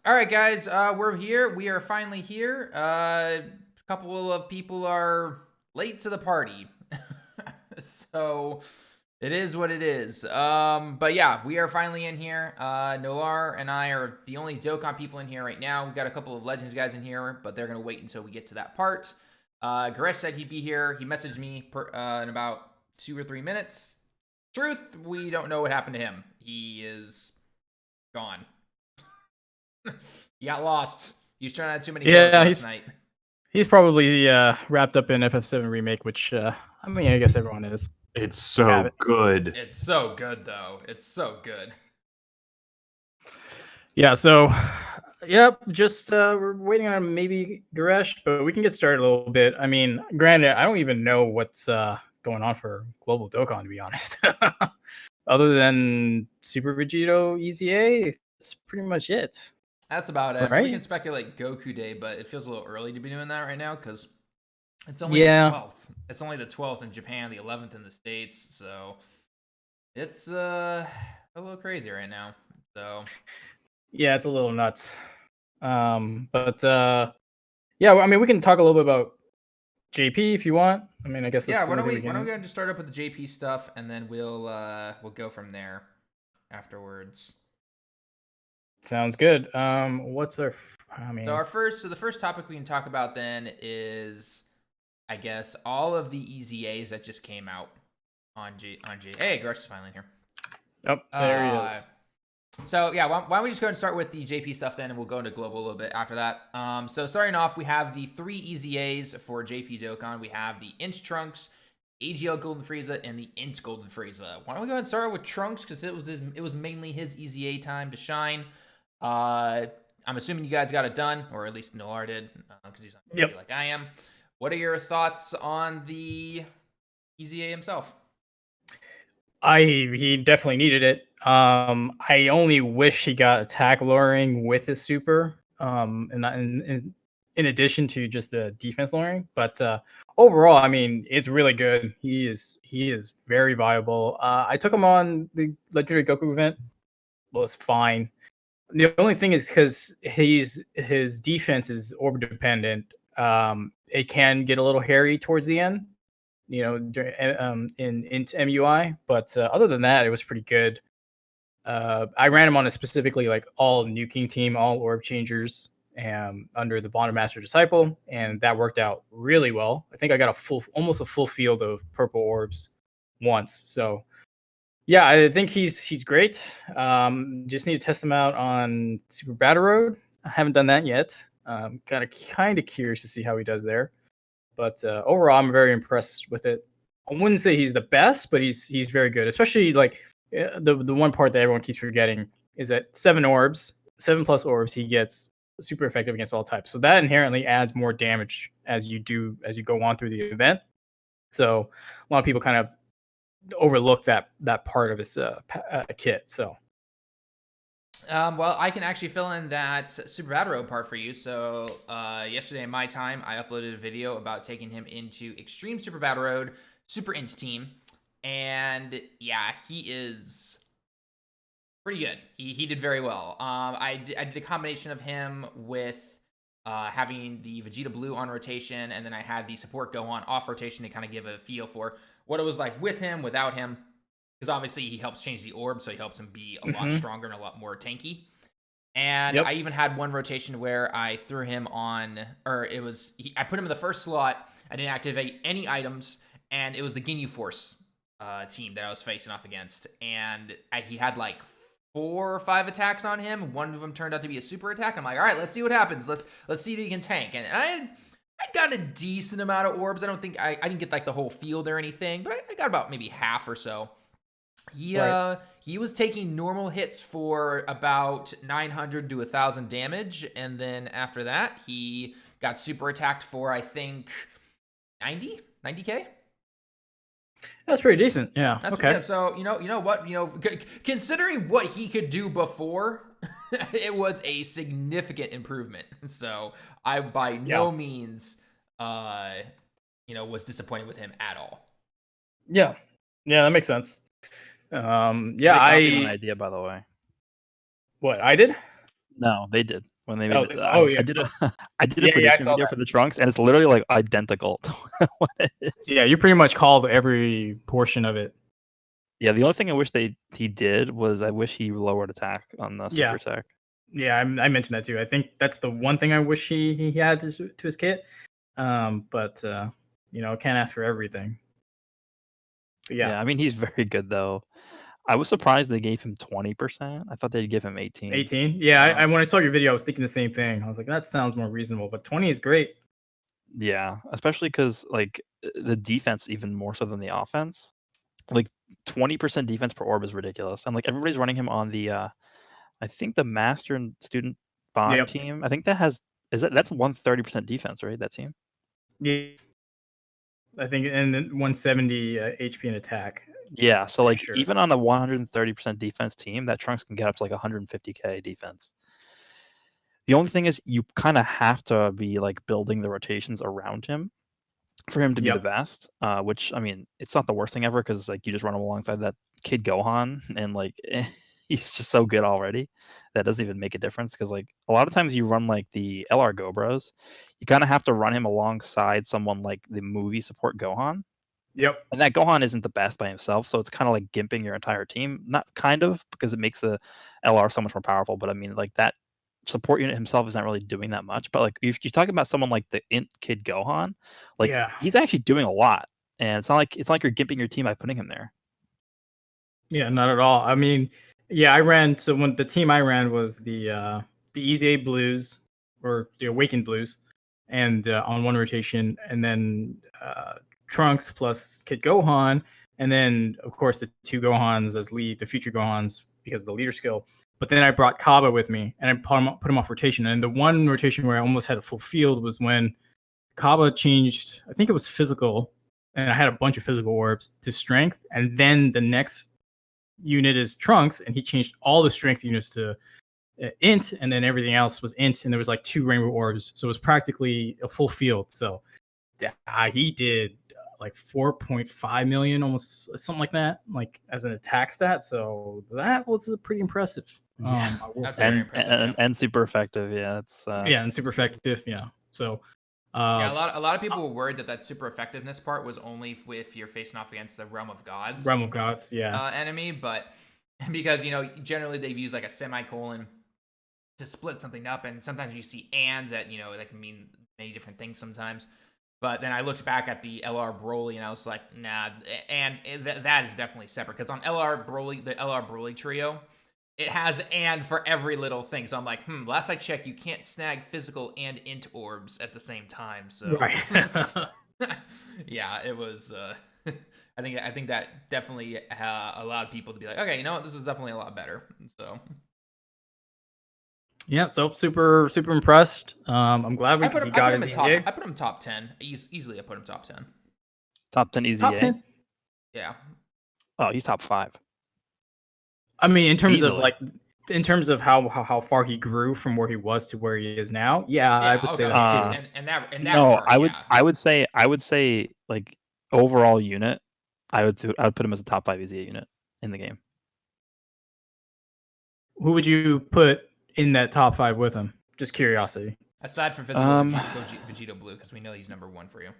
All right, guys, we're here. We are finally here. A couple of people are late to the party, so it is what it is. But yeah, we are finally in here. Nolar and I are the only Dokkan people in here right now. We got a couple of Legends guys in here, but they're gonna wait until we get to that part. Goresh said he'd be here. He messaged me in about 2 or 3 minutes. Truth, we don't know what happened to him. He is gone. He got lost. He was trying out too many girls last night. He's probably wrapped up in FF7 Remake, which, I mean, I guess everyone is. It's so good. It's so good, though. It's so good. Yeah, so, yep, just we're waiting on maybe Goresh, but we can get started a little bit. I mean, granted, I don't even know what's going on for Global Dokkan, to be honest. Other than Super Vegito EZA, that's pretty much it. That's about it. Right? We can speculate Goku Day, but it feels a little early to be doing that right now because it's only the 12th. It's only the 12th in Japan, the 11th in the States, so it's a little crazy right now. So yeah, it's a little nuts. But yeah, I mean, we can talk a little bit about JP if you want. I mean, I guess yeah. Why don't we just start up with the JP stuff, and then we'll go from there afterwards. Sounds good. What's our? I mean, so the first topic we can talk about then is, I guess, all of the EZAs that just came out on J. Hey, Goresh is finally in here. Oh, there he is. So yeah, why don't we just go and start with the JP stuff then, and we'll go into global a little bit after that. So starting off, we have the 3 EZAs for JP Dokkan. We have the Int Trunks, AGL Golden Frieza, and the Int Golden Frieza. Why don't we go ahead and start with Trunks, because it was mainly his EZA time to shine. I'm assuming you guys got it done, or at least Nolar did, because he's not like I am. What are your thoughts on the EZA himself? He definitely needed it. I only wish he got attack lowering with his super, and in addition to just the defense lowering. But overall, I mean, it's really good. He is very viable. I took him on the Legendary Goku event. Was fine. The only thing is because his defense is orb dependent. It can get a little hairy towards the end, you know, in MUI. But other than that, it was pretty good. I ran him on a specifically like all nuking team, all orb changers, under the Bond of Master Disciple, and that worked out really well. I think I got almost a full field of purple orbs once. So yeah, I think he's great. Just need to test him out on Super Battle Road. I haven't done that yet. Kind of curious to see how he does there. But overall, I'm very impressed with it. I wouldn't say he's the best, but he's very good. Especially like the one part that everyone keeps forgetting is that 7 plus orbs, he gets super effective against all types. So that inherently adds more damage as you go on through the event. So a lot of people kind of overlook that part of his kit. So well, I can actually fill in that Super Battle Road part for you. So yesterday in my time, I uploaded a video about taking him into Extreme Super Battle Road Super Int team, and yeah, he is pretty good. He did very well. I did a combination of him with having the Vegeta Blue on rotation, and then I had the support go on off rotation to kind of give a feel for what it was like with him, without him. Because obviously he helps change the orb, so he helps him be a lot stronger and a lot more tanky. And I even had one rotation where I threw him on, or I put him in the first slot. I didn't activate any items, and it was the Ginyu Force team that I was facing off against. And he had like 4 or 5 attacks on him. One of them turned out to be a super attack. I'm like, all right, let's see what happens. Let's see if he can tank. And I got a decent amount of orbs. I don't think I didn't get like the whole field or anything, but I got about maybe half or so. He was taking normal hits for about 900 to 1,000 damage, and then after that, he got super attacked for, I think, 90k. That's pretty decent. Yeah. Okay. Yeah, so you know what, considering what he could do before, it was a significant improvement. So I by no means, was disappointed with him at all. Yeah, that makes sense. I copied an idea, by the way. What I did? No, they did. when they made it. yeah. I did a I did a Yeah, I prediction saw video that. for the Trunks, and it's literally like identical to what it is. Yeah, you pretty much called every portion of it. Yeah, the only thing I wish he did was I wish he lowered attack on the super attack. Yeah, I mentioned that too. I think that's the one thing I wish he had to his kit. But can't ask for everything. But Yeah, I mean he's very good though. I was surprised they gave him 20%. I thought they'd give him 18. 18. Yeah, I when I saw your video, I was thinking the same thing. I was like, that sounds more reasonable. But 20 is great. Yeah, especially because like the defense even more so than the offense. Like 20% defense per orb is ridiculous, and like everybody's running him on the I think the master and student bond team. I think that's 130% defense, right? That team. Yes. I think, and then 170 HP and attack. Yeah, so like sure. even on a 130% defense team, that Trunks can get up to like 150k defense. The only thing is you kind of have to be like building the rotations around him for him to be the best. Which I mean, it's not the worst thing ever because like you just run him alongside that kid Gohan, and like he's just so good already that doesn't even make a difference. Because like a lot of times you run like the LR Go Bros, you kind of have to run him alongside someone like the movie support Gohan. Yep. And that Gohan isn't the best by himself, so it's kind of like gimping your entire team. Not kind of, because it makes the LR so much more powerful. But I mean, like that support unit himself is not really doing that much. But like if you're talking about someone like the Int Kid Gohan, like he's actually doing a lot. And it's not like you're gimping your team by putting him there. Yeah, not at all. I mean, yeah, I ran. So when the team I ran was the Easy A Blues or the Awakened Blues, and on one rotation, and then Trunks plus Kid Gohan, and then of course the two Gohans as lead, the future Gohans because of the leader skill. But then I brought Kaba with me, and I put him off rotation. And the one rotation where I almost had a full field was when Kaba changed. I think it was physical, and I had a bunch of physical orbs to strength, and then the next unit is Trunks, and he changed all the strength units to Int, and then everything else was Int, and there was like 2 rainbow orbs, so it was practically a full field. So he did like 4.5 million, almost something like that, like as an attack stat. So that was pretty impressive. Yeah, that's very impressive. And super effective. Yeah, it's and super effective. Yeah. So yeah, a lot of people were worried that super effectiveness part was only if you're facing off against the Realm of Gods. Yeah. Enemy, but because generally they've used like a semicolon to split something up, and sometimes you see that that can mean many different things sometimes. But then I looked back at the LR Broly and I was like, nah, and that is definitely separate because on LR Broly, the LR Broly trio, it has and for every little thing. So I'm like, last I checked, you can't snag physical and int orbs at the same time. So right. yeah, it was I think that definitely allowed people to be like, okay, this is definitely a lot better. So yeah, so super impressed. I'm glad he got his easy. I put him top 10 easily. I put him top 10. Top 10 easy. Top 10. Yeah. Oh, he's top 5. I mean, in terms of how far he grew from where he was to where he is now, I would say that too. And that no, part, I would say like overall unit, I would put him as a top 5 easy unit in the game. Who would you put in that top 5 with him? Just curiosity. Aside from physical Vegeta Blue, because we know he's number 1 for you.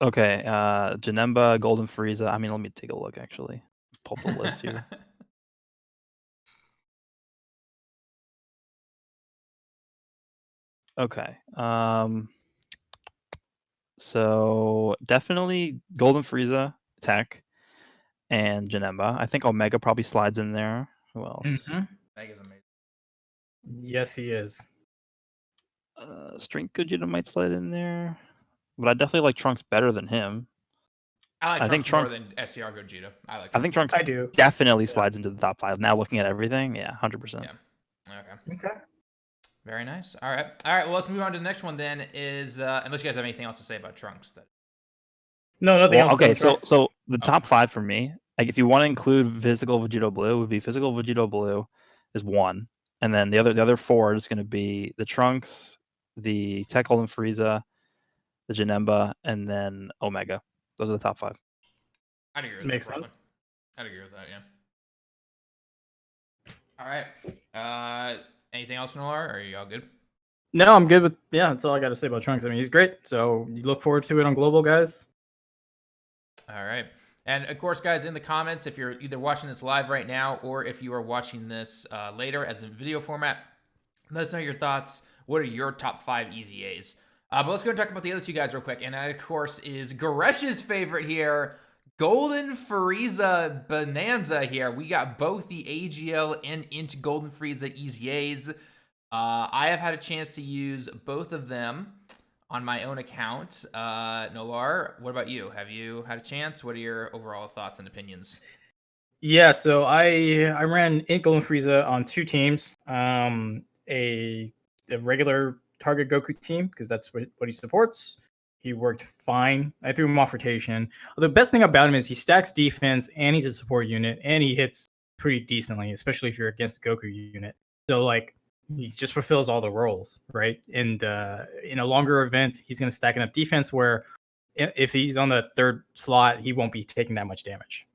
Okay, Janemba, Golden Frieza. I mean, let me take a look actually. Pull up the list here. Okay. So definitely Golden Frieza, Tech, and Janemba. I think Omega probably slides in there. Who else? Omega's amazing. Yes, he is. Strength Gogeta might slide in there, but I definitely like Trunks better than him. I think Trunks more than SCR Gogeta. I think Trunks definitely slides into the top 5. Now looking at everything, 100%. Yeah. Okay. Very nice. All right. Well, let's move on to the next one then. Is unless you guys have anything else to say about Trunks. No, nothing else. Okay, so the top 5 for me, like if you want to include physical Vegeta Blue, would be physical Vegeta Blue is 1, and then the other 4 is going to be the Trunks, the Tech Golden Frieza, the Janemba, and then Omega. Those are the top 5. I'd agree with Makes that. sense. I'd agree with that. Yeah. All right. Anything else, Nolar? Or are you all good? No, I'm good with. Yeah, that's all I got to say about Trunks. I mean, he's great. So you look forward to it on Global, guys. All right. And of course, guys, in the comments, if you're either watching this live right now or if you are watching this later as a video format, let us know your thoughts. What are your top 5 Easy A's? But let's go and talk about the other two guys real quick. And that, of course, is Goresh's favorite here, Golden Frieza Bonanza here. We got both the AGL and Int Golden Frieza Easy A's. I have had a chance to use both of them on my own account. Nolar, what about you? Have you had a chance? What are your overall thoughts and opinions? Yeah, so I ran Int Golden Frieza on 2 teams. A regular target Goku team because that's what he supports. He worked fine. I threw him off rotation. The best thing about him is he stacks defense and he's a support unit and he hits pretty decently, especially if you're against a Goku unit. So like he just fulfills all the roles, right? And in a longer event, he's going to stack enough defense where if he's on the 3rd slot, he won't be taking that much damage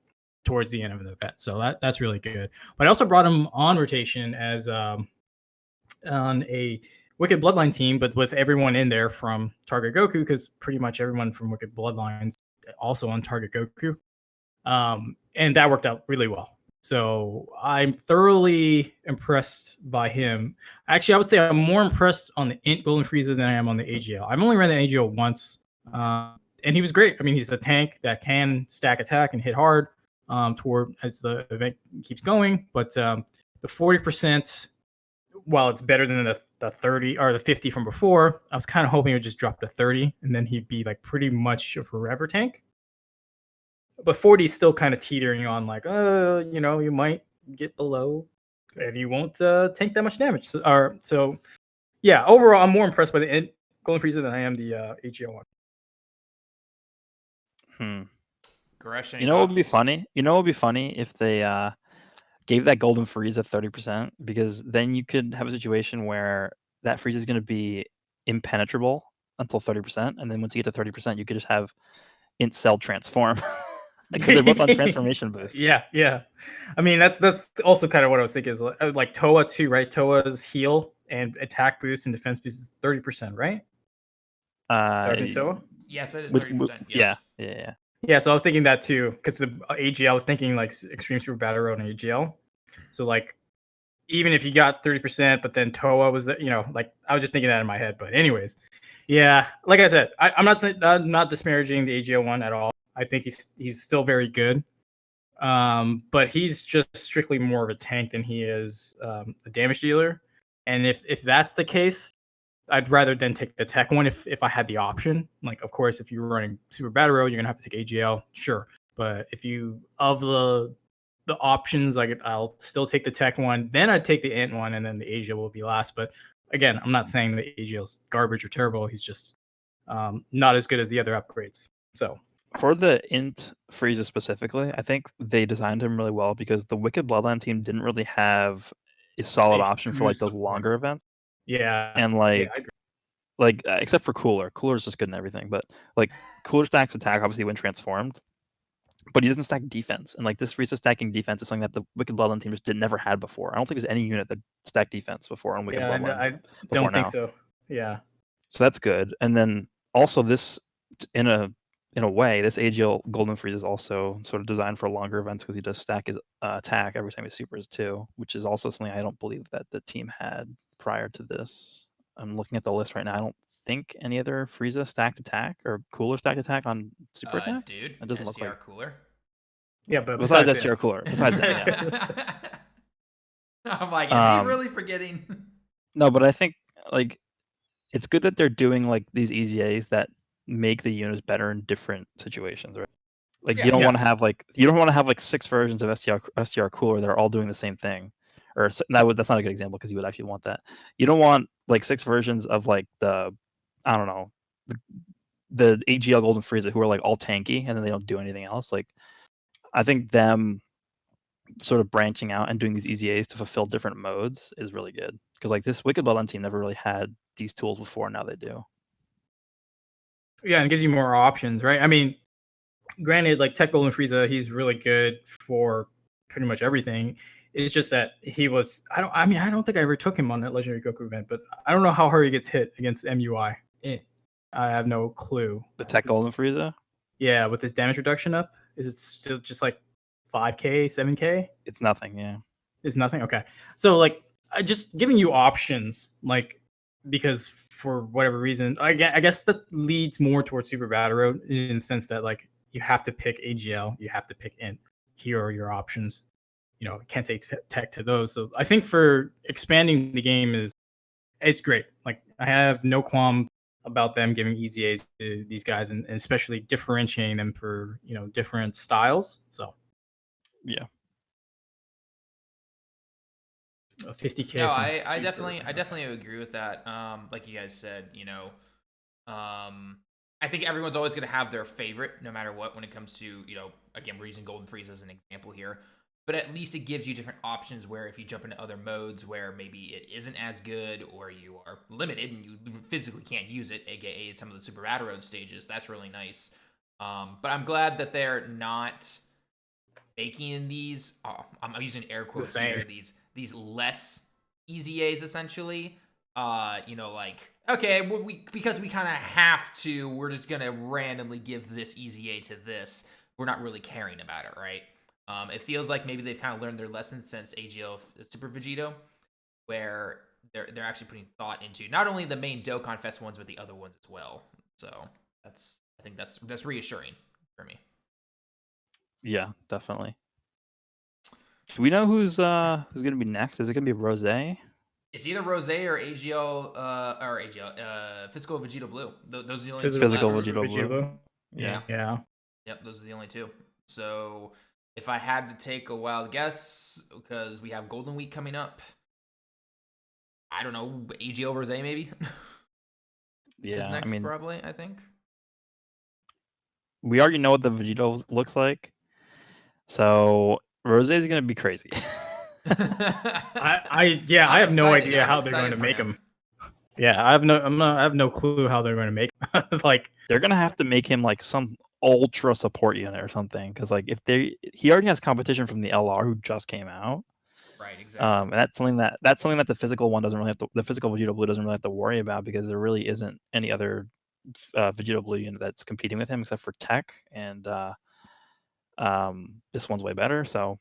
towards the end of the event. So that's really good. But I also brought him on rotation as on a Wicked Bloodline team, but with everyone in there from Target Goku, because pretty much everyone from Wicked Bloodlines also on Target Goku. And that worked out really well. So I'm thoroughly impressed by him. Actually, I would say I'm more impressed on the Int Golden Frieza than I am on the AGL. I've only ran the AGL once, and he was great. I mean, he's the tank that can stack attack and hit hard toward as the event keeps going. But the 40%, while it's better than the 30 or the 50 from before, I was kind of hoping it would just drop to 30 and then he'd be like pretty much a forever tank. But 40 is still kind of teetering on like, you might get below and you won't tank that much damage. So yeah, overall, I'm more impressed by the Golden Frieza than I am the AGO one. Goresh, You know what would be funny? You know what would be funny if they gave that Golden Frieza 30%, because then you could have a situation where that Frieza is going to be impenetrable until 30%, and then once you get to 30%, you could just have Int Cell transform. Because they're both on transformation boost. Yeah. I mean, that's also kind of what I was thinking is like Toa too, right? Toa's heal and attack boost and defense boost is 30%, right? Yes, it is 30%. Yes. Yeah. Yeah, so I was thinking that too, because the AGL, I was thinking like Extreme Super Battle Road and AGL. So like, even if you got 30%, but then Toa was, like I was just thinking that in my head. But anyways, yeah, like I said, I'm not disparaging the AGL one at all. I think he's still very good, but he's just strictly more of a tank than he is a damage dealer. And if that's the case, I'd rather then take the tech one if I had the option. Like, of course, if you're running Super Battle Road, you're gonna have to take AGL, sure. But if you of the options, like I'll still take the tech one, then I'd take the Int one, and then the AGL will be last. But again, I'm not saying the AGL's garbage or terrible. He's just not as good as the other upgrades. So for the Int Frieza specifically, I think they designed him really well because the Wicked Bloodline team didn't really have a solid option for like those longer events. Yeah, and except for Cooler's just good in everything. But like Cooler stacks attack obviously when transformed, but he doesn't stack defense. And like this Frieza stacking defense is something that the Wicked Bloodline team just never had before. I don't think there's any unit that stacked defense before on Wicked Bloodline. I don't think so. Yeah. So that's good. And then also this in a way, this AGL Golden Frieza is also sort of designed for longer events because he does stack his attack every time he supers too, which is also something I don't believe that the team had prior to this. I'm looking at the list right now. I don't think any other Frieza stacked attack or Cooler stacked attack on super attack. Dude, it doesn't SDR look like Cooler. Yeah, but besides SDR Cooler, besides him, yeah. I'm like, is he really forgetting? No, but I think like it's good that they're doing like these EZAs that make the units better in different situations, right? Like you don't want to have like 6 versions of STR Cooler that are all doing the same thing, or that's not a good example because you would actually want that. You don't want like 6 versions of like the AGL Golden Frieza who are like all tanky and then they don't do anything else. Like I think them sort of branching out and doing these EZAs to fulfill different modes is really good because like this Wicked Bloodline team never really had these tools before. Now they do. Yeah, and it gives you more options, right? I mean, granted, like Tech Golden Frieza, he's really good for pretty much everything. It's just that he was. I don't think I ever took him on that Legendary Goku event, but I don't know how hard he gets hit against MUI. I have no clue. The Tech Golden Frieza? Yeah, with his damage reduction up, is it still just like 5K, 7K? It's nothing, yeah. Is nothing? Okay. So like just giving you options, like because for whatever reason, I guess that leads more towards Super Battle Road in the sense that like you have to pick AGL, you have to pick Int. Here are your options. You know, can't take tech to those. So I think for expanding the game it's great. Like I have no qualm about them giving easy A's to these guys and especially differentiating them for, you know, different styles. So yeah. 50K. No, I definitely agree with that. Like you guys said, you know, I think everyone's always going to have their favorite, no matter what, when it comes to, you know, again, we're using Golden Frieza as an example here, but at least it gives you different options where if you jump into other modes where maybe it isn't as good or you are limited and you physically can't use it, aka some of the Super Battle Road stages, that's really nice. But I'm glad that they're not making these, I'm using air quotes here, these less easy A's essentially. You know, like, okay, because we kind of have to, we're just gonna randomly give this easy A to this. We're not really caring about it, right? It feels like maybe they've kind of learned their lesson since AGL Super Vegito, where they're actually putting thought into not only the main Dokkan Fest ones, but the other ones as well. So I think that's reassuring for me. Yeah, definitely. Do we know who's gonna be next? Is it gonna be Rose? It's either Rose or AGL, Physical Vegeta Blue. Those are the only Physical left. Vegeta Blue. Yeah. Yep, those are the only two. So if I had to take a wild guess, because we have Golden Week coming up, I don't know, AGL Rose maybe. Yeah, next, I mean, probably. I think we already know what the Vegito looks like, so Rose is gonna be crazy. I have no idea how they're going to make him. Yeah, I have no clue how they're going to make him. Like they're gonna have to make him like some ultra support unit or something, because like he already has competition from the LR who just came out. Right, exactly. And that's something that the physical one doesn't really have to, the physical Vegeta Blue doesn't really have to worry about, because there really isn't any other Vegeta Blue unit that's competing with him except for Tech, and this one's way better. So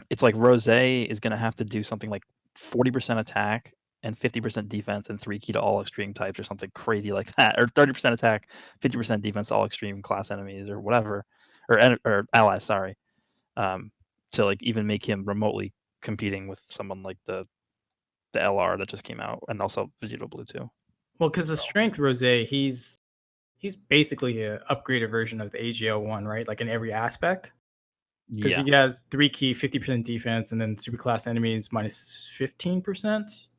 it's like Rose is gonna have to do something like 40% attack and 50% defense and 3 key to all extreme types or something crazy like that, or 30% attack, 50% defense to all extreme class enemies or whatever, or allies. Sorry, to like even make him remotely competing with someone like the LR that just came out, and also Vegeta Blue too. Well, because the strength Rose, he's basically an upgraded version of the AGL one, right? Like in every aspect. Because he has 3 key, 50% defense, and then super class enemies minus 15%.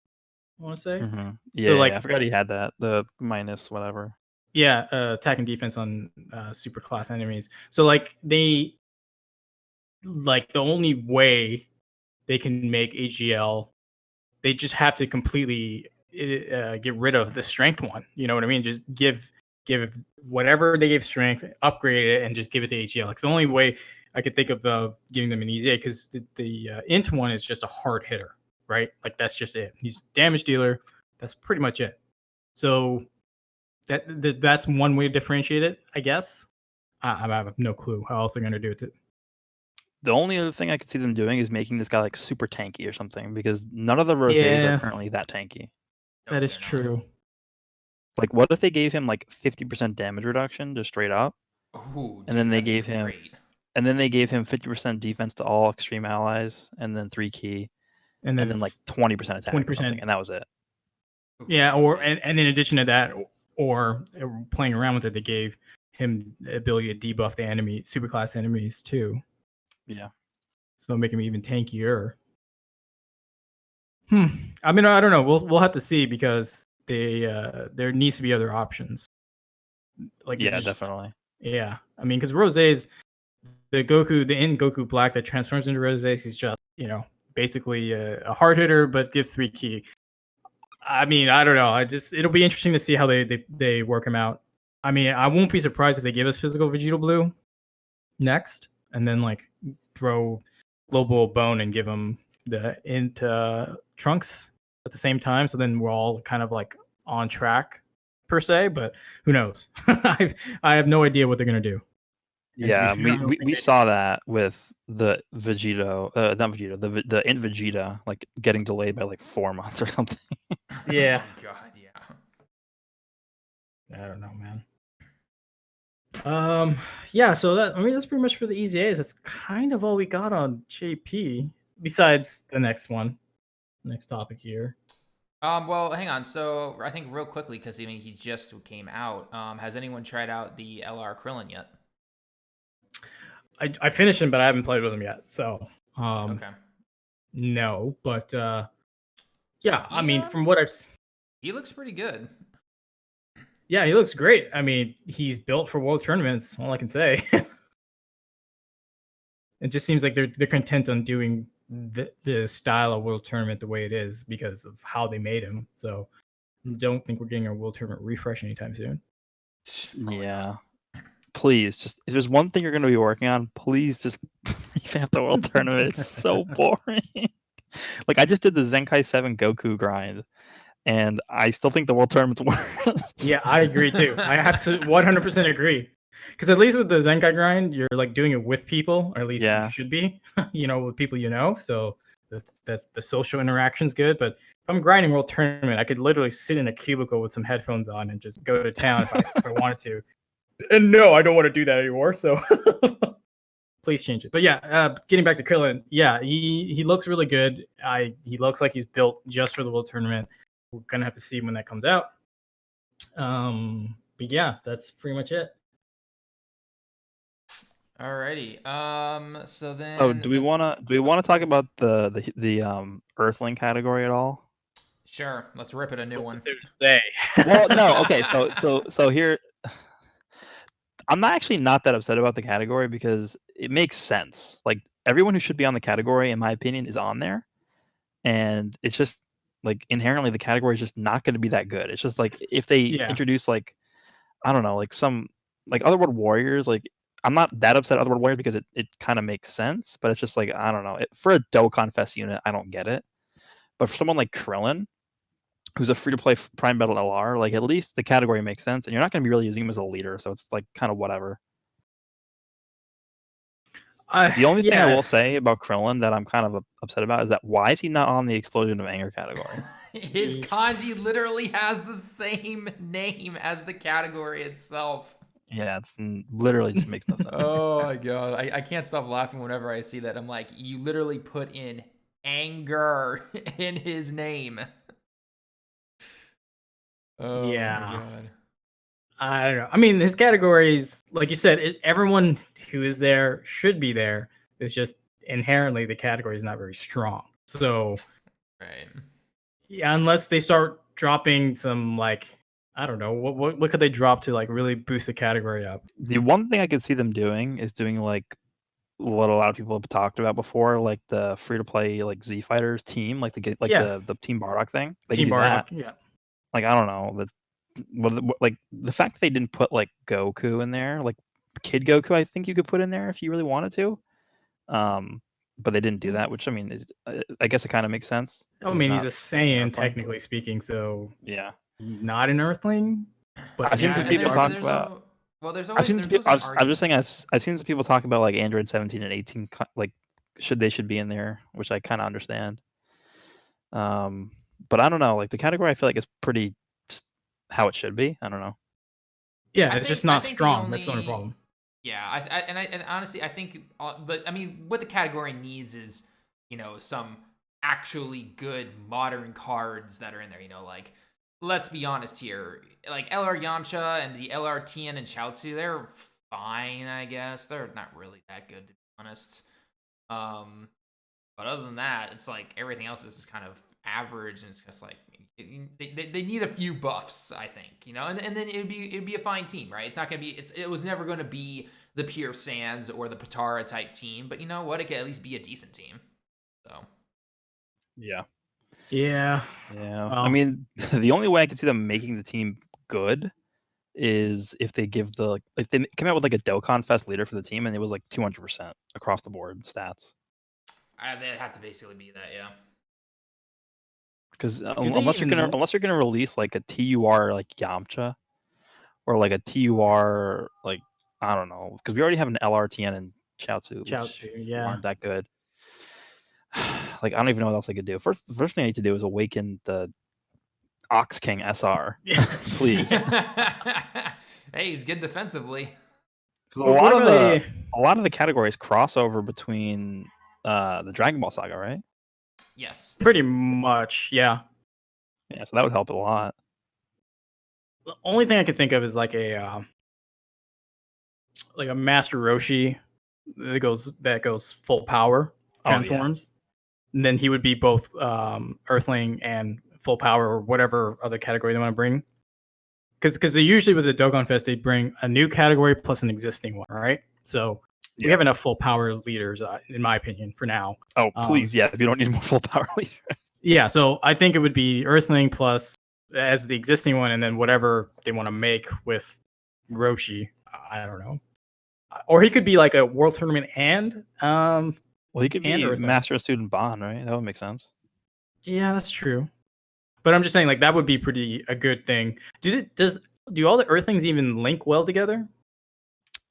I want to say. Mm-hmm. Yeah, so like I forgot he had that, the minus whatever. Yeah, attack and defense on super class enemies. So like the only way they can make AGL, they just have to completely get rid of the strength one. You know what I mean? Just give whatever they gave strength, upgrade it, and just give it to AGL. It's the only way I could think of giving them an easy A, because the Int one is just a hard hitter, right? Like that's just it. He's damage dealer. That's pretty much it. So that's one way to differentiate it, I guess. I have no clue how else they're going to do it. The only other thing I could see them doing is making this guy like super tanky or something, because none of the Rosés are currently that tanky. That is true. Like, what if they gave him like 50% damage reduction just straight up? Ooh, and then they gave him 50% defense to all extreme allies, and then 3 key, and then like 20% attack, 20%, and that was it. Yeah, and in addition to that, or playing around with it, they gave him the ability to debuff the enemy superclass enemies too. Yeah. So make him even tankier. I mean, I don't know. We'll have to see, because there needs to be other options. Like definitely. Yeah, I mean, because Rose's the Int Goku Black that transforms into Rose, he's just, you know, basically a hard hitter, but gives 3 key. I mean, I don't know. It'll be interesting to see how they work him out. I mean, I won't be surprised if they give us physical Vegeta Blue next, and then like throw global bone and give him the Int Trunks at the same time. So then we're all kind of like on track per se, but who knows? I have no idea what they're gonna do. And to be Yeah, fair, I don't think we they saw that with the Vegito, not Vegito, the Int Vegeta, like getting delayed by like 4 months or something. Yeah. Oh God, yeah. I don't know, man. Yeah, so that's pretty much for the easy A's. That's kind of all we got on JP, besides the next one. Next topic here. Well, hang on. So I think real quickly, because I mean he just came out. Has anyone tried out the LR Crillon yet? I finished him, but I haven't played with him yet. So Okay. no, but yeah, I mean Yeah. from what He looks pretty good. yeah, he looks great. I mean, he's built for world tournaments, all I can say. It just seems like they're content on doing the style of world tournament the way it is because of how they made him. So don't think we're getting a world tournament refresh anytime soon. Probably Yeah. not. Please, just if there's one thing you're going to be working on, please just revamp the world tournament. It's so boring. Like I just did the Zenkai 7 Goku grind, and I still think the world tournament's worse. Yeah, I agree too. I absolutely 100% agree. Because at least with the Zenkai grind, you're like doing it with people, or at least Yeah. you should be, with people you know. So that's the social interaction's good. But if I'm grinding world tournament, I could literally sit in a cubicle with some headphones on and just go to town if I wanted to. And no, I don't want to do that anymore. So please change it. But yeah, getting back to Krillin, yeah, he looks really good. He looks like he's built just for the world tournament. We're gonna have to see when that comes out. But yeah, that's pretty much it. Alrighty. So then. Oh, do we wanna talk about the Earthling category at all? Sure. Let's rip it a new one. Say. Well, no. Okay, so here, I'm actually not that upset about the category because it makes sense. Like everyone who should be on the category, in my opinion, is on there, and it's just like inherently the category is just not going to be that good. It's just like if they introduce like I don't know, like some like Otherworld Warriors, like I'm not that upset at Otherworld Warriors because it kind of makes sense, but it's just like I don't know. For a Dokkan Fest unit, I don't get it. But for someone like Krillin, who's a free-to-play Prime Battle LR, like at least the category makes sense, and you're not going to be really using him as a leader, so it's like kind of whatever. The only thing I will say about Krillin that I'm kind of upset about is that why is he not on the Explosion of Anger category? His kanji literally has the same name as the category itself. Yeah, it's literally just makes no sense. Oh my God. I can't stop laughing whenever I see that. I'm like, you literally put in anger in his name. Oh Yeah. my God. I don't know. I mean, his categories, like you said, everyone who is there should be there. It's just inherently the category is not very strong. So, Right. yeah, unless they start dropping some like I don't know what could they drop to like really boost the category up. The one thing I could see them doing is doing like what a lot of people have talked about before, like the free to play like Z Fighters team, like the Team Bardock thing. They Team could do Bardock, that. yeah. Like I don't know, like the fact that they didn't put like Goku in there, like Kid Goku, I think you could put in there if you really wanted to. But they didn't do that, which I mean, I guess it kind of makes sense. I mean, he's a Saiyan technically speaking, so yeah, not an Earthling. But I've seen some people talk about. Well, there's I've always. seen some people, I'm just saying I've seen some people talk about like Android 17 and 18, like should be in there, which I kind of understand. But I don't know, like the category I feel like is pretty how it should be. I don't know. Yeah, it's just not strong. That's the only problem. Yeah, and honestly, I think what the category needs is some actually good modern cards that are in there. Like let's be honest here, like LR Yamcha and the LR Tien and Chaozu, they're fine, I guess. They're not really that good to be honest. But other than that, it's like everything else is just kind of average, and it's just like they need a few buffs, I think, and then it'd be a fine team, right? It's not gonna be it was never gonna be the Pure Sands or the Patara type team, but you know what? It could at least be a decent team. So yeah. Well, I mean, the only way I can see them making the team good is if they give if they come out with like a Dokkan Fest leader for the team and it was like 200% across the board stats. They have to basically be that, yeah. Because they unless even you're gonna release like a TUR like Yamcha, or like a TUR like I don't know, because we already have an LRTN and Chaozu, which Chaozu, yeah. aren't that good. Like I don't even know what else I could do. The first thing I need to do is awaken the Ox King SR, please. Hey, he's good defensively. Because What a about lot of the categories cross over between the Dragon Ball Saga, right? Yes. pretty much, yeah. Yeah, so that would help a lot. The only thing I could think of is like a Master Roshi that goes full power, Oh, yeah. transforms. And then he would be both Earthling and full power, or whatever other category they want to bring. Because they usually, with the Dokkan Fest, they bring a new category plus an existing one, right? So we have enough full power leaders, in my opinion, for now. Oh, please, yeah. You don't need more full power leader. Yeah, so I think it would be Earthling plus as the existing one, and then whatever they want to make with Roshi. I don't know. Or he could be like a World Tournament and Well, he could and be Earthling. Master of Student Bond, right? That would make sense. Yeah, that's true. But I'm just saying, like, that would be a good thing. Do all the Earthlings even link well together?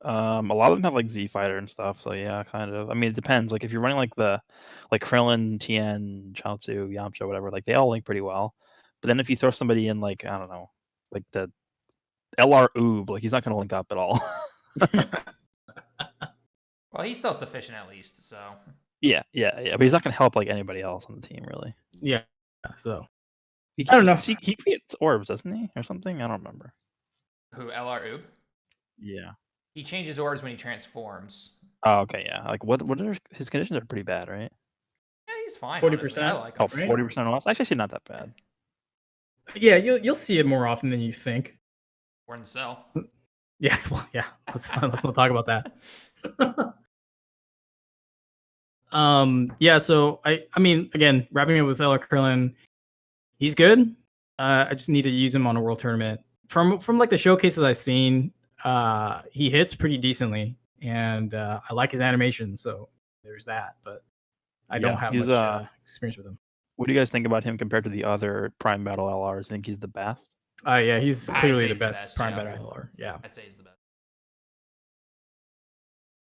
A lot of them have like Z Fighter and stuff, so yeah, kind of. I mean, it depends. Like if you're running like Krillin, Tien, Chaozu, Yamcha, whatever, like they all link pretty well. But then if you throw somebody in like I don't know, like the LR Oob, like he's not going to link up at all. Well, he's still sufficient at least, so. Yeah. But he's not going to help like anybody else on the team, really. Yeah. So I don't know. He creates orbs, doesn't he, or something? I don't remember. Who, LR Oob? Yeah. He changes orbs when he transforms. Oh, okay, yeah. Like what are his conditions are pretty bad, right? Yeah, he's fine. 40%? Honestly. I like him. Oh, 40% or less? Actually, see, not that bad. Yeah, you'll see it more often than you think. Or in the cell. Yeah, well, yeah. Let's not talk about that. Yeah. So I mean, again, wrapping it with LR Krillin, he's good. I just need to use him on a world tournament. From like the showcases I've seen, he hits pretty decently, and I like his animation. So there's that. But I don't have much experience with him. What do you guys think about him compared to the other Prime Battle LRs? Think he's the best? Yeah, he's clearly the he's the best best, Prime yeah. Battle LR. Yeah. I'd say he's the best.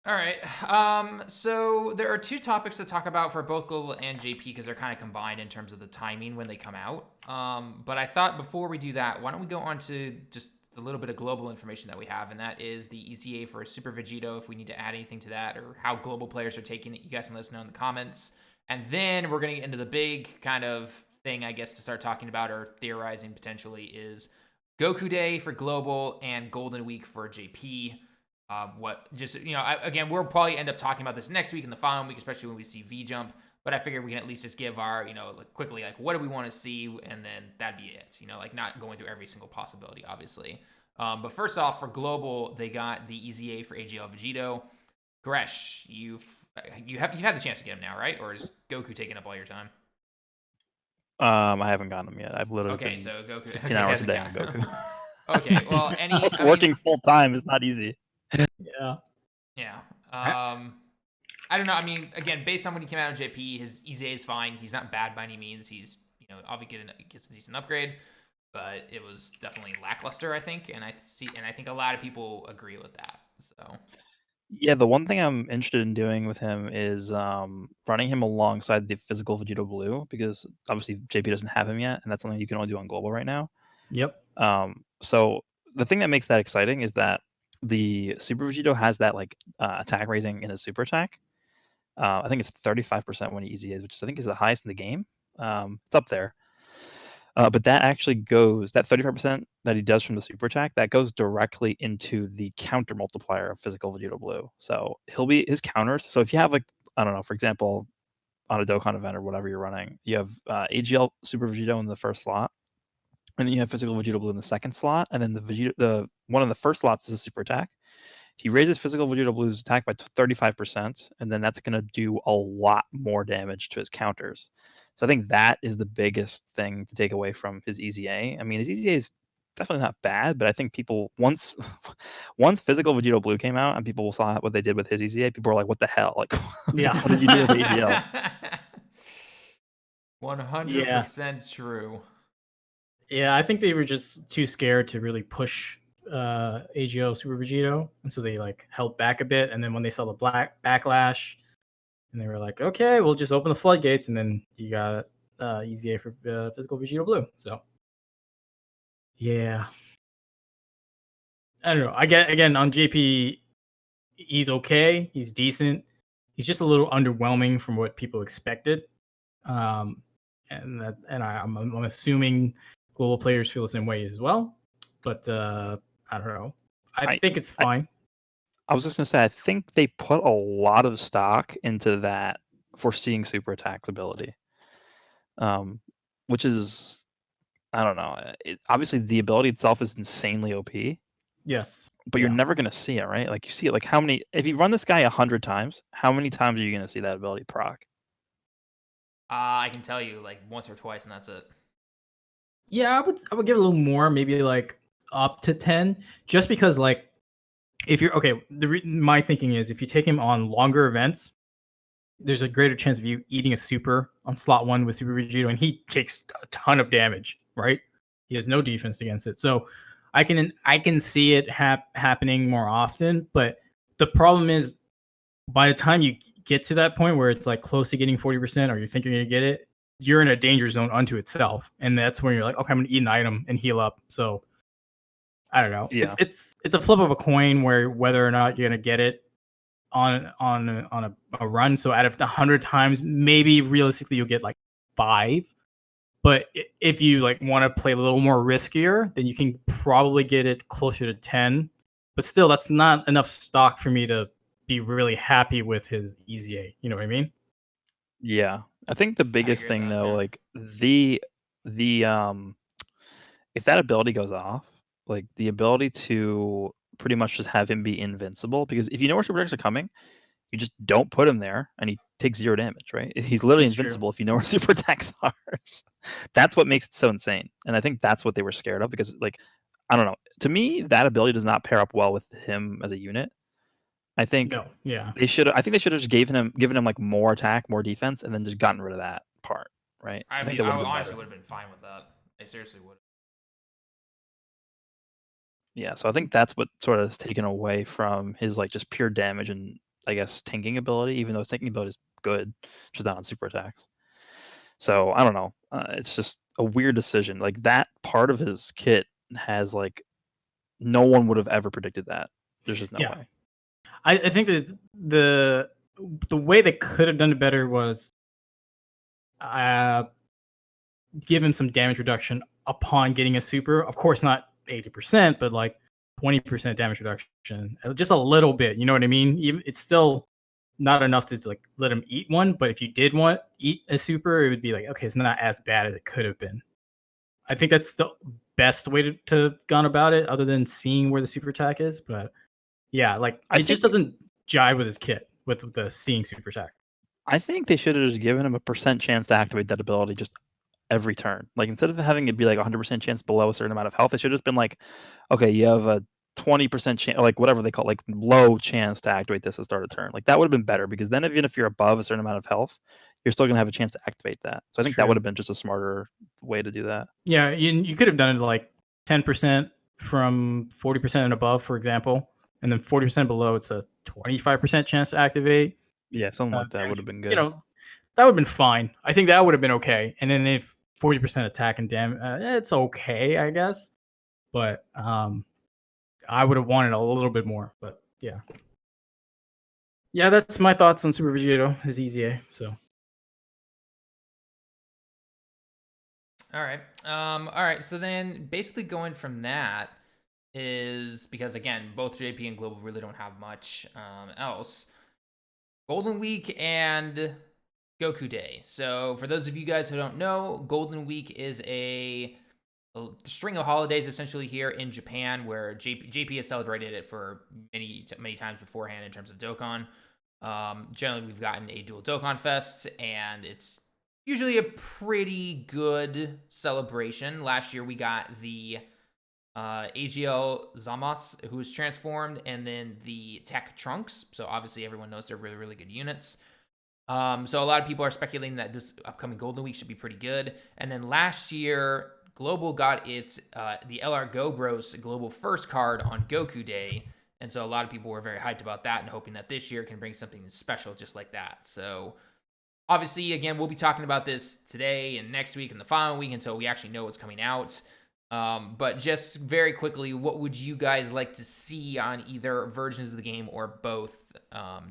All right. So there are two topics to talk about for both Global and JP because they're kind of combined in terms of the timing when they come out. But I thought before we do that, why don't we go on to just a little bit of global information that we have, and that is the EZA for Super Vegito, if we need to add anything to that, or how global players are taking it. You guys can let us know in the comments. And then we're going to get into the big kind of thing, I guess, to start talking about or theorizing potentially is Goku Day for global and Golden Week for JP. Again, we'll probably end up talking about this next week and the following week, especially when we see V Jump. But I figured we can at least just give our, quickly, what do we want to see? And then that'd be it, not going through every single possibility, obviously. But first off, for global, they got the EZA for AGL Vegito. Goresh, you've had the chance to get him now, right? Or is Goku taking up all your time? I haven't gotten him yet. I've literally been so Goku 16 hours a day on Goku. Okay, well, working full time is not easy. Yeah. Yeah. I don't know. I mean, again, based on when he came out of JP, his EZA is fine. He's not bad by any means. He's, obviously gets a decent upgrade, but it was definitely lackluster, I think. And I think a lot of people agree with that. So. Yeah, the one thing I'm interested in doing with him is running him alongside the physical Vegito Blue, because obviously JP doesn't have him yet, and that's something you can only do on global right now. Yep. So the thing that makes that exciting is that the Super Vegito has that attack raising in his super attack. I think it's 35% when he EZAs, which I think is the highest in the game. It's up there. But that actually goes, that 35% that he does from the super attack, that goes directly into the counter multiplier of physical Vegito Blue. So his counters. So if you have I don't know, for example, on a Dokkan event or whatever you're running, you have AGL Super Vegito in the first slot, and then you have physical Vegito Blue in the second slot, and then the one in the first slot is a super attack. He raises physical Vegito Blue's attack by 35%, and then that's going to do a lot more damage to his counters. So I think that is the biggest thing to take away from his EZA. I mean, his EZA is definitely not bad, but I think people once Physical Vegito Blue came out and people saw what they did with his EZA, people were like, "What the hell? Like, Yeah. what did you do with the AGL?" 100% true. Yeah, I think they were just too scared to really push AGO Super Vegito, and so they like held back a bit. And then when they saw the backlash, and they were like, "Okay, we'll just open the floodgates," and then you got EZA for Physical Vegito Blue. So yeah, I don't know. I get again on JP, he's okay, he's decent. He's just a little underwhelming from what people expected. Um, I'm assuming global players feel the same way as well. But I don't know. I think it's fine. I was just gonna say, I think they put a lot of stock into that foreseeing super attacks ability, which is, I don't know. Obviously, the ability itself is insanely OP, Yes. but you're never gonna see it, right? Like you see it, like how many? If you run this guy 100 times, how many times are you gonna see that ability proc? I can tell you like once or twice, and that's it. Yeah, I would give it a little more, maybe like up to 10, just because like if you're okay, my thinking is if you take him on longer events, there's a greater chance of you eating a super on slot 1 with Super Vegito, and he takes a ton of damage, right? He has no defense against it. So I can see it happening more often, but the problem is by the time you get to that point where it's like close to getting 40% or you think you're going to get it, you're in a danger zone unto itself. And that's when you're like, okay, I'm going to eat an item and heal up. So I don't know. Yeah. It's a flip of a coin where whether or not you're going to get it on a run. So out of the 100 times, maybe realistically you'll get like 5. But if you like want to play a little more riskier, then you can probably get it closer to 10. But still, that's not enough stock for me to be really happy with his EZA. You know what I mean? Yeah, I think the biggest agree with thing that, though, yeah. like the if that ability goes off, like the ability to pretty much just have him be invincible, because if you know where super attacks are coming, you just don't put him there and he takes 0 damage, right? He's literally That's true. invincible if you know where super attacks are. That's what makes it so insane. And I think that's what they were scared of, because like, I don't know. To me, that ability does not pair up well with him as a unit. I think No, yeah. they should have just given him like more attack, more defense, and then just gotten rid of that part, right? I think that would have been honestly better. would have been fine with that. I seriously would. Yeah, so I think that's what sort of has taken away from his like just pure damage and I guess tanking ability, even though his tanking ability is good, just not on super attacks. So I don't know. It's just a weird decision. Like that part of his kit has like no one would have ever predicted that. There's just no way. I think that the way they could have done it better was give him some damage reduction upon getting a super. Of course, not 80%, but like 20% damage reduction, just a little bit. You know what I mean? It's still not enough to like let him eat one, but if you did eat a super, it would be like, okay, it's not as bad as it could have been. I think that's the best way to have gone about it, other than seeing where the super attack is. But yeah, like it just doesn't jive with his kit with the seeing super attack. I think they should have just given him a percent chance to activate that ability just every turn. Like instead of having it be like 100% chance below a certain amount of health, it should have just been like, okay, you have a 20% chance, like whatever they call it, like low chance to activate this to start a turn. Like that would have been better, because then even if you're above a certain amount of health, you're still gonna have a chance to activate that. So I think that would have been just a smarter way to do that. Yeah, you could have done it like 10% from 40% and above, for example, and then 40% below, it's a 25% chance to activate. Yeah, something like that would have been good. You know, that would have been fine. I think that would have been okay. And then if 40% attack and damage, it's okay, I guess. But I would have wanted a little bit more. But yeah. Yeah, that's my thoughts on Super Vegito, his EZA. So All right. All right. So then basically going from that is because, again, both JP and Global really don't have much else. Golden Week and Goku Day. So for those of you guys who don't know, Golden Week is a string of holidays essentially here in Japan, where JP has celebrated it for many times beforehand in terms of Dokkan. Generally, we've gotten a dual Dokkan Fest, and it's usually a pretty good celebration. Last year, we got the AGL Zamos, who is transformed, and then the Tech Trunks. So obviously everyone knows they're really, really good units. So a lot of people are speculating that this upcoming Golden Week should be pretty good. And then last year, Global got its the LR Go Bros Global First card on Goku Day. And so a lot of people were very hyped about that and hoping that this year can bring something special just like that. So obviously, again, we'll be talking about this today and next week and the following week until we actually know what's coming out. But just very quickly, what would you guys like to see on either versions of the game or both,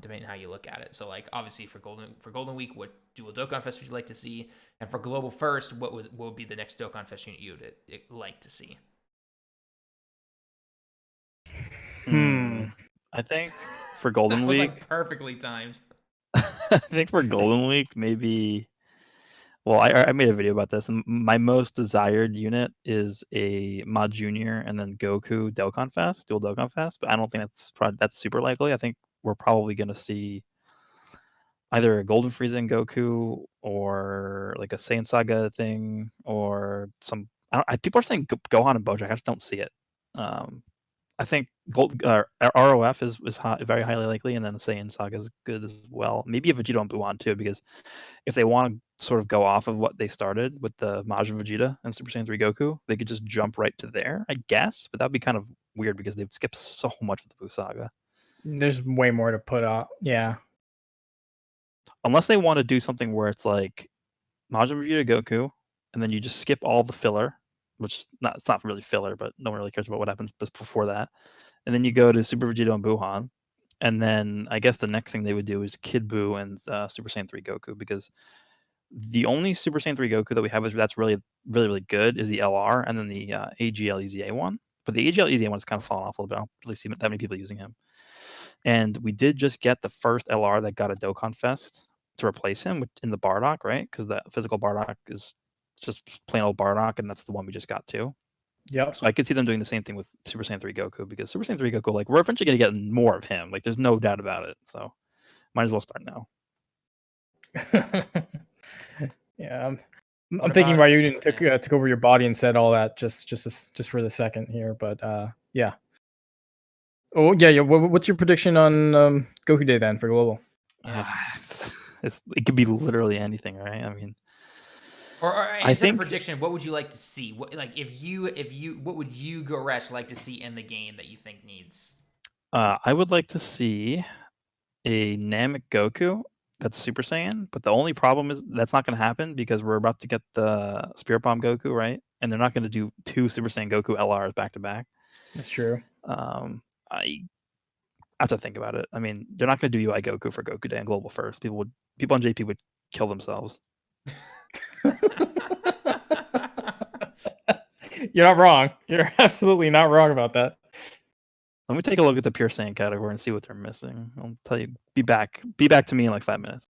depending on how you look at it? So, like, obviously for Golden Week, what dual Dokkan Fest would you like to see? And for Global First, what would be the next Dokkan Fest unit you would like to see? I think for Golden That was Week, like perfectly timed. I think for Golden Week, maybe. Well, I made a video about this, and my most desired unit is a Mod Junior and then Goku Dokkan Fest, dual Dokkan Fest. But I don't think that's super likely. I think we're probably going to see either a Golden Frieza and Goku, or like a Saiyan Saga thing, or some. People are saying Gohan and Bojack. I just don't see it. I think ROF is very highly likely, and then the Saiyan Saga is good as well. Maybe a Vegeta and Buon too, because if they want to sort of go off of what they started with the Majin Vegeta and Super Saiyan 3 Goku, they could just jump right to there, I guess. But that'd be kind of weird because they'd skip so much with the Buu Saga. There's way more to put out. Yeah. Unless they want to do something where it's like Majin Vegeta Goku, and then you just skip all the filler, which it's not really filler, but no one really cares about what happens before that. And then you go to Super Vegeta and Buhan, and then I guess the next thing they would do is Kid Buu and Super Saiyan 3 Goku, because the only Super Saiyan 3 Goku that we have that's really, really, really good is the LR, and then the AGL EZA one. But the AGL EZA one has kind of fallen off a little bit. I don't really see that many people using him. And we did just get the first LR that got a Dokkan Fest to replace him in the Bardock, right? Because the physical Bardock is just plain old Bardock, and that's the one we just got too. Yep. So I could see them doing the same thing with Super Saiyan 3 Goku, because Super Saiyan 3 Goku, like, we're eventually going to get more of him. Like, there's no doubt about it. So might as well start now. Yeah, I'm thinking Raiyuden took over your body and said all that just for the second here, but yeah. Oh yeah. What's your prediction on Goku Day then for Global? It could be literally anything, right? I mean, or instead of prediction, what would you like to see? What, like, what would you, Goresh, like to see in the game that you think needs? I would like to see a Namek Goku that's Super Saiyan, but the only problem is that's not going to happen because we're about to get the Spirit Bomb Goku, right? And they're not going to do two Super Saiyan Goku LRs back to back. That's true. I have to think about it. I mean, they're not going to do UI Goku for Goku Day and Global First. People on JP would kill themselves. You're not wrong. You're absolutely not wrong about that. Let me take a look at the Pure Saiyan category and see what they're missing. I'll tell you. Be back to me in like 5 minutes.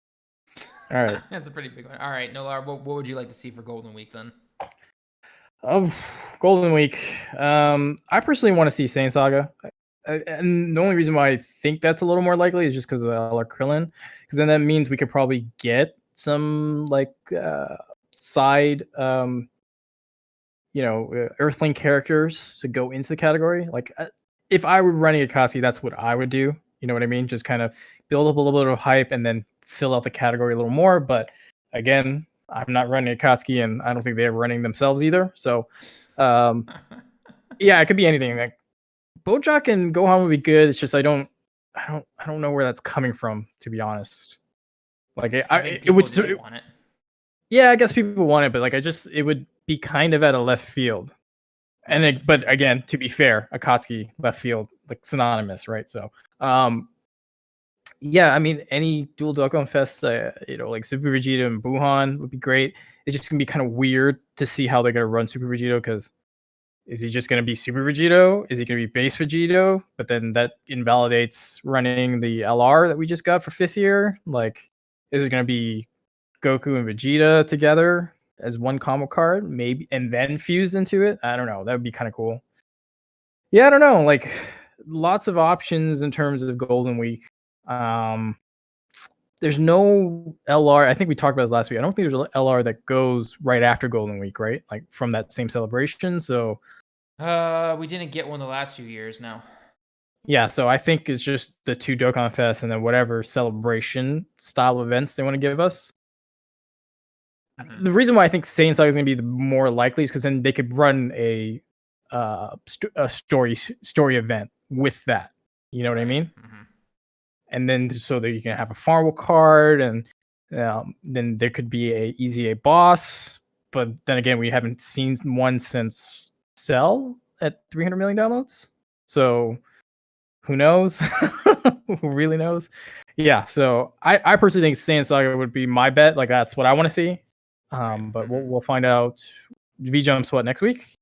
All right. That's a pretty big one. All right, Nolar, what would you like to see for Golden Week then? Golden Week. I personally want to see Saiyan Saga. And the only reason why I think that's a little more likely is just because of LR Crillon. Because then that means we could probably get some like side Earthling characters to go into the category. Like if I were running Akatsuki, that's what I would do. You know what I mean? Just kind of build up a little bit of hype and then fill out the category a little more. But again, I'm not running Akatsuki, and I don't think they're running themselves either. So, yeah, it could be anything. Like Bojack and Gohan would be good. It's just I don't know where that's coming from, to be honest. Like it would want it. Yeah, I guess people want it, but like it would be kind of at a left field. And but again, to be fair, Akatsuki left field, like synonymous, right? So, yeah, I mean, any dual Dokkan Fest, like Super Vegeta and Buhan would be great. It's just gonna be kind of weird to see how they're gonna run Super Vegeta, because is he just gonna be Super Vegeta? Is he gonna be base Vegeta? But then that invalidates running the LR that we just got for 5th year. Like, is it gonna be Goku and Vegeta together as one combo card, maybe, and then fused into it? I don't know. That would be kind of cool. Yeah, I don't know. Like, lots of options in terms of Golden Week. There's no LR. I think we talked about this last week. I don't think there's an LR that goes right after Golden Week, right? Like from that same celebration. So We didn't get one the last few years. No. Yeah, so I think it's just the 2 Dokkan Fest and then whatever celebration style events they want to give us. Mhm. The reason why I think Saiyan Saga is going to be the more likely is because then they could run a story event with that. You know what I mean? Mhm. And then so that you can have a farmable card, and then there could be a easy a boss. But then again, we haven't seen one since Cell at 300 million downloads. So who knows? Who really knows? Yeah. So I personally think Saiyan Saga would be my bet. Like that's what I want to see. But we'll find out. V jumps what next week?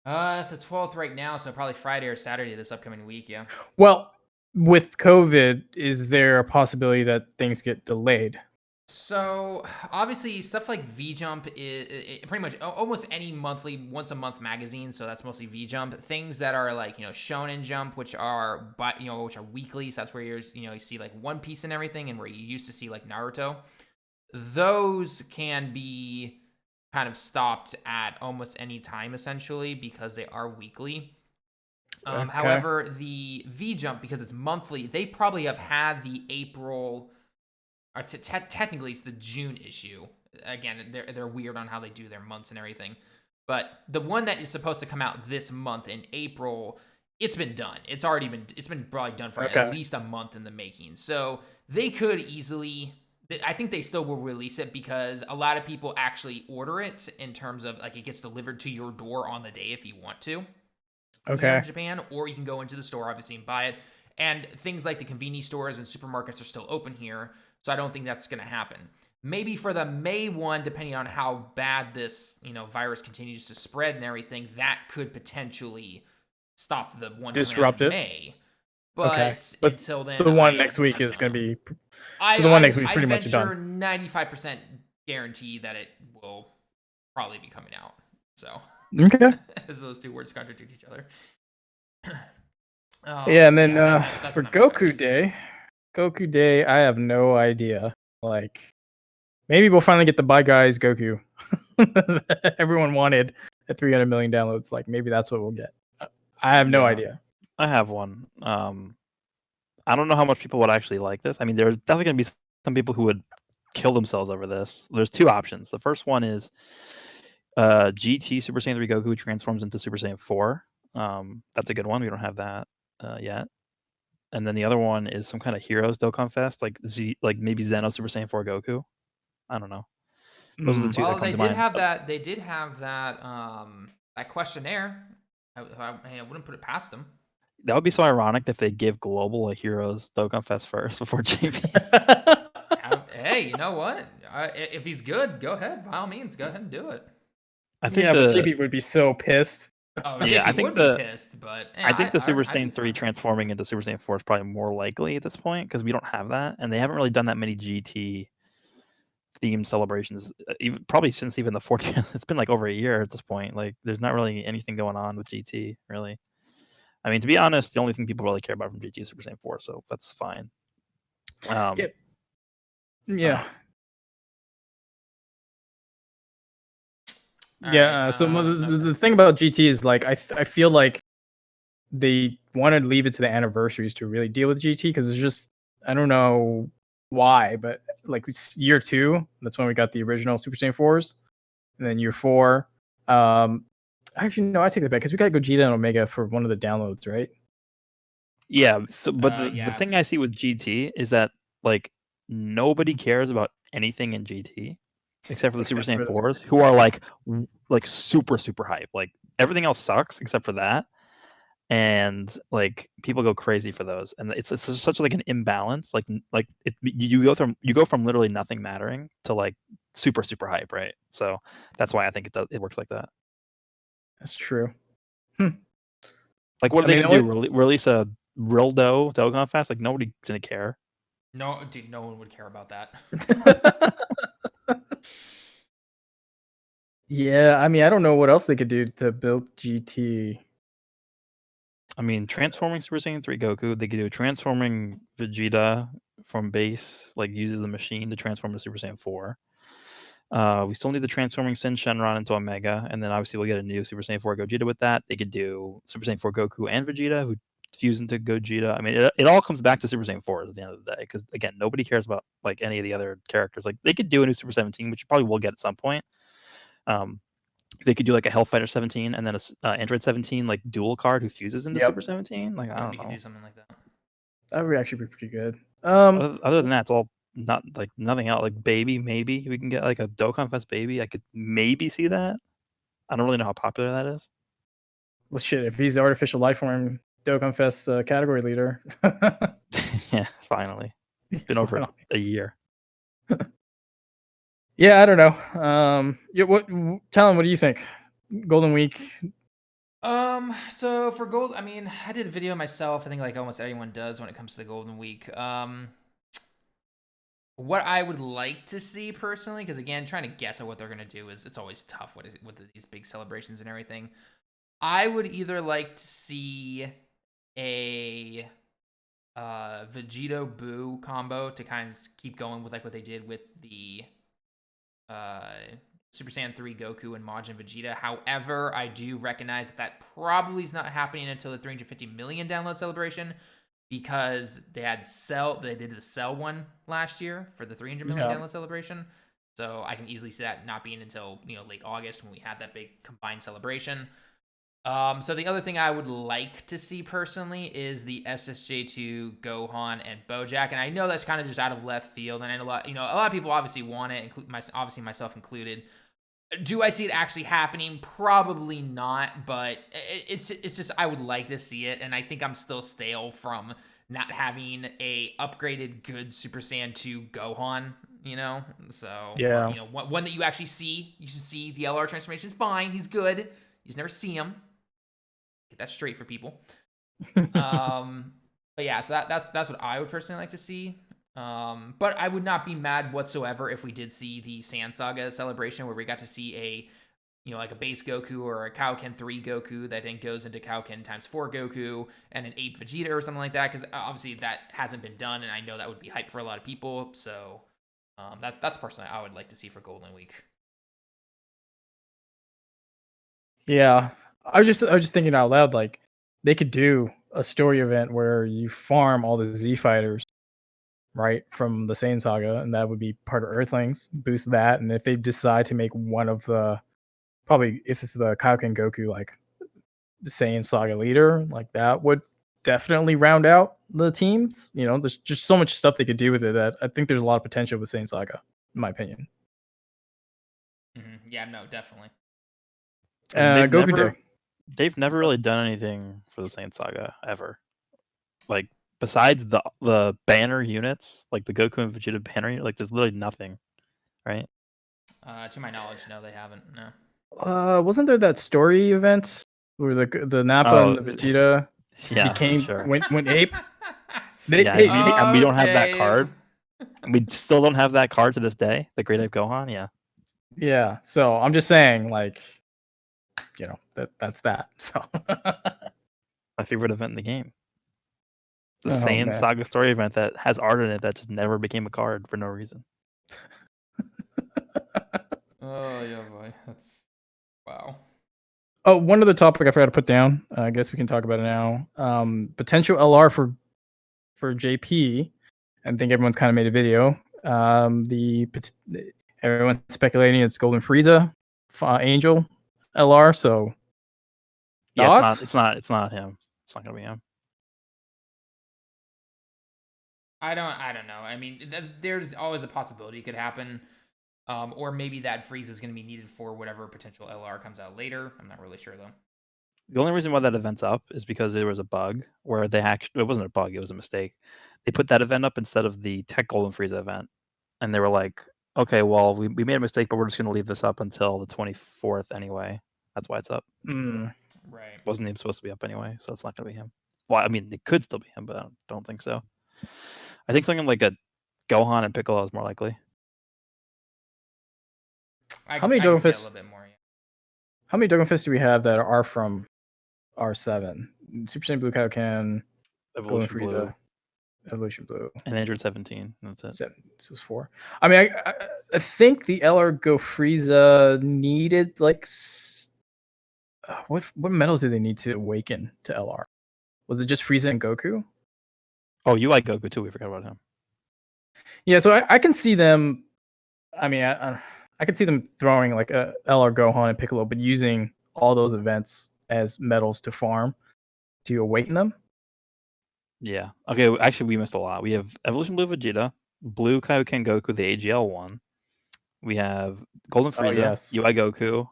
It's the 12th right now, so probably Friday or Saturday this upcoming week. Yeah. Well, with COVID, is there a possibility that things get delayed? So obviously stuff like V Jump is pretty much almost any monthly, once a month magazine. So that's mostly V Jump. Things that are like Shonen Jump, which are which are weekly. So that's where you see like One Piece and everything, and where you used to see like Naruto. Those can be kind of stopped at almost any time essentially because they are weekly. Okay. However, the V Jump, because it's monthly, they probably have had the April. Or technically, it's the June issue. Again, they're weird on how they do their months and everything. But the one that is supposed to come out this month in April, it's been done. It's been probably done for at least a month in the making. So they could easily. I think they still will release it because a lot of people actually order it in terms of like it gets delivered to your door on the day if you want to. Here in Japan, or you can go into the store obviously and buy it. And things like the convenience stores and supermarkets are still open here, so I don't think that's going to happen. Maybe for the May one, depending on how bad this virus continues to spread and everything, that could potentially stop the one coming out in May. But until then, the one next week is going to be. So the one next week is pretty much done. I venture 95% guarantee that it will probably be coming out. So okay, as those two words contradict each other. Yeah, and then for Goku Day, I have no idea. Like, maybe we'll finally get the Bye Guys Goku. Everyone wanted at 300 million downloads. Like, maybe that's what we'll get. I have no idea. I have one. I don't know how much people would actually like this. I mean, there's definitely going to be some people who would kill themselves over this. There's 2 options. The first one is GT Super Saiyan 3 Goku transforms into Super Saiyan 4. That's a good one. We don't have that yet. And then the other one is some kind of Heroes Dokkan Fest, like maybe Zeno Super Saiyan 4 Goku. I don't know. Those are the 2 that come to mind. They did have that that questionnaire. I wouldn't put it past them. That would be so ironic if they give Global a Heroes Dokkan Fest first before JP. Hey, you know what? If he's good, go ahead. By all means, go ahead and do it. I think JP would be so pissed. Oh, yeah, I think would be pissed, but I think the Super Saiyan 3 transforming into Super Saiyan 4 is probably more likely at this point because we don't have that, and they haven't really done that many GT themed celebrations, even probably since even the 40th. It's been like over a year at this point. Like, there's not really anything going on with GT, really. I mean, to be honest, the only thing people really care about from GT is Super Saiyan 4, so that's fine. Yeah. So the thing about GT is like I feel like they want to leave it to the anniversaries to really deal with GT because it's just I don't know why, but like year 2, that's when we got the original Super Saiyan 4s, and then year 4. Actually, no, I take that back because we got Gogeta and Omega for one of the downloads, right? Yeah. So, but the thing I see with GT is that like nobody cares about anything in GT except for the Super Saiyan 4s, who are like super super hype. Like everything else sucks except for that, and like people go crazy for those, and it's such like an imbalance. You go from literally nothing mattering to like super super hype, right? So that's why I think it works like that. That's true. Like, what are they gonna do? Release a Rildo Dokkan Fest? Like, nobody's gonna care. No, dude, no one would care about that. Yeah, I mean, I don't know what else they could do to build GT. I mean, transforming Super Saiyan 3 Goku, they could do transforming Vegeta from base, like uses the machine to transform to Super Saiyan 4. We still need the transforming Sin Shenron into Omega, and then obviously we'll get a new Super Saiyan 4 Gogeta with that. They could do Super Saiyan 4 Goku and Vegeta, who fuse into Gogeta. I mean, it all comes back to Super Saiyan 4s at the end of the day, because again, nobody cares about like any of the other characters. Like they could do a new Super 17, which you probably will get at some point. They could do like a Hellfighter 17 and then a Android 17 like dual card who fuses into Super 17. Like I don't we know. could do something like that. That would actually be pretty good. Other than that, it's all not like nothing else. Like Baby, maybe we can get like a Dokkan Fest Baby. I could maybe see that. I don't really know how popular that is. Well, shit, if he's the artificial life form Dokkan Fest category leader. Yeah, finally. Been over a year. Yeah, I don't know. Talon, what do you think? Golden Week. So for gold, I mean, I did a video myself. I think like almost everyone does when it comes to the Golden Week. What I would like to see personally, because again, trying to guess at what they're gonna do it's always tough with these big celebrations and everything. I would either like to see a Vegito Boo combo to kind of keep going with like what they did with the Super Saiyan 3 Goku and Majin Vegeta. However, I do recognize that probably is not happening until the 350 million download celebration, because they did the Cell one last year for the 300 million download celebration. So I can easily see that not being until late August when we have that big combined celebration. So the other thing I would like to see personally is the SSJ2 Gohan and Bojack, and I know that's kind of just out of left field, and I know a lot of people obviously want it, obviously myself included. Do I see it actually happening? Probably not, but it's just I would like to see it, and I think I'm still stale from not having a upgraded good Super Saiyan 2 Gohan. So yeah, one that you actually see. You should see the LR transformation is fine. He's good. You just never see him. Get that straight for people. But yeah, so that's what I would personally like to see. But I would not be mad whatsoever if we did see the Sand Saga celebration where we got to see like a base Goku or a Kaioken 3 Goku that then goes into Kaioken times 4 Goku and an 8 Vegeta or something like that, because obviously that hasn't been done, and I know that would be hype for a lot of people. So that's personally I would like to see for Golden Week. Yeah, I was just thinking out loud, like they could do a story event where you farm all the Z fighters, right, from the Saiyan Saga, and that would be part of Earthlings. Boost that, and if they decide to make one of the, probably if it's the Kaioken Goku like Saiyan Saga leader, like that would definitely round out the teams. There's just so much stuff they could do with it that I think there's a lot of potential with Saiyan Saga, in my opinion. Mm-hmm. Yeah, no, definitely. They've never really done anything for the Saiyan Saga ever. Like besides the banner units, like the Goku and Vegeta banner unit, like there's literally nothing, right? To my knowledge, no, they haven't. No. Wasn't there that story event where the Nappa and the Vegeta went ape? And we don't have that card. And we still don't have that card to this day. The Great Ape Gohan, yeah. Yeah. So I'm just saying, like, that's that. So my favorite event in the game. The Saiyan Saga story event that has art in it that just never became a card for no reason. Oh yeah, boy. That's wow. Oh, one other topic I forgot to put down. I guess we can talk about it now. Potential LR for JP. I think everyone's kind of made a video. Everyone's speculating it's Golden Frieza, Angel, LR. So yeah, it's not him. It's not gonna be him. I don't know. I mean, there's always a possibility it could happen. Or maybe that Frieza is going to be needed for whatever potential LR comes out later. I'm not really sure though. The only reason why that event's up is because there was a bug where they actually, it wasn't a bug, it was a mistake. They put that event up instead of the Tech Golden Frieza event. And they were like, okay, well, we made a mistake, but we're just going to leave this up until the 24th anyway. That's why it's up. Right. Wasn't even supposed to be up anyway, so it's not going to be him. Well, I mean, it could still be him, but I don't think so. I think something like a Gohan and Piccolo is more likely. How many Dokkan Fists? How many Dokkan Fists do we have that are from R7? Super Saiyan Blue Kaioken, Golden Frieza, Evolution Blue. And 117. That's it. 7. This was 4. I mean, I think the LR Go Frieza needed like what metals did they need to awaken to LR? Was it just Frieza and Goku? Oh, you like Goku too. We forgot about him. Yeah, so I can see them. I mean, I can see them throwing like a LR Gohan and Piccolo, but using all those events as metals to farm to awaken them. Yeah. Okay. Actually, we missed a lot. We have Evolution Blue Vegeta, Blue Kaioken Goku, the AGL one. We have Golden Frieza, yes. UI Goku,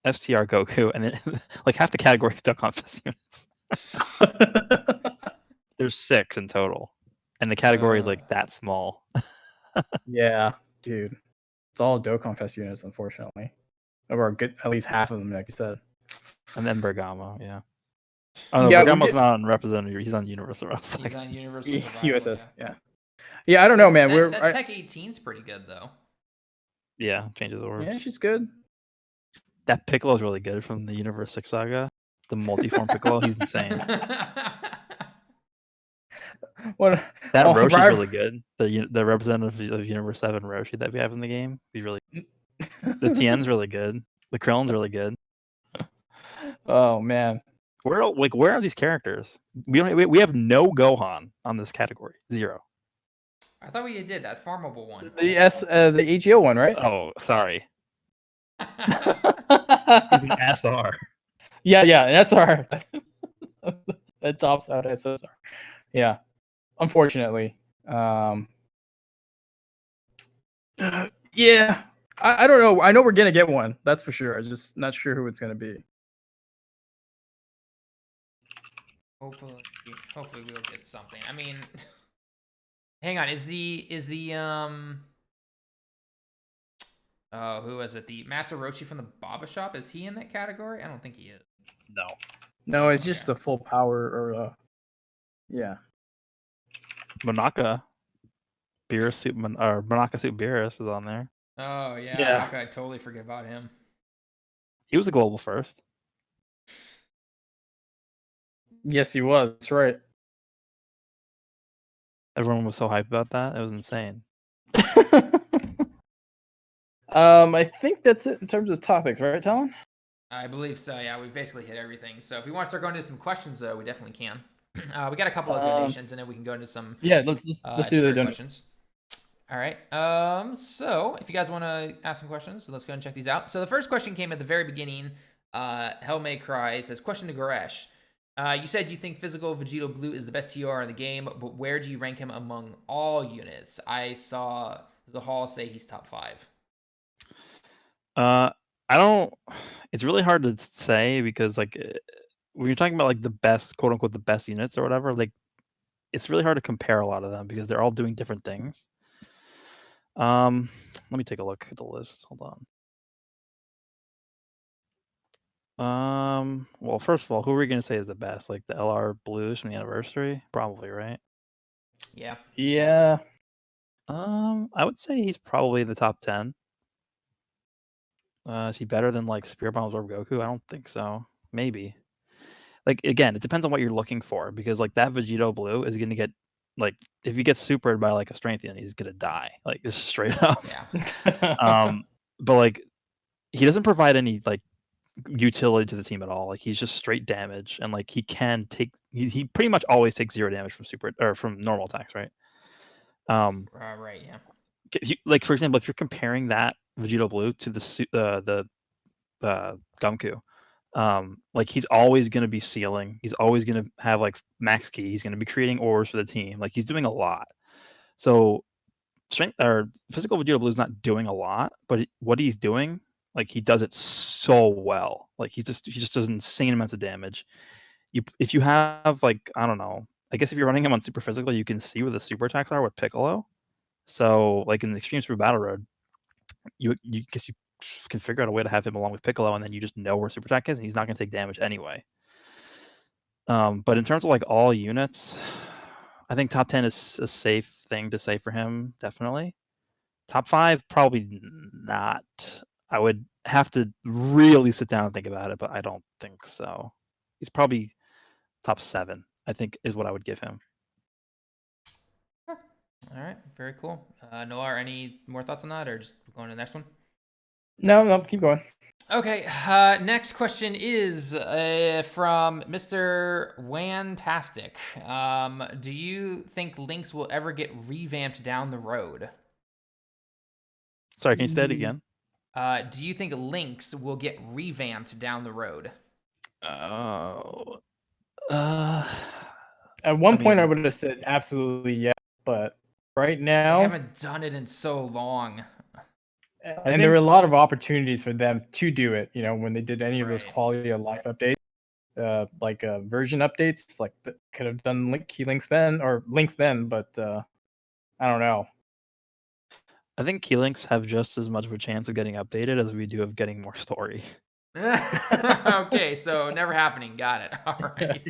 STR Goku, and then like half the category is Dokkan Fest units. There's 6 in total, and the category is like that small. Yeah, dude. It's all Dokkan Fest units, unfortunately. Or good, at least half of them, like you said. And then Bergamo, yeah. Oh no, Yeah, Bergamo's not on representative. He's on Universal. He's on Universal Survival. USS, yeah. Yeah, I don't know, man. That Tech 18's pretty good though. Yeah, changes orbs. Yeah, she's good. That Piccolo's really good from the Universe 6 saga. The multiform Piccolo, he's insane. What? That Roshi's really good. The representative of Universe 7 Roshi that we have in the game, he's really good. The Tien's really good. The Krillon's really good. Oh man. Where are these characters? We have no Gohan on this category. 0. I thought we did that farmable one. The AGO one, right? Oh, sorry. He's an SR. Yeah, an SR. That tops out SSR. Yeah. Unfortunately. Yeah. I don't know. I know we're gonna get one. That's for sure. I'm just not sure who it's gonna be. Hopefully we'll get something. I mean, hang on. Is the who is it? The Master Roshi from the Baba Shop? Is he in that category? I don't think he is. No, it's just the full power or yeah. Monaka. Beerus suit or Monaka suit Beerus is on there. Oh yeah. Yeah. I totally forget about him. He was a global first. Yes, he was. That's right. Everyone was so hyped about that. It was insane. I think that's it in terms of topics, right, Talon? I believe so. Yeah, we've basically hit everything. So if we want to start going into some questions, though, we definitely can. We got a couple of donations, and then we can go into some. Yeah, let's do the questions. All right. So if you guys want to ask some questions, let's go and check these out. So the first question came at the very beginning. Hell May Cry says, question to Goresh. You said you think physical Vegito Blue is the best TR in the game, but where do you rank him among all units? I saw the Hall say he's top 5. I don't. It's really hard to say because like when you're talking about like the best, quote unquote, the best units or whatever, like it's really hard to compare a lot of them because they're all doing different things. Let me take a look at the list. Hold on. Well, first of all, who are we gonna say is the best? Like the LR Blues from the anniversary, probably, right? Yeah. Yeah. I would say he's probably the top 10. Is he better than like Spirit Bomb Absorb Goku? I don't think so. Maybe. Like again, it depends on what you're looking for because like that Vegito Blue is gonna get like if he gets supered by like a strength unit, he's gonna die. Like just straight up. Yeah. But like he doesn't provide any like utility to the team at all. Like he's just straight damage, and like he can take he pretty much always takes 0 damage from super or from normal attacks, right? Right. Yeah. Like for example, if you're comparing that Vegito Blue to the Gumku, like he's always going to be sealing. He's always going to have like max key. He's going to be creating ores for the team. Like he's doing a lot. So strength or physical Vegito Blue is not doing a lot, but what he's doing, like he does it so well. Like he just does insane amounts of damage. If you have like I don't know, I guess if you're running him on super physical, you can see where the super attacks are with Piccolo. So like in the Extreme Super Battle Road, you guess you can figure out a way to have him along with Piccolo, and then you just know where super attack is, and he's not going to take damage anyway. But in terms of like all units, I think top 10 is a safe thing to say for him. Definitely. Top 5, probably not. I would have to really sit down and think about it, but I don't think so. He's probably top 7. I think is what I would give him. All right, very cool. Nolar, any more thoughts on that, or just going to the next one? No, keep going. Okay, next question is from Mr. Wantastic. Do you think Lynx will ever get revamped down the road? Sorry, can you say it again? Do you think Lynx will get revamped down the road? Oh. At one point, I mean, would have said absolutely yeah, but right They now, haven't done it in so long. and there were a lot of opportunities for them to do it. When they did any of those Right. quality of life updates, like version updates, like could have done key links then or links then, but I don't know. I think key links have just as much of a chance of getting updated as we do of getting more story. Okay, so never happening. Got it. All right.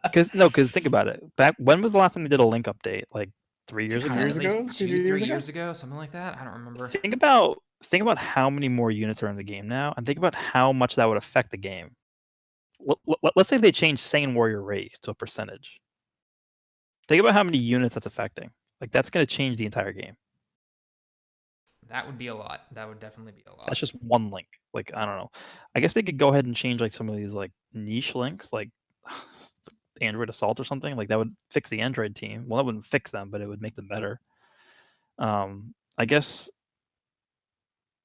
Because think about it. When was the last time they did a link update? Like 3 years ago. At least 2 3 years ago? years ago, something like that. I don't remember. Think about how many more units are in the game now, and think about how much that would affect the game. Let's say they change Saiyan Warrior race to a percentage. Think about how many units that's affecting. Like that's going to change the entire game. That would be a lot. That would definitely be a lot. That's just one link. Like I don't know. I guess they could go ahead and change like some of these like niche links, like Android Assault or something. Like that would fix the Android team. Well, that wouldn't fix them, but it would make them better. I guess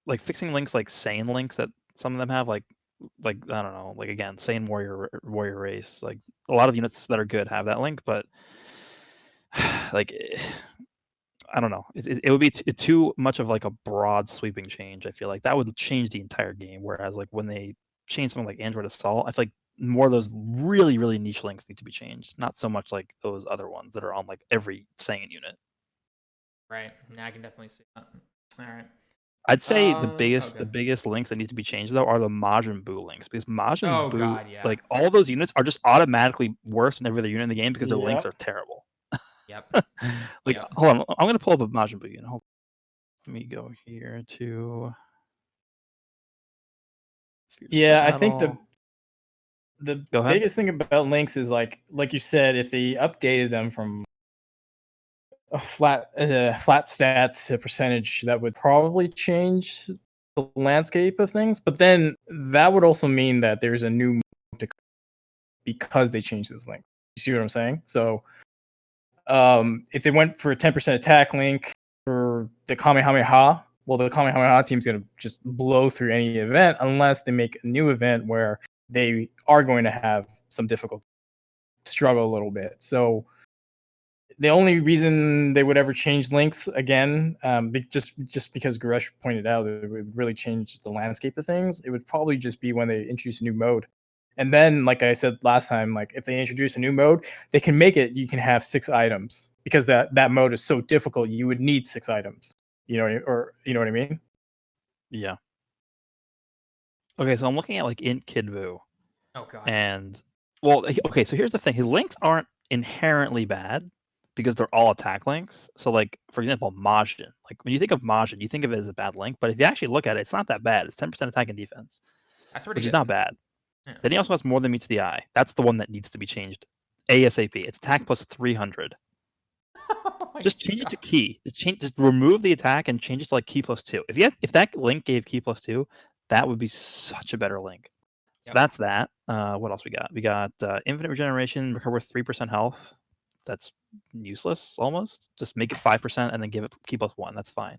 like fixing links like Saiyan links that some of them have, like I don't know, like again, Saiyan warrior race. Like a lot of units that are good have that link, but like I don't know. It would be too much of like a broad sweeping change. I feel like that would change the entire game. Whereas like when they change something like Android Assault, I feel like more of those really really niche links need to be changed. Not so much like those other ones that are on like every Saiyan unit. Right. Now I can definitely see that. All right. I'd say the biggest Okay. the biggest links that need to be changed though are the Majin Buu links, because Majin Oh Buu, God, yeah. like all those units are just automatically worse than every other unit in the game because their links Yep. are terrible. Yep. Like Yep. hold on, I'm gonna pull up a Majin Buu unit. Let me go here to Fierce Yeah, I think Battle. the Go ahead. biggest thing about links is like you said, if they updated them from a flat stats to percentage, that would probably change the landscape of things. But then that would also mean that there's a new move to, because they changed this link. You see what I'm saying? So if they went for a 10% attack link for the Kamehameha, well, the Kamehameha team's going to just blow through any event unless they make a new event where they are going to have some difficulty, struggle a little bit. So the only reason they would ever change links again, just because Goresh pointed out that it would really change the landscape of things, it would probably just be when they introduce a new mode. And then, like I said last time, like if they introduce a new mode, they can make it you can have 6 items because that mode is so difficult. You would need 6 items. Or you know what I mean? Yeah. Okay, so I'm looking at like Int Kid Buu, Oh God. and well, okay, so here's the thing: his links aren't inherently bad because they're all attack links. So, like for example, Majin. Like when you think of Majin, you think of it as a bad link, but if you actually look at it, it's not that bad. It's 10% attack and defense, That's pretty which is good. not bad. Yeah. Then he also has more than meets the eye. That's the one that needs to be changed ASAP. It's attack plus 300. Oh my Just change it to God. key. Just remove the attack and change it to like key plus 2. If that link gave key plus 2, that would be such a better link. So Yep. that's that. What else we got? We got infinite regeneration, recover 3% health. That's useless almost. Just make it 5% and then give it key plus 1. That's fine.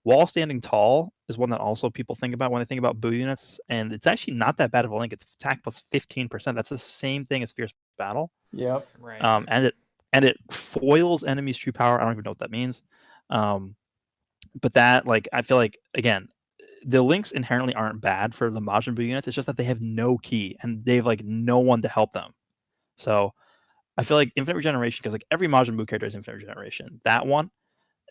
Wall standing tall is one that also people think about when they think about Buu units, and it's actually not that bad of a link. It's attack plus 15%. That's the same thing as fierce battle. Yep. Right. And it foils enemies' true power. I don't even know what that means. But that, like, I feel like again, the links inherently aren't bad for the Majin Buu units. It's just that they have no key and they have like no one to help them. So I feel like infinite regeneration, because like every Majin Buu character has infinite regeneration. That one,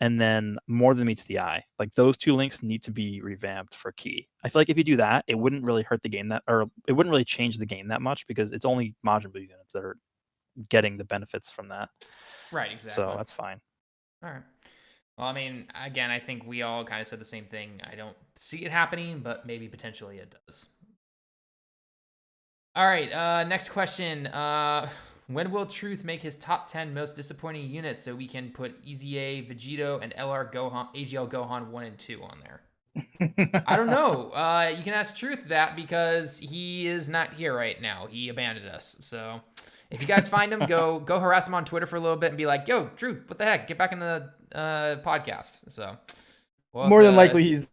and then more than meets the eye. Like those 2 links need to be revamped for key. I feel like if you do that, it wouldn't really hurt the game or it wouldn't really change the game that much because it's only Majin Buu units that are getting the benefits from that. Right. Exactly. So that's fine. All right. Well, I mean, again, I think we all kind of said the same thing. I don't see it happening, but maybe potentially it does. All right. Next question. When will Truth make his top 10 most disappointing units so we can put EZA, Vegito, and LR Gohan, AGL Gohan 1 and 2 on there? I don't know. You can ask Truth that because he is not here right now. He abandoned us. So if you guys find him, go harass him on Twitter for a little bit and be like, "Yo, Truth, what the heck? Get back in the podcast." So more than likely, he's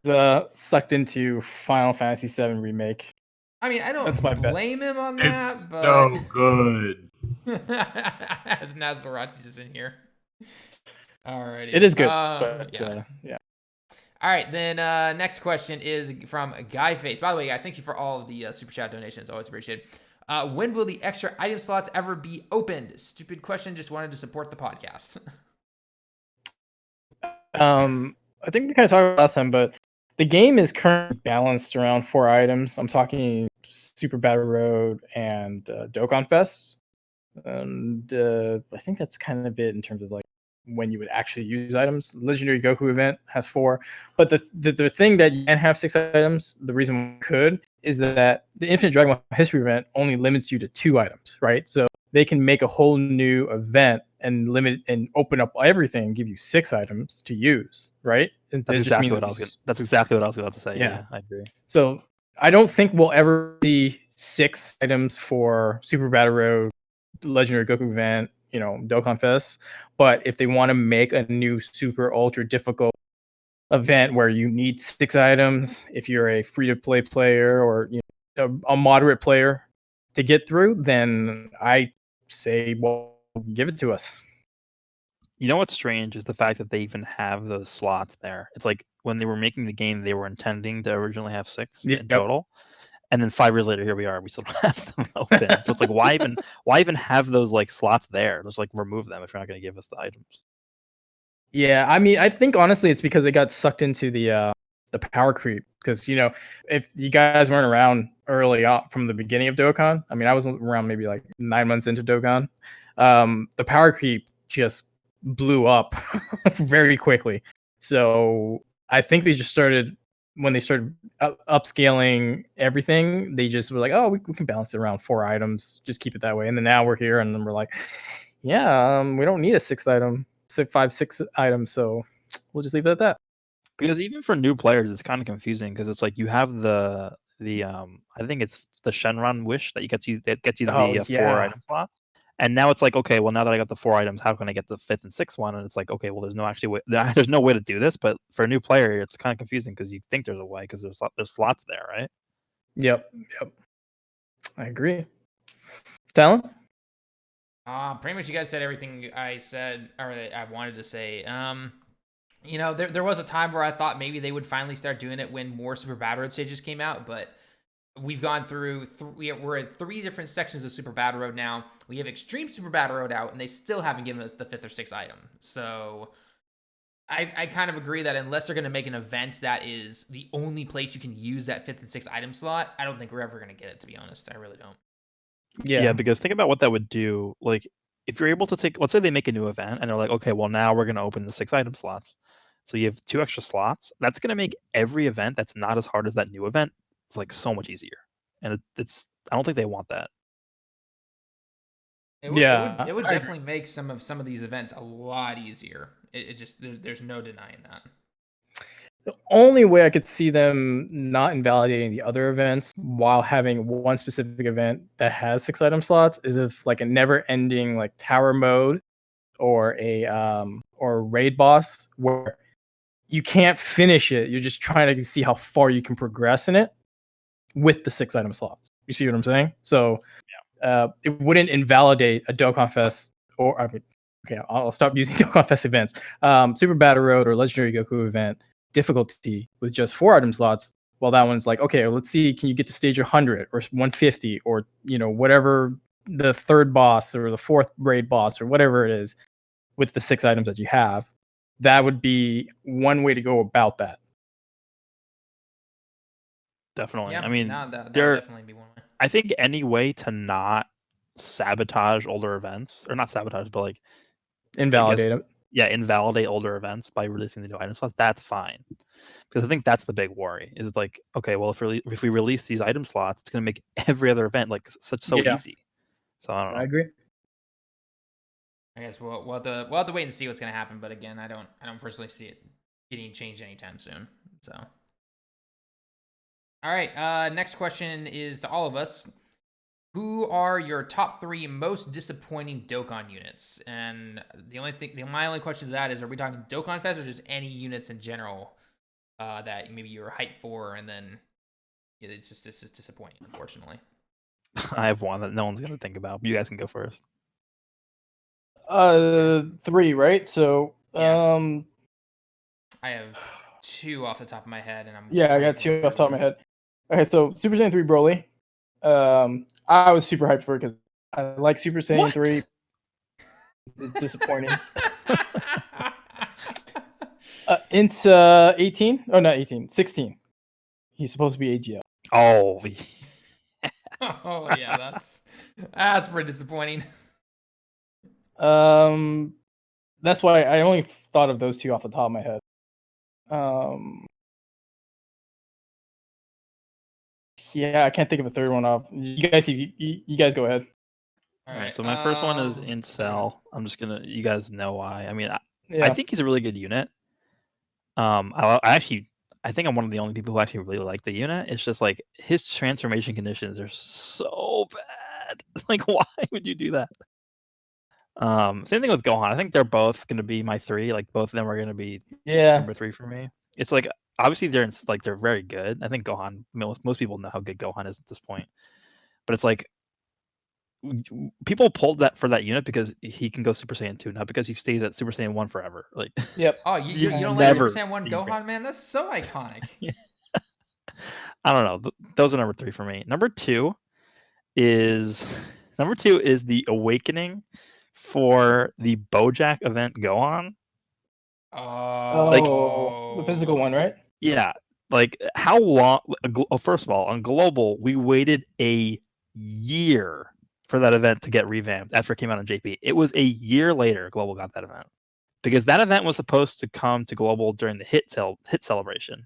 sucked into Final Fantasy VII Remake. I mean, I don't blame him on that, It's but so good. as Nasdorachi is in here. Alrighty, it is good. But yeah. All right, then next question is from Guy Face. By the way, guys, thank you for all of the super chat donations. Always appreciated. When will the extra item slots ever be opened? Stupid question. Just wanted to support the podcast. I think we kind of talked about last time, but the game is currently balanced around 4 items. I'm talking Super Battle Road and Dokkan Fest. And I think that's kind of it in terms of like when you would actually use items. Legendary Goku event has 4, but the thing that you can have 6 items, the reason we could is that the Infinite Dragon Ball History event only limits you to 2 items, right? So they can make a whole new event and limit and open up everything and give you 6 items to use, right? And That's exactly what I was about to say. Yeah, I agree. So I don't think we'll ever see 6 items for Super Battle Road, Legendary Goku event, Dokkan Fest. But if they want to make a new super ultra difficult event where you need 6 items, if you're a free to play player or a moderate player to get through, then I say, well, give it to us. You know what's strange is the fact that they even have those slots there. It's like when they were making the game, they were intending to originally have 6 in total. And then 5 years later, here we are. We still don't have them open. So it's like, why even have those like slots there? Just like remove them if you're not going to give us the items. Yeah, I mean, I think honestly, it's because they got sucked into the power creep. Because if you guys weren't around early on from the beginning of Dokkan, I mean, I was around maybe like 9 months into Dokkan. The power creep just blew up very quickly. So I think they just started. When they started upscaling everything, they just were like, oh, we can balance it around 4 items. Just keep it that way. And then now we're here and then we're like, yeah, we don't need a 6 items. So we'll just leave it at that. Because even for new players, it's kind of confusing because it's like you have the I think it's the Shenron wish that gets you the 4 item slots. And now it's like, okay, well, now that I got the 4 items, how can I get the 5th and 6th one? And it's like, okay, well, there's no way to do this. But for a new player, it's kind of confusing because you think there's a way because there's slots there, right? Yep. I agree. Talon? Pretty much you guys said everything I said or that I wanted to say. There was a time where I thought maybe they would finally start doing it when more Super Battle Road stages came out, but we've gone through we're at 3 different sections of Super Battle Road now. We have Extreme Super Battle Road out, and they still haven't given us the 5th or 6th item. So I kind of agree that unless they're going to make an event that is the only place you can use that 5th and 6th item slot, I don't think we're ever going to get it, to be honest. I really don't. Yeah, because think about what that would do. Like, if you're able to take, let's say they make a new event, and they're like, okay, well, now we're going to open the 6 item slots. So you have 2 extra slots. That's going to make every event that's not as hard as that new event, it's like so much easier. And I don't think they want that. It would definitely make some of these events a lot easier. It just there's no denying that. The only way I could see them not invalidating the other events while having one specific event that has 6 item slots is if like a never-ending like tower mode or a raid boss where you can't finish it. You're just trying to see how far you can progress in it with the 6 item slots. You see what I'm saying? So it wouldn't invalidate a Dokkan Fest I'll stop using Dokkan Fest events. Super Battle Road or Legendary Goku event difficulty with just 4 item slots. Well, that one's like, okay, let's see, can you get to stage 100 or 150 or whatever the 3rd boss or the 4th raid boss or whatever it is with the 6 items that you have. That would be one way to go about that. Definitely. Yeah, I mean, that would definitely be one way. I think any way to not sabotage older events, or not sabotage, but like invalidate it. Yeah, invalidate older events by releasing the new item slots. That's fine, because I think that's the big worry. Is like, okay, well, if we release these item slots, it's going to make every other event like so easy. So I don't know. I agree. I guess we'll have to wait and see what's gonna happen. But again, I don't personally see it getting changed anytime soon. So, all right. Next question is to all of us. Who are your top 3 most disappointing Dokkan units? And my only question to that is, are we talking Dokkan Fest or just any units in general that maybe you were hyped for, and then it's just disappointing, unfortunately. I have one that no one's gonna think about. But you guys can go first. 3, right? So, Yeah. I have 2 off the top of my head, and I'm yeah, I got 2 off the top of my head. Okay, so Super Saiyan 3 Broly. I was super hyped for it because I like Super Saiyan 3. It's disappointing. Int 18? Oh, not 18. 16. He's supposed to be AGL. Oh. Oh yeah, that's pretty disappointing. That's why I only thought of those 2 off the top of my head. Yeah, I can't think of a third one off. You guys go ahead. All right. So my first one is Incel. I'm just gonna. You guys know why. I mean, I think he's a really good unit. I think I'm one of the only people who actually really like the unit. It's just like his transformation conditions are so bad. Like, why would you do that? Same thing with Gohan. I think they're both gonna be my 3. Like, both of them are gonna be number 3 for me. It's like obviously they're very good. I think Gohan. Most people know how good Gohan is at this point, but it's like people pulled that for that unit because he can go Super Saiyan 2, not because he stays at Super Saiyan 1 forever. Like, yep. Oh, you don't like Super Saiyan 1 Gohan, man? That's so iconic. Yeah. I don't know. Those are number 3 for me. Number 2 is the Awakening for the BoJack event Gohan. The physical one, right? Yeah. Like, how long? First of all, on Global, we waited a year for that event to get revamped after it came out on JP. It was a year later Global got that event because that event was supposed to come to Global during the hit celebration,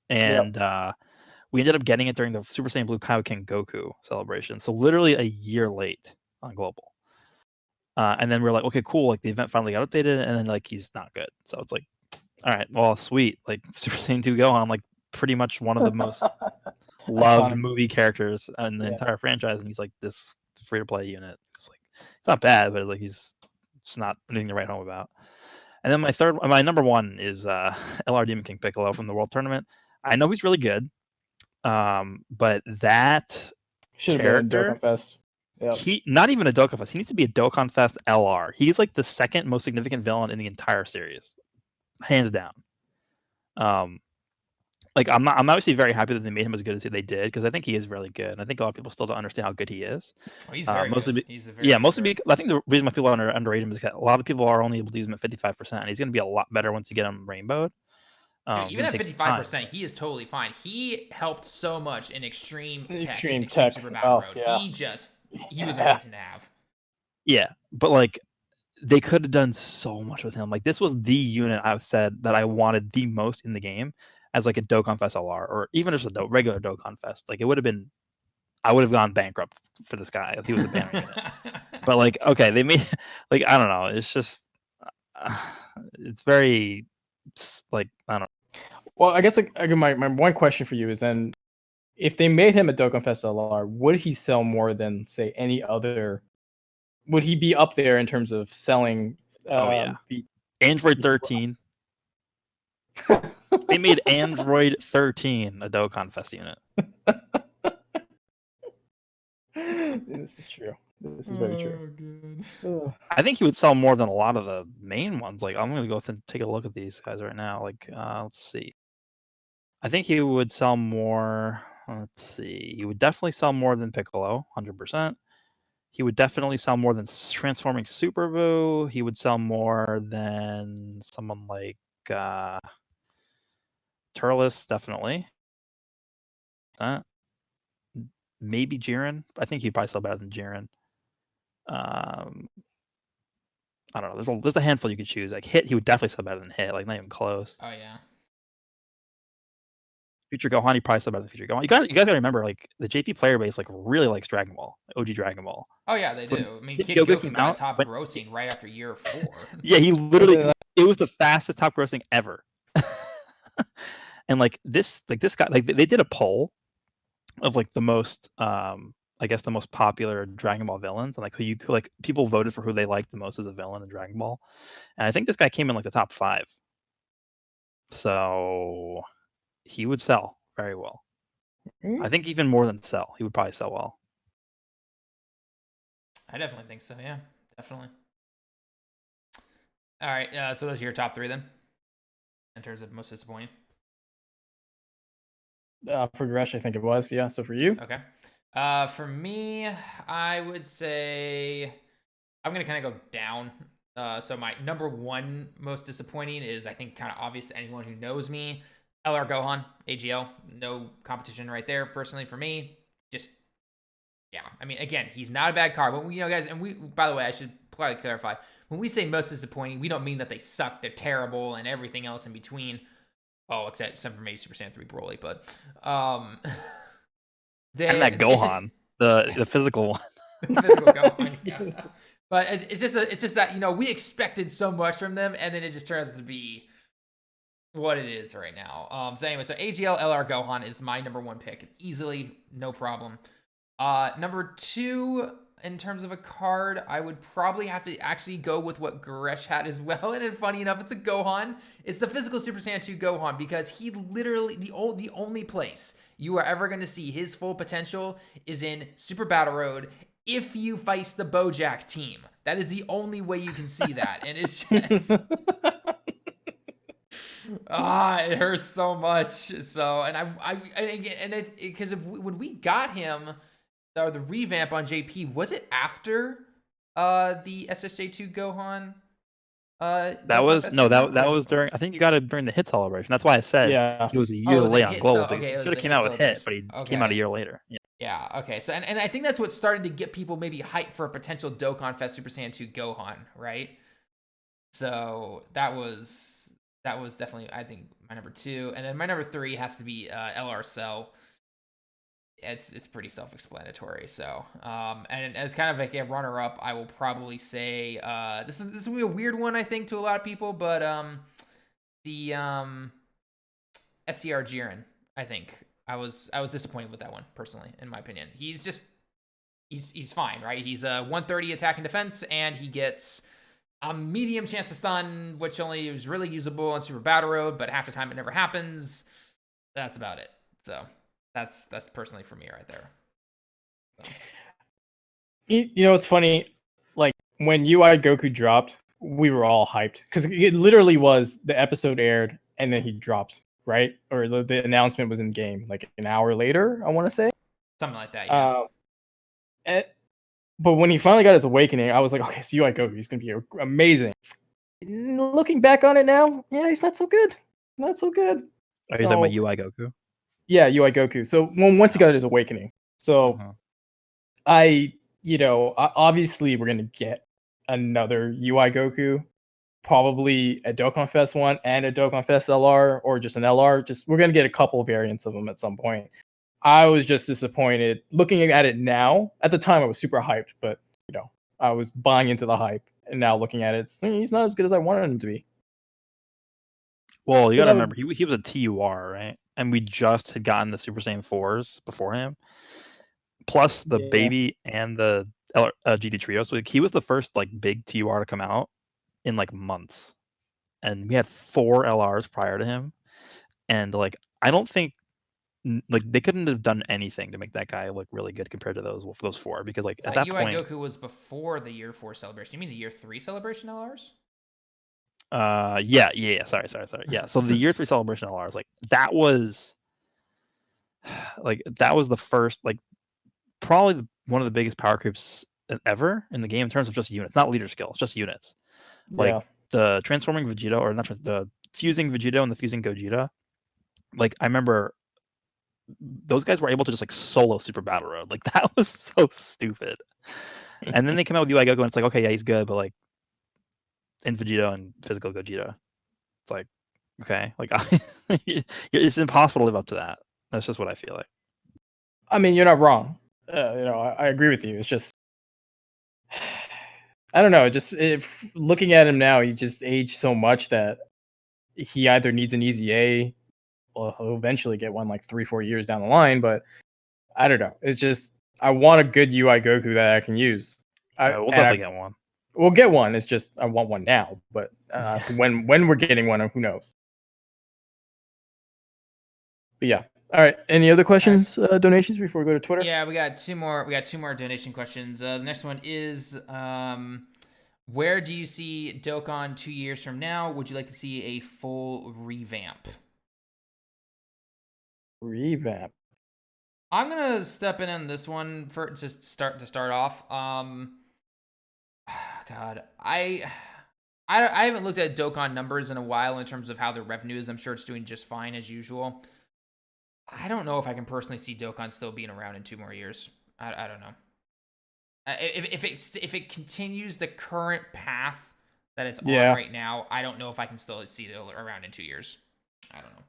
and we ended up getting it during the Super Saiyan Blue Kaioken Goku celebration. So literally a year late on Global. And then we're like, okay, cool. Like, the event finally got updated, and then like he's not good. So it's like, all right, well, sweet. Like, Super Saiyan 2 Gohan, like pretty much one of the most loved movie characters in the entire franchise, and he's like this free to play unit. It's like, it's not bad, but like it's not anything to write home about. And then my number 1 is LR Demon King Piccolo from the World Tournament. I know he's really good, but that should have been a Dokkan Fest. Yep. He not even a Dokkan Fest. He needs to be a Dokkan Fest LR. He's like the second most significant villain in the entire series, hands down. Like, I'm obviously very happy that they made him as good as they did, because I think he is really good, and I think a lot of people still don't understand how good he is. Oh, he's very good. He's a very good I think the reason why people underrate him is that a lot of people are only able to use him at 55%, and he's going to be a lot better once you get him rainbowed. Dude, even at 55%, he is totally fine. He helped so much in Extreme Tech. Super Battle Road. Yeah. He was amazing to have. Yeah, but like, they could have done so much with him. Like, this was the unit I've said that I wanted the most in the game as like a Dokkan Fest LR, or even just a regular Dokkan Fest. Like, it would have been, I would have gone bankrupt for this guy if he was a banner unit. But like, okay, they made, like, I don't know. It's just, it's very, like, I don't know. Well, I guess like my one question for you is then, if they made him a Dokkan Fest LR, would he sell more than, say, any other? Would he be up there in terms of selling? Android 13. They made Android 13 a Dokkan Fest unit. This is true. This is very true. I think he would sell more than a lot of the main ones. Like, I'm gonna go and take a look at these guys right now. Like, let's see. I think he would sell more. Let's see. He would definitely sell more than Piccolo, 100%. He would definitely sell more than Transforming Super Buu. He would sell more than someone like Turles, definitely. Maybe Jiren. I think he'd probably sell better than Jiren. I don't know. There's a handful you could choose. Like, Hit, he would definitely sell better than Hit. Like, not even close. Oh yeah. Future Gohan, he probably still better than Future Gohan. You guys gotta remember, like the JP player base, like really likes Dragon Ball, OG Dragon Ball. Oh yeah, they When do. I mean, Kid Kid Goku Goku came got out, top when- grossing right after year 4. Yeah, he literally it was the fastest top grossing ever. And like this guy, like they did a poll of like the most I guess the most popular Dragon Ball villains, and like who like people voted for who they liked the most as a villain in Dragon Ball. And I think this guy came in like the top 5. So he would sell very well. I think even more than sell. He would probably sell well. I definitely think so. Yeah, definitely. All right. So those are your top 3 then, in terms of most disappointing. For Goresh, I think it was. Yeah. So for you, Okay. For me, I would say I'm gonna kind of go down. So my number 1 most disappointing is, I think, kind of obvious to anyone who knows me. LR Gohan, AGL, no competition right there. Personally, for me, just yeah. I mean, again, he's not a bad card, but guys, and we, by the way, I should probably clarify, when we say most disappointing, we don't mean that they suck, they're terrible, and everything else in between. Oh, except for maybe Super Saiyan 3 Broly, but And that Gohan, the physical one. Physical Gohan, yeah. But it's just that we expected so much from them, and then it just turns out to be what it is right now. So anyway, so AGL LR Gohan is my number 1 pick, easily, no problem. Number 2, in terms of a card, I would probably have to actually go with what Goresh had as well. And funny enough, it's a Gohan. It's the physical Super Saiyan 2 Gohan, because he literally, the only place you are ever going to see his full potential is in Super Battle Road if you face the Bojack team. That is the only way you can see that. And it's just... it hurts so much. So, and because when we got him, or the revamp on JP, was it after the SSJ2 Gohan? That was during. I think you got it during the hit celebration. That's why I said he was a year late on Global. Okay, he could have came out with hit, but he came out a year later. Yeah. Yeah. Okay. So and I think that's what started to get people maybe hyped for a potential Dokkan Fest Super Saiyan 2 Gohan, right? So that was definitely, I think, my number 2, and then my number 3 has to be LR Cell. It's pretty self-explanatory. So, and as kind of like a runner-up, I will probably say this is gonna be a weird one, I think, to a lot of people, but the STR Jiren, I think I was disappointed with that one personally, in my opinion. He's fine, right? He's a 130 attack and defense, and he gets a medium chance to stun, which only is really usable on Super Battle Road, but half the time it never happens. That's about it. So. That's personally for me right there. So. It's funny, like when UI Goku dropped, we were all hyped because it literally was the episode aired and then he dropped, right? Or the announcement was in game like an hour later, I want to say. Something like that, yeah. But when he finally got his awakening, I was like, okay, so UI Goku, he's gonna be amazing. Looking back on it now, yeah, he's not so good. Not so good. Are you talking about UI Goku? Yeah, UI Goku. So once he got his awakening, so obviously we're gonna get another UI Goku, probably a Dokkan Fest 1 and a Dokkan Fest LR, or just an LR. We're gonna get a couple of variants of them at some point. I was just disappointed looking at it now. At the time, I was super hyped, but I was buying into the hype, and now looking at it, he's not as good as I wanted him to be. Well, you gotta remember, he was a TUR, right? And we just had gotten the Super Saiyan 4s before him, plus the baby and the GT Trio. So he was the first like big TUR to come out in like months, and we had 4 LRs prior to him. And like, I don't think like they couldn't have done anything to make that guy look really good compared to those 4, because like at that UI point, Goku was before the year 4 celebration. You mean the year 3 celebration LRs? Yeah. Sorry. Yeah. So the year 3 celebration LRs, like that was the first, like probably one of the biggest power creeps ever in the game in terms of just units, not leader skill, it's just units. Like the transforming Vegeta, or not the fusing Vegeta and the fusing Gogeta. Like I remember those guys were able to just like solo Super Battle Road. Like that was so stupid. And then they come out with UI Goku and it's like, okay, yeah, he's good, but like in Vegeta and physical Gogeta, it's like, Okay, like it's impossible to live up to that. That's just what I feel like. I mean, you're not wrong. I agree with you. It's just, I don't know. Just if looking at him now, he just aged so much that he either needs an easy A, or he'll eventually get one like 3-4 years down the line. But I don't know. It's just I want a good UI Goku that I can use. We'll definitely get one. We'll get one. It's just I want one now. But when we're getting one, who knows? But yeah. All right. Any other questions, donations before we go to Twitter? Yeah, we got two more. We got two more donation questions. The next one is, where do you see Dokkan 2 years from now? Would you like to see a full revamp? Revamp. I'm gonna step in on this one for just start off. God, I haven't looked at Dokkan numbers in a while in terms of how their revenue is. I'm sure it's doing just fine as usual. I don't know if I can personally see Dokkan still being around in 2 more years. I don't know. If it continues the current path that it's on right now, I don't know if I can still see it around in 2 years. I don't know.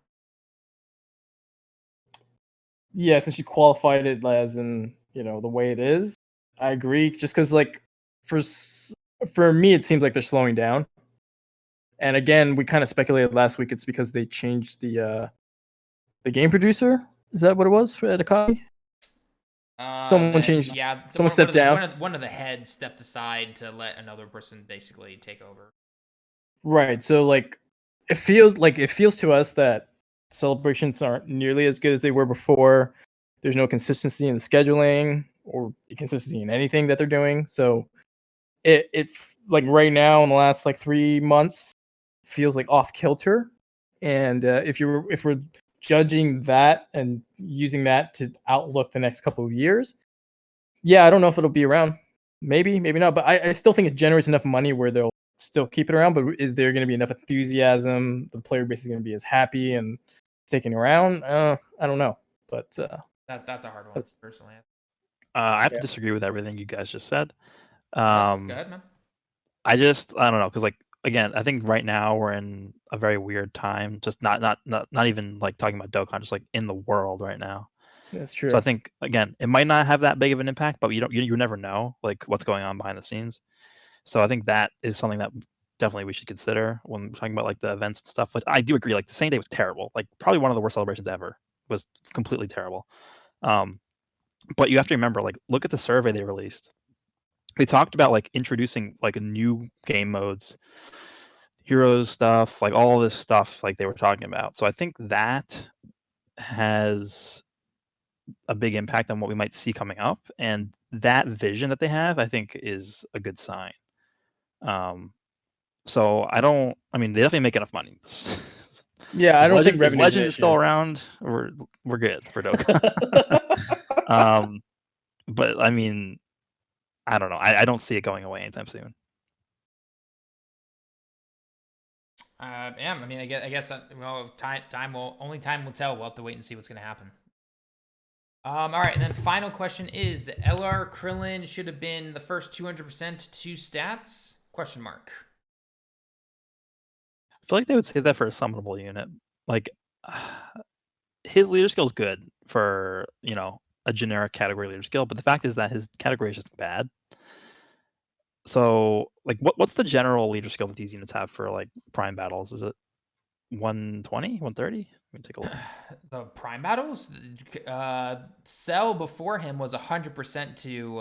Yeah, since you qualified it as in, the way it is, I agree. Just because, like, for me, it seems like they're slowing down. And again, we kind of speculated last week it's because they changed the game producer. Is that what it was for Akami? Someone changed. Yeah, someone stepped down. One of the heads stepped aside to let another person basically take over. Right. So like, it feels to us that celebrations aren't nearly as good as they were before. There's no consistency in the scheduling or consistency in anything that they're doing. So it like right now in the last like 3 months feels like off kilter. And if we're judging that and using that to outlook the next couple of years, yeah, I don't know if it'll be around. Maybe not. But I still think it generates enough money where they'll still keep it around. But is there going to be enough enthusiasm? The player base is going to be as happy and sticking around? I don't know. But that's a hard one personally. I have to disagree with everything you guys just said. Go ahead, man. I don't know, because like again, I think right now we're in a very weird time. Just not even like talking about Dokkan, just like in the world right now. That's true. So I think again, it might not have that big of an impact, but you never know like what's going on behind the scenes. So I think that is something that definitely we should consider when talking about like the events and stuff. But I do agree, like the same day was terrible. Like probably one of the worst celebrations ever. Was completely terrible. But you have to remember, like, look at the survey they released. They talked about like introducing like new game modes, heroes stuff, like all this stuff like they were talking about. So I think that has a big impact on what we might see coming up, and that vision that they have, I think, is a good sign. So I mean, they definitely make enough money. Yeah, I don't think Legends is still around. We're good for Dokkan. But I mean, I don't know. I don't see it going away anytime soon. Yeah, I mean, I guess well, time will tell. We'll have to wait and see what's going to happen. All right, and then final question is: LR Crillon should have been the first 200% 2 stats? Question mark. I feel like they would say that for a summonable unit. Like his leader skill is good for a generic category leader skill, but the fact is that his category is just bad. So like, what's the general leader skill that these units have for like prime battles? Is it 120, 130? Let me take a look. The prime battles, Cell before him was 100% to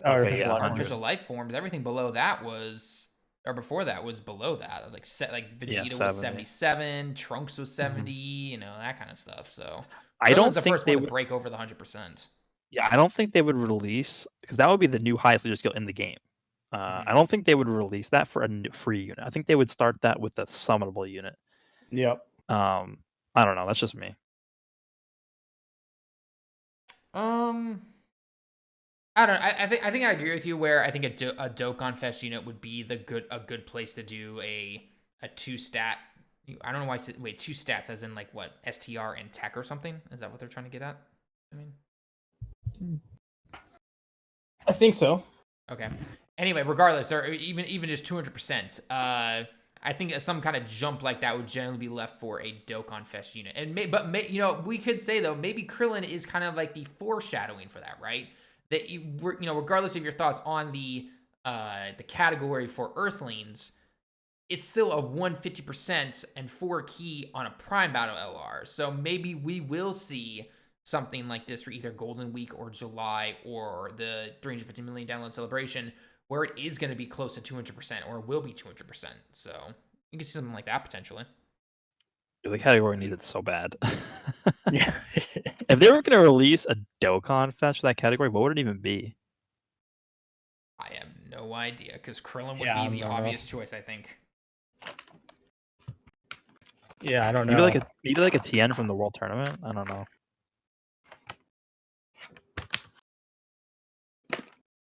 artificial life forms. Everything below that was, or before that was below that. Like Vegeta was 77, Trunks was 70, that kind of stuff. So I don't the think first they one would to break over the 100%. Yeah, I don't think they would release, because that would be the new highest leader skill in the game. I don't think they would release that for a free unit. I think they would start that with a summonable unit. Yep. I don't know. That's just me. I don't know. I think I agree with you. Where I think a Dokkan Fest unit would be a good place to do a 2 stat. I don't know why I said 2 stats as in like what, STR and tech or something. Is that what they're trying to get at? I mean, I think so. Okay. Anyway, regardless, or even just 200%. I think some kind of jump like that would generally be left for a Dokkan Fest unit. And we could say though, maybe Krillin is kind of like the foreshadowing for that, right? That regardless of your thoughts on the category for Earthlings, it's still a 150% and 4 key on a Prime Battle LR. So maybe we will see something like this for either Golden Week or July or the 350 million download celebration, where it is going to be close to 200% or it will be 200%. So you can see something like that potentially. The category needed so bad. Yeah. If they were going to release a Dokkan Fest for that category, what would it even be? I have no idea, because Crillon would Yeah, be the obvious choice, I think. Yeah, I don't know. Maybe like a TN from the World Tournament? I don't know.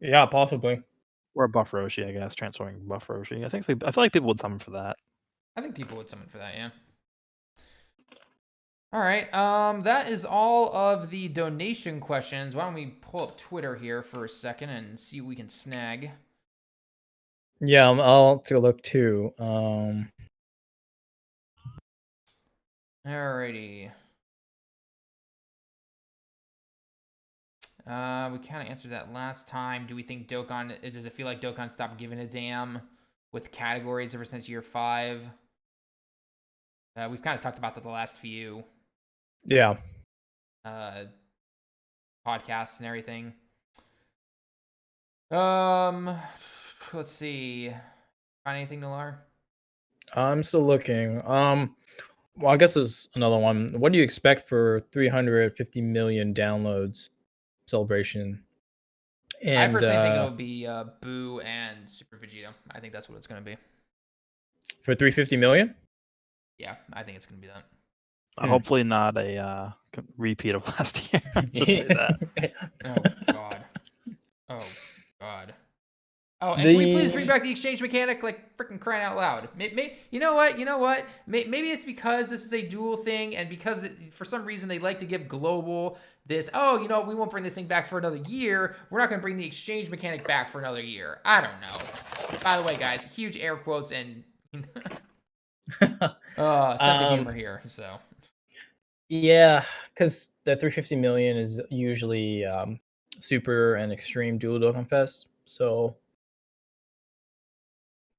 Yeah, possibly. Or a Buff Roshi, I guess, transforming Buff Roshi. I feel like people would summon for that. I think people would summon for that, yeah. All right, that is all of the donation questions. Why don't we pull up Twitter here for a second and see what we can snag? Yeah, I'll take a look too. Alrighty. We kind of answered that last time. Do we think Dokkan, does it feel like Dokkan stopped giving a damn with categories ever since year 5? We've kind of talked about that the last few podcasts and everything. Let's see. Find anything, Nolar? I'm still looking. Well, I guess there's another one. What do you expect for 350 million downloads celebration? And I personally think it'll be Boo and Super Vegeta. I think that's what it's going to be. for 350 million? Yeah, I think it's going to be that. Hopefully not a repeat of last year. Just say that. Oh, God. Oh, God. Oh, and can we please bring back the exchange mechanic? Like, freaking crying out loud. You know what? Maybe it's because this is a dual thing, and because for some reason they like to give global this, we won't bring this thing back for another year. We're not going to bring the exchange mechanic back for another year. I don't know. By the way, guys, huge air quotes and sense of humor here. So yeah, because the 350 million is usually super and extreme dual Dokkan Fest. So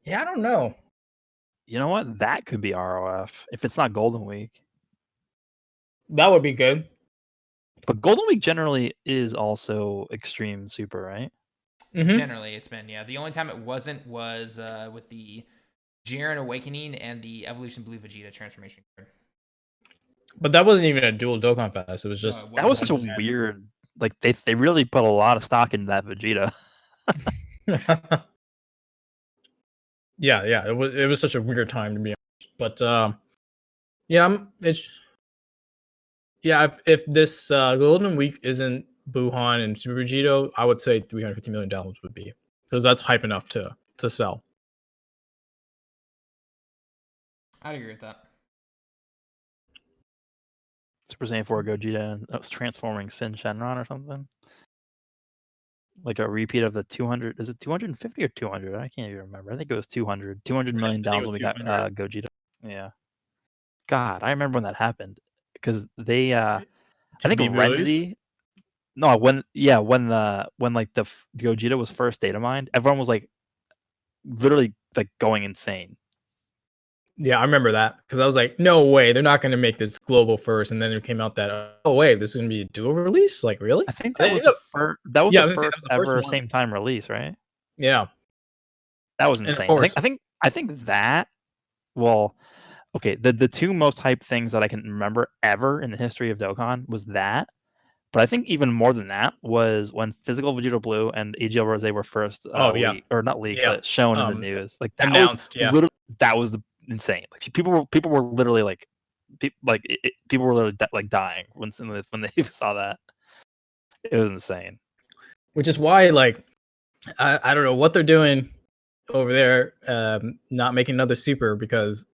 yeah, I don't know. You know what? That could be ROF if it's not Golden Week. That would be good. But Golden Week generally is also extreme super, right? Mm-hmm. Generally, it's been, yeah. The only time it wasn't was with the Jiren Awakening and the Evolution Blue Vegeta transformation card. But that wasn't even a dual Dokkan Fest. It was just No, that was such a weird. Like they really put a lot of stock into that Vegeta. yeah. It was such a weird time to be honest. But if this Golden Week isn't Buhan and Super Vegito, I would say 350 million dollars would be, because that's hype enough to sell. I'd agree with that. Super Saiyan 4 Gogeta and that was transforming Sin Shenron or something. Like a repeat of the 200. Is it 250 or 200? I can't even remember. I think it was 200. $200 million when we got Gogeta. Yeah. God, I remember when that happened because they. I think Renzi. No, when like the Gogeta was first data mined, everyone was like, literally like going insane. Yeah, I remember that because I was like, no way, they're not going to make this global first, and then it came out that this is going to be a dual release. Like, really? I think that was the first. That was the first ever same time release, right? Yeah, that was insane. I think that. Well, okay. The two most hyped things that I can remember ever in the history of Dokkan was that. But I think even more than that was when Physical Vegeta Blue and AGL Rose were first but shown in the news. Like that announced, literally that was the insane. Like people were literally like people were literally like dying when they saw that. It was insane. Which is why like I don't know what they're doing over there, not making another super, because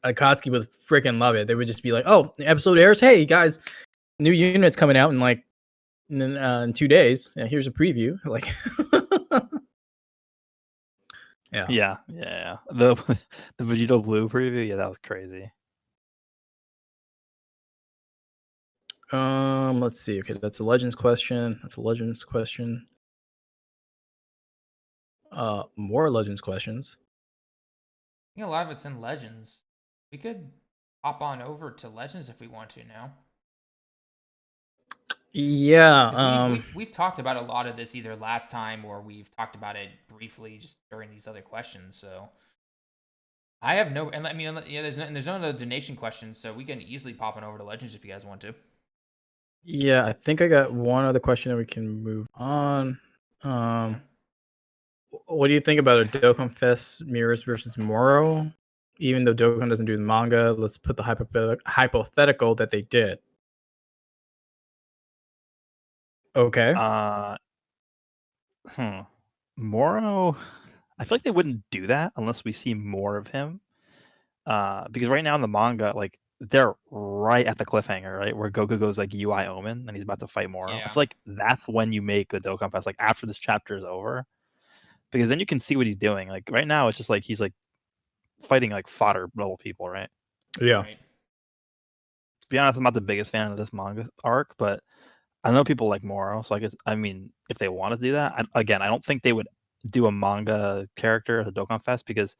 Akatsuki would freaking love it. They would just be like, "Oh, the episode airs. Hey guys, new unit's coming out in 2 days. Here's a preview." Like, Yeah. Yeah. The the Vegito Blue preview, yeah, that was crazy. Let's see. Okay, that's a Legends question. More Legends questions. I think a lot of it's in Legends. We could hop on over to Legends if we want to now. Yeah. 'Cause we've talked about a lot of this either last time or we've talked about it briefly just during these other questions. So I have no, and I mean, yeah, there's no other donation questions, so we can easily pop on over to Legends if you guys want to. Yeah, I think I got one other question that we can move on. What do you think about a Dokkan Fest Mirrors versus Moro? Even though Dokkan doesn't do the manga, let's put the hypothetical that they did. Okay. Moro, I feel like they wouldn't do that unless we see more of him. Because right now in the manga, like they're right at the cliffhanger, right? Where Goku goes like UI Omen and he's about to fight Moro. Yeah. I feel like that's when you make the Dokkan Fest, like after this chapter is over. Because then you can see what he's doing. Like right now, it's just like he's like fighting like fodder level people, right? Yeah. Right. To be honest, I'm not the biggest fan of this manga arc, but I know people like Moro, so I mean, if they want to do that, I don't think they would do a manga character at the Dokkan Fest because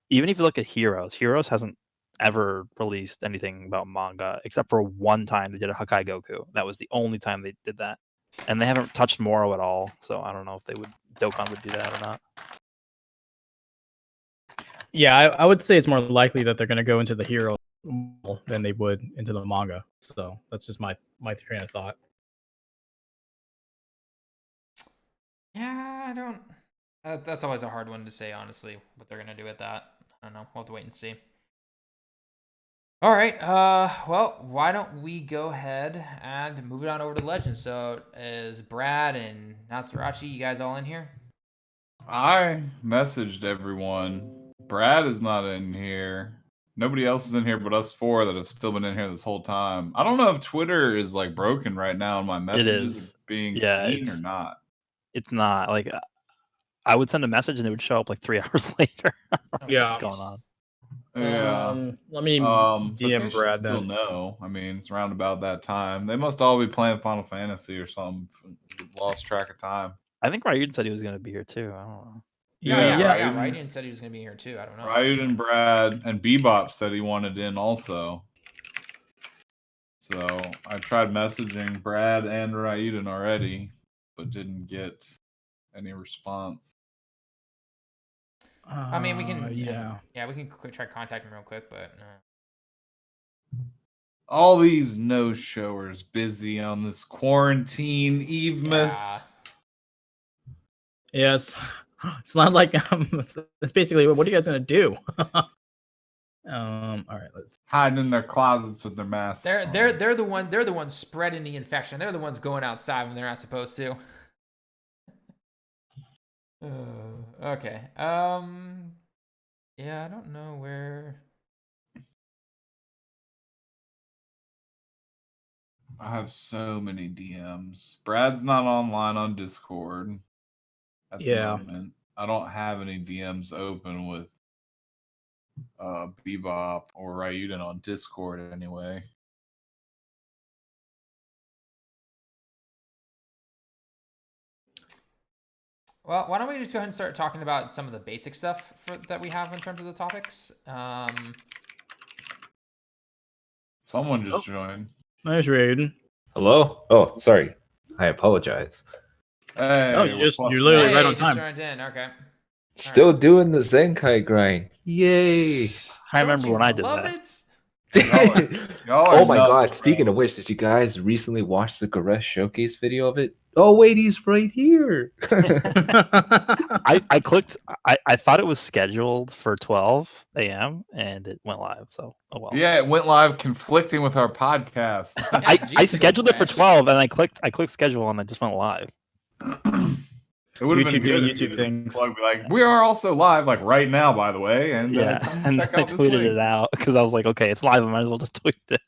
even if you look at Heroes hasn't ever released anything about manga except for one time they did a Hakai Goku. That was the only time they did that, and they haven't touched Moro at all. So I don't know if Dokkan would do that or not. Yeah, I would say it's more likely that they're going to go into the hero than they would into the manga. So that's just my train of thought. Yeah, I don't. That's always a hard one to say, honestly, what they're gonna do with that. I don't know. We'll have to wait and see. All right. Well, why don't we go ahead and move it on over to Legends? So, is Brad and Nasdorachi, you guys all in here? I messaged everyone. Brad is not in here. Nobody else is in here but us four that have still been in here this whole time. I don't know if Twitter is like broken right now and my messages is. are being Yeah, seen or not. It's not like I would send a message and it would show up like 3 hours later. Yeah. What's going on? Yeah. Let me But they DM should Brad still then. know. I mean, it's around about that time. They must all be playing Final Fantasy or something. Lost track of time. I think Raiyuden said he was going to be here too. I don't know. Yeah. Raiyuden. Raiyuden said he was gonna be here too. I don't know. Raiyuden and Brad and Bebop said he wanted in also. So I tried messaging Brad and Raiyuden already, but didn't get any response. I mean, we can. Yeah. Yeah, we can try contacting him real quick, but. All these no-showers busy on this quarantine evemas. Yes. It's not like it's basically what are you guys gonna do? All right, let's Hiding in their closets with their masks. They're the ones spreading the infection. They're the ones going outside when they're not supposed to. Okay. Yeah, I don't know where. I have so many DMs. Brad's not online on Discord at the moment. I don't have any DMs open with Bebop or Raiyuden on Discord anyway. Well, why don't we just go ahead and start talking about some of the basic stuff that we have in terms of the topics? Someone just joined. There's Raiden. Hello? Oh, sorry. I apologize. Hey, Oh, you're literally right on just time. joined in. Okay. Still doing the Zenkai grind. Yay. I remember when I did love that. Y'all Oh are my nuts, god, bro. speaking of which, did you guys recently watch the Goresh showcase video of it? Oh wait, he's right here. I clicked. I thought it was scheduled for 12 a.m. and it went live. So oh well. Yeah, it went live conflicting with our podcast. I scheduled it for 12 and I clicked schedule and it just went live. It would have been YouTube good doing if you YouTube could things. plug, be like, we are also live, like right now, by the way, and Yeah, come and check I out this tweeted link. it out because I was like, okay, it's live. I might as well just tweet it.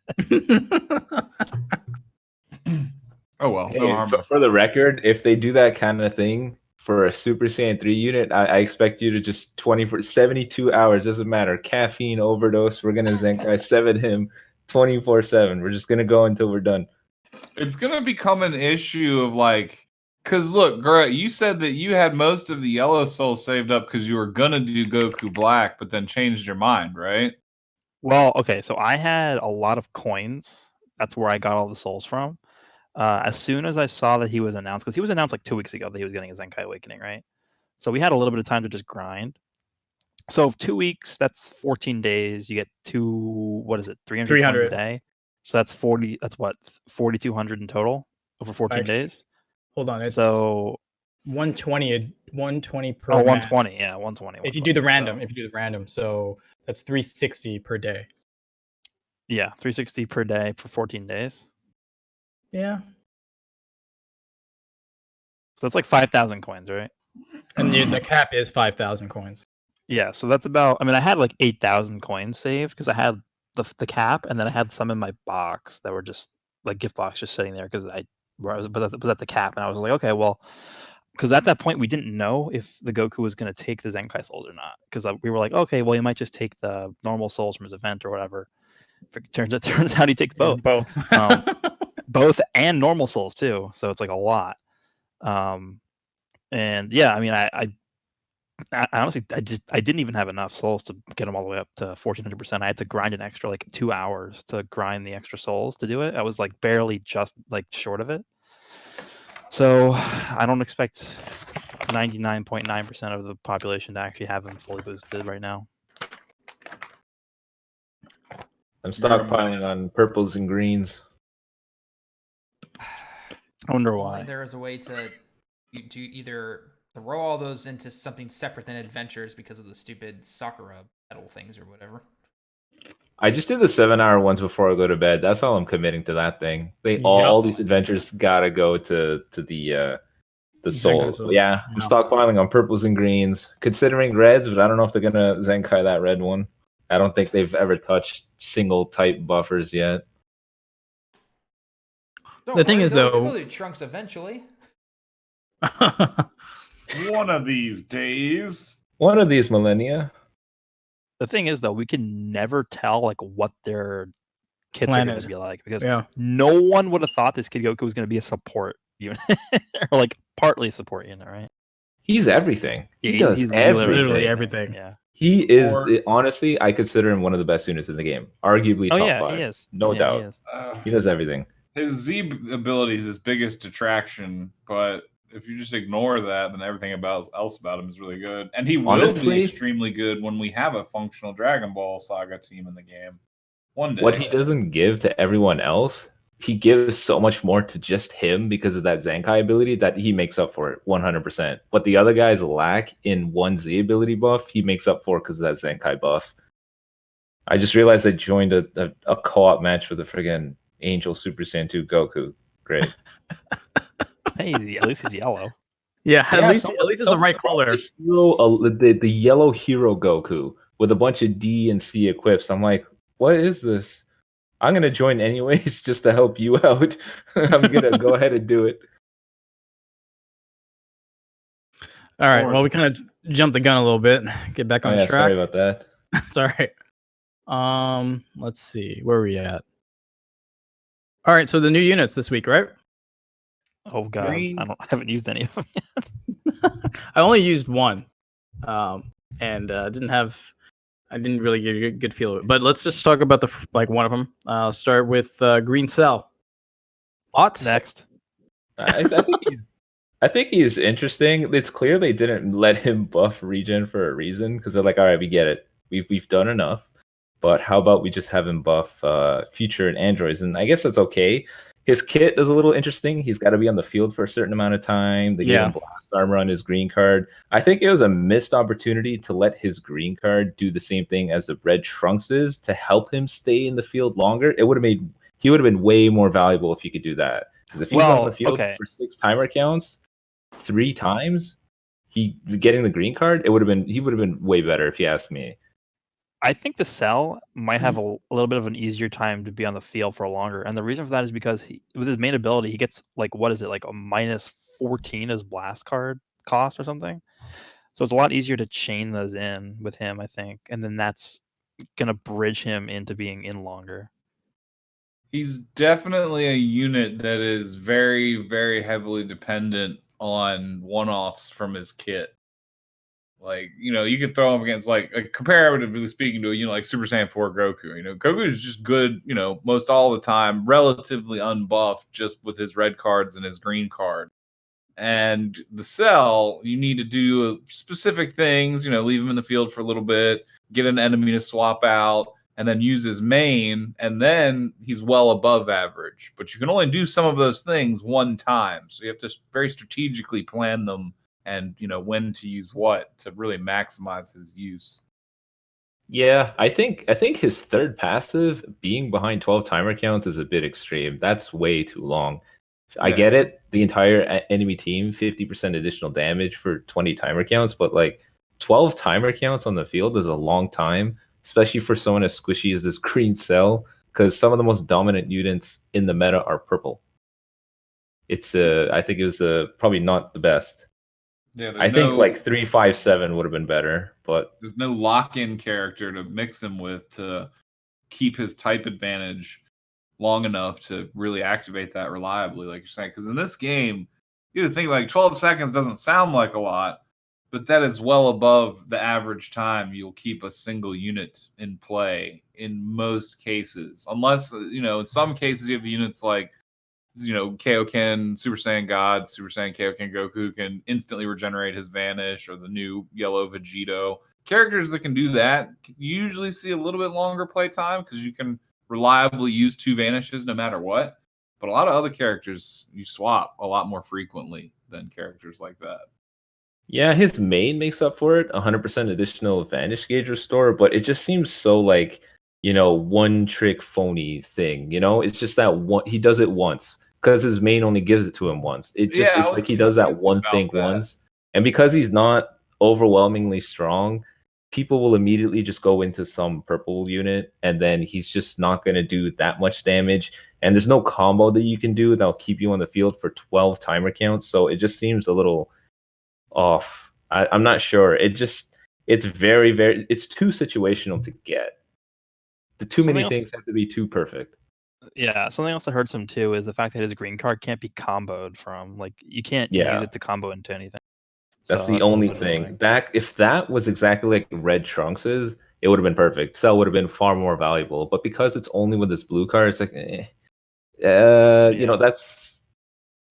Oh well, Hey, no harm. for the record, if they do that kind of thing for a Super Saiyan 3 unit, I expect you to just 72 hours, doesn't matter. Caffeine overdose, we're going to Zenkai 7 him 24/7. We're just going to go until we're done. It's going to become an issue of like, because look, Gret, you said that you had most of the yellow soul saved up because you were going to do Goku Black, but then changed your mind, right? Well, okay, so I had a lot of coins. That's where I got all the souls from. As soon as I saw that he was announced, because he was announced like 2 weeks ago that he was getting a Zenkai Awakening, right? So we had a little bit of time to just grind. So 2 weeks, that's 14 days. You get 300 coins a day. So that's 40. That's what 4,200 in total over 14 days. Hold on, it's So 120 per. 120, yeah, 120. If you do the random, so that's 360 per day. Yeah, 360 per day for 14 days. Yeah. So that's like 5,000 coins, right? And the cap is 5,000 coins. Yeah, so that's about. I mean, I had like 8,000 coins saved because I had the cap, and then I had some in my box that were just like gift box, just sitting there because I was at the cap, and I was like, okay, well, because at that point we didn't know if the Goku was going to take the Zenkai souls or not, because we were like, okay, well, he might just take the normal souls from his event or whatever. Turns out he takes both. Both. Both and normal souls too. So it's like a lot. And yeah, I mean, I honestly, I didn't even have enough souls to get them all the way up to 1,400%. I had to grind an extra like 2 hours to grind the extra souls to do it. I was like barely just like short of it. So I don't expect 99.9% of the population to actually have them fully boosted right now. I'm stockpiling on purples and greens. I wonder why. There is a way to either throw all those into something separate than adventures because of the stupid Sakura medal things or whatever. I just do the 7-hour ones before I go to bed. That's all I'm committing to that thing. All these adventures gotta go to the souls. Yeah, I'm stockpiling on purples and greens, considering reds, but I don't know if they're gonna Zenkai that red one. I don't think they've ever touched single type buffers yet. The thing is, though, they'll do Trunks eventually. One of these days. One of these millennia. The thing is, though, we can never tell like what their kits are going to be like, because no one would have thought this Kid Goku was going to be a support unit or like partly support unit, right? He's everything. He does literally everything. Yeah. He is honestly, I consider him one of the best units in the game. Arguably top 5. He is. No doubt. He does everything. His Z ability is his biggest detraction, but if you just ignore that, then everything else about him is really good. And he will be extremely good when we have a functional Dragon Ball Saga team in the game. One day. What he doesn't give to everyone else, he gives so much more to just him because of that Zenkai ability that he makes up for it 100%. What the other guys lack in one Z ability buff, he makes up for because of that Zenkai buff. I just realized I joined a co-op match with a friggin' Angel Super Saiyan 2 Goku. Great. Hey, at least he's yellow. Yeah, at least it's the right color. The yellow hero Goku with a bunch of D and C equips. I'm like, what is this? I'm gonna join anyways just to help you out. I'm gonna go ahead and do it. All right. Well, we kind of jumped the gun a little bit. Get back on track. Sorry about that. Sorry. Let's see. Where are we at? All right. So the new units this week, right? Oh god, I haven't used any of them yet. I only used one, and I didn't really get a good feel of it. But let's just talk about one of them. I'll start with Green Cell. Thoughts? Next. I think he's interesting. It's clear they didn't let him buff regen for a reason, because they're like, all right, we get it. We've done enough. But how about we just have him buff future and androids? And I guess that's okay. His kit is a little interesting. He's got to be on the field for a certain amount of time. They gave him blast armor on his green card. I think it was a missed opportunity to let his green card do the same thing as the red Trunks is to help him stay in the field longer. He would have been way more valuable if he could do that. Because if he's on the field for 6 timer counts 3 times, getting the green card, he would have been way better if you ask me. I think the Cell might have a little bit of an easier time to be on the field for longer. And the reason for that is because with his main ability, he gets like, what is it, like a -14 as blast card cost or something. So it's a lot easier to chain those in with him, I think, and then that's gonna bridge him into being in longer. He's definitely a unit that is very, very heavily dependent on one-offs from his kit. Like, you could throw him against, like comparatively speaking to a unit like Super Saiyan 4 Goku. Goku is just good, most all the time, relatively unbuffed, just with his red cards and his green card. And the Cell, you need to do specific things, leave him in the field for a little bit, get an enemy to swap out, and then use his main, and then he's well above average. But you can only do some of those things one time. So you have to very strategically plan them and, when to use what to really maximize his use. Yeah, I think his third passive being behind 12 timer counts is a bit extreme. That's way too long. I get it, the entire enemy team 50% additional damage for 20 timer counts, but like 12 timer counts on the field is a long time, especially for someone as squishy as this green Cell, because some of the most dominant units in the meta are purple. It's I think it was probably not the best. Yeah, I think like 357 would have been better, but there's no lock-in character to mix him with to keep his type advantage long enough to really activate that reliably, like you're saying. Because in this game, you have to think like 12 seconds doesn't sound like a lot, but that is well above the average time you'll keep a single unit in play in most cases. Unless, in some cases you have units like, Kaioken, Super Saiyan God, Super Saiyan Kaioken Goku can instantly regenerate his Vanish, or the new yellow Vegito. Characters that can do that usually see a little bit longer play time because you can reliably use 2 Vanishes no matter what. But a lot of other characters you swap a lot more frequently than characters like that. Yeah, his main makes up for it, 100% additional Vanish Gauge restore, but it just seems so like, one trick phony thing, It's just that one, he does it once because his main only gives it to him once. It's like he does that one thing once. And because he's not overwhelmingly strong, people will immediately just go into some purple unit, and then he's just not going to do that much damage. And there's no combo that you can do that'll keep you on the field for 12 timer counts. So it just seems a little off. I'm not sure. It's very, very, it's too situational to get. The too many things have to be too perfect. Yeah, something else I heard some too is the fact that his green card can't be comboed from. Like, you can't use it to combo into anything. That's the only thing. If that was exactly like Red Trunks is, it would have been perfect. Cell would have been far more valuable. But because it's only with this blue card, it's like, that's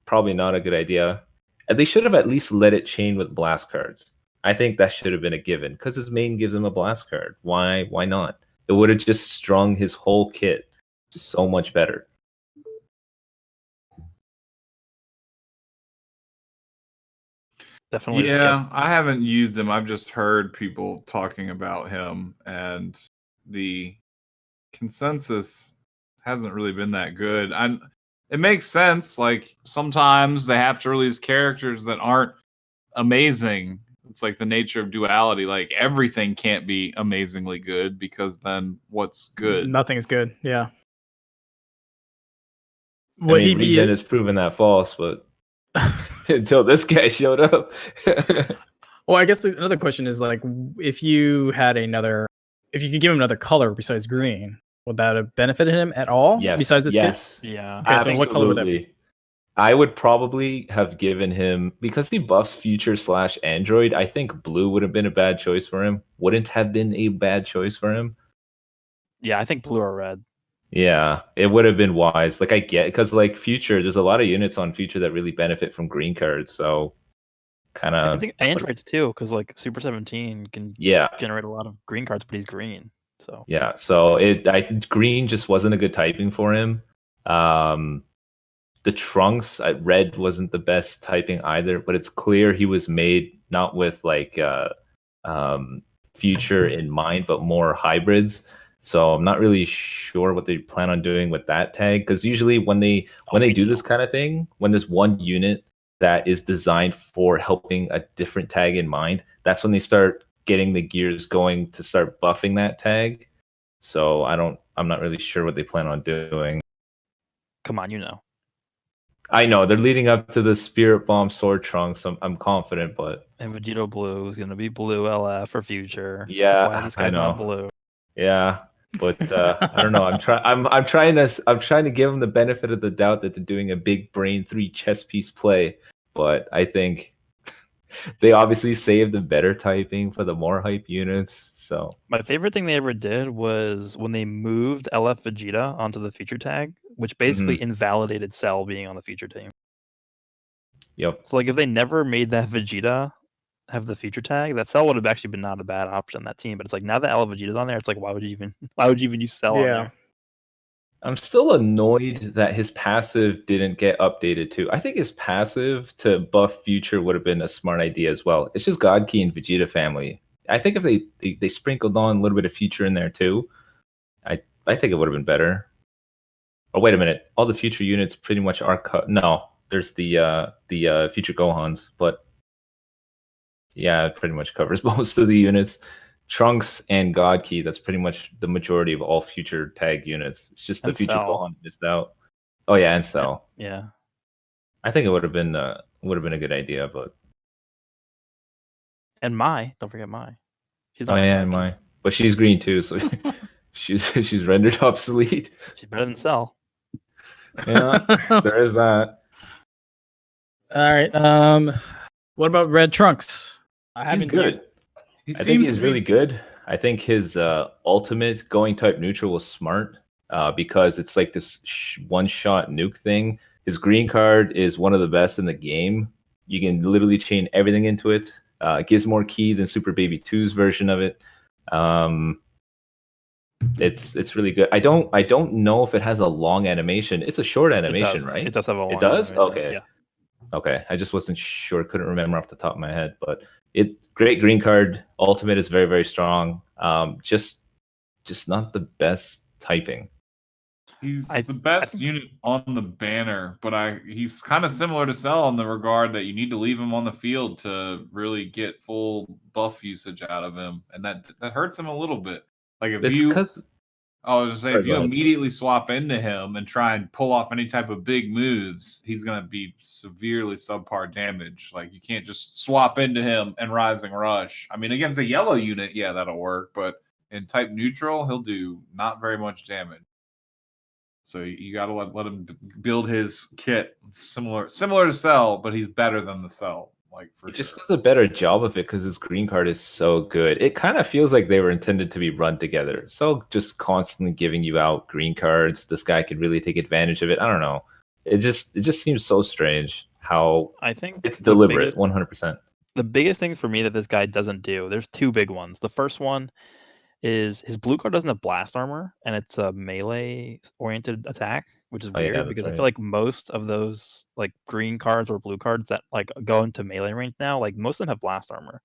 probably not a good idea. And they should have at least let it chain with blast cards. I think that should have been a given because his main gives him a blast card. Why not? It would have just strung his whole kit so much better. Definitely. Yeah, I haven't used him. I've just heard people talking about him, and the consensus hasn't really been that good. It makes sense. Like, sometimes they have to release characters that aren't amazing. It's like the nature of duality. Like, everything can't be amazingly good because then what's good? Nothing's good. Yeah. Would he be? Regen has proven that false, but until this guy showed up. Well, I guess another question is like, if you could give him another color besides green, would that have benefited him at all? Yes. Besides his yes. kit? Yeah. Okay, so what color would that be? I would probably have given him, because he buffs future / android, I think blue would have been a bad choice for him. Wouldn't have been a bad choice for him. Yeah, I think blue or red. Yeah, it would have been wise. Like, I get, because like future, there's a lot of units on future that really benefit from green cards. So kind of, I think androids too, because like Super 17 can generate a lot of green cards, but he's green. So yeah, so I think green just wasn't a good typing for him. The Trunks, red wasn't the best typing either, but it's clear he was made not with like future in mind, but more hybrids. So I'm not really sure what they plan on doing with that tag, because usually when they do this kind of thing, when there's one unit that is designed for helping a different tag in mind, that's when they start getting the gears going to start buffing that tag. So I'm not really sure what they plan on doing. Come on, you know. I know they're leading up to the Spirit Bomb Sword Trunks. I'm confident, but And Vegito Blue is gonna be blue LF for future. That's yeah, why this I guy's not know. blue. Yeah, but I don't know. I'm trying to give them the benefit of the doubt that they're doing a big brain 3 chess piece play, but I think they obviously saved the better typing for the more hype units. So My favorite thing they ever did was when they moved LF Vegeta onto the feature tag, which basically invalidated Cell being on the feature team. yep. So like if they never made that Vegeta have the feature tag, that Cell would have actually been not a bad option on that team. But it's like now that LF Vegeta's on there, it's like why would you even use Cell on there? I'm still annoyed that his passive didn't get updated too. I think his passive to buff Future would have been a smart idea as well. It's just God Key and Vegeta family. I think if they sprinkled on a little bit of Future in there too, I think it would have been better. Oh wait a minute, all the Future units pretty much are cut. No, there's the Future Gohans, but yeah, it pretty much covers most of the units. Trunks and God Key, that's pretty much the majority of all future tag units. It's just the And future Cell. Gohan missed out. Oh yeah, and Cell. Yeah. I think it would have been a good idea, but And Mai, don't forget Mai. She's oh not yeah, touched. my. But she's green too, so she's rendered obsolete. She's better than Cell. Yeah, there is that. All right. What about Red Trunks? I He's haven't good. used- I think he's really good. I think his ultimate going type neutral was smart because it's like this one-shot nuke thing. His green card is one of the best in the game. You can literally chain everything into it. It gives more key than Super Baby 2's version of it. It's really good. I don't know if it has a long animation. It's a short animation, right? It does have a long It does? animation. Okay. Yeah. Okay, I just wasn't sure. Couldn't remember off the top of my head, but great green card. Ultimate is very very strong. Just not the best typing. He's the best unit on the banner, but he's kind of similar to Cell in the regard that you need to leave him on the field to really get full buff usage out of him, and that hurts him a little bit. Like if It's you, because I was just saying, if you immediately swap into him and try and pull off any type of big moves, he's going to be severely subpar damage. Like you can't just swap into him and Rising Rush. I mean, against a yellow unit, yeah, that'll work, but in type neutral, he'll do not very much damage. So you got to let him build his kit similar to Cell, but he's better than the Cell. Like for he sure. just does a better job of it because his green card is so good. It kind of feels like they were intended to be run together. So just constantly giving you out green cards, this guy could really take advantage of it. I don't know. It just seems so strange how I think it's deliberate, 100%. The biggest thing for me that this guy doesn't do, there's two big ones. The first one is his blue card doesn't have blast armor, and it's a melee oriented attack, which is weird because I feel like most of those like green cards or blue cards that like go into melee range now, like most of them have blast armor.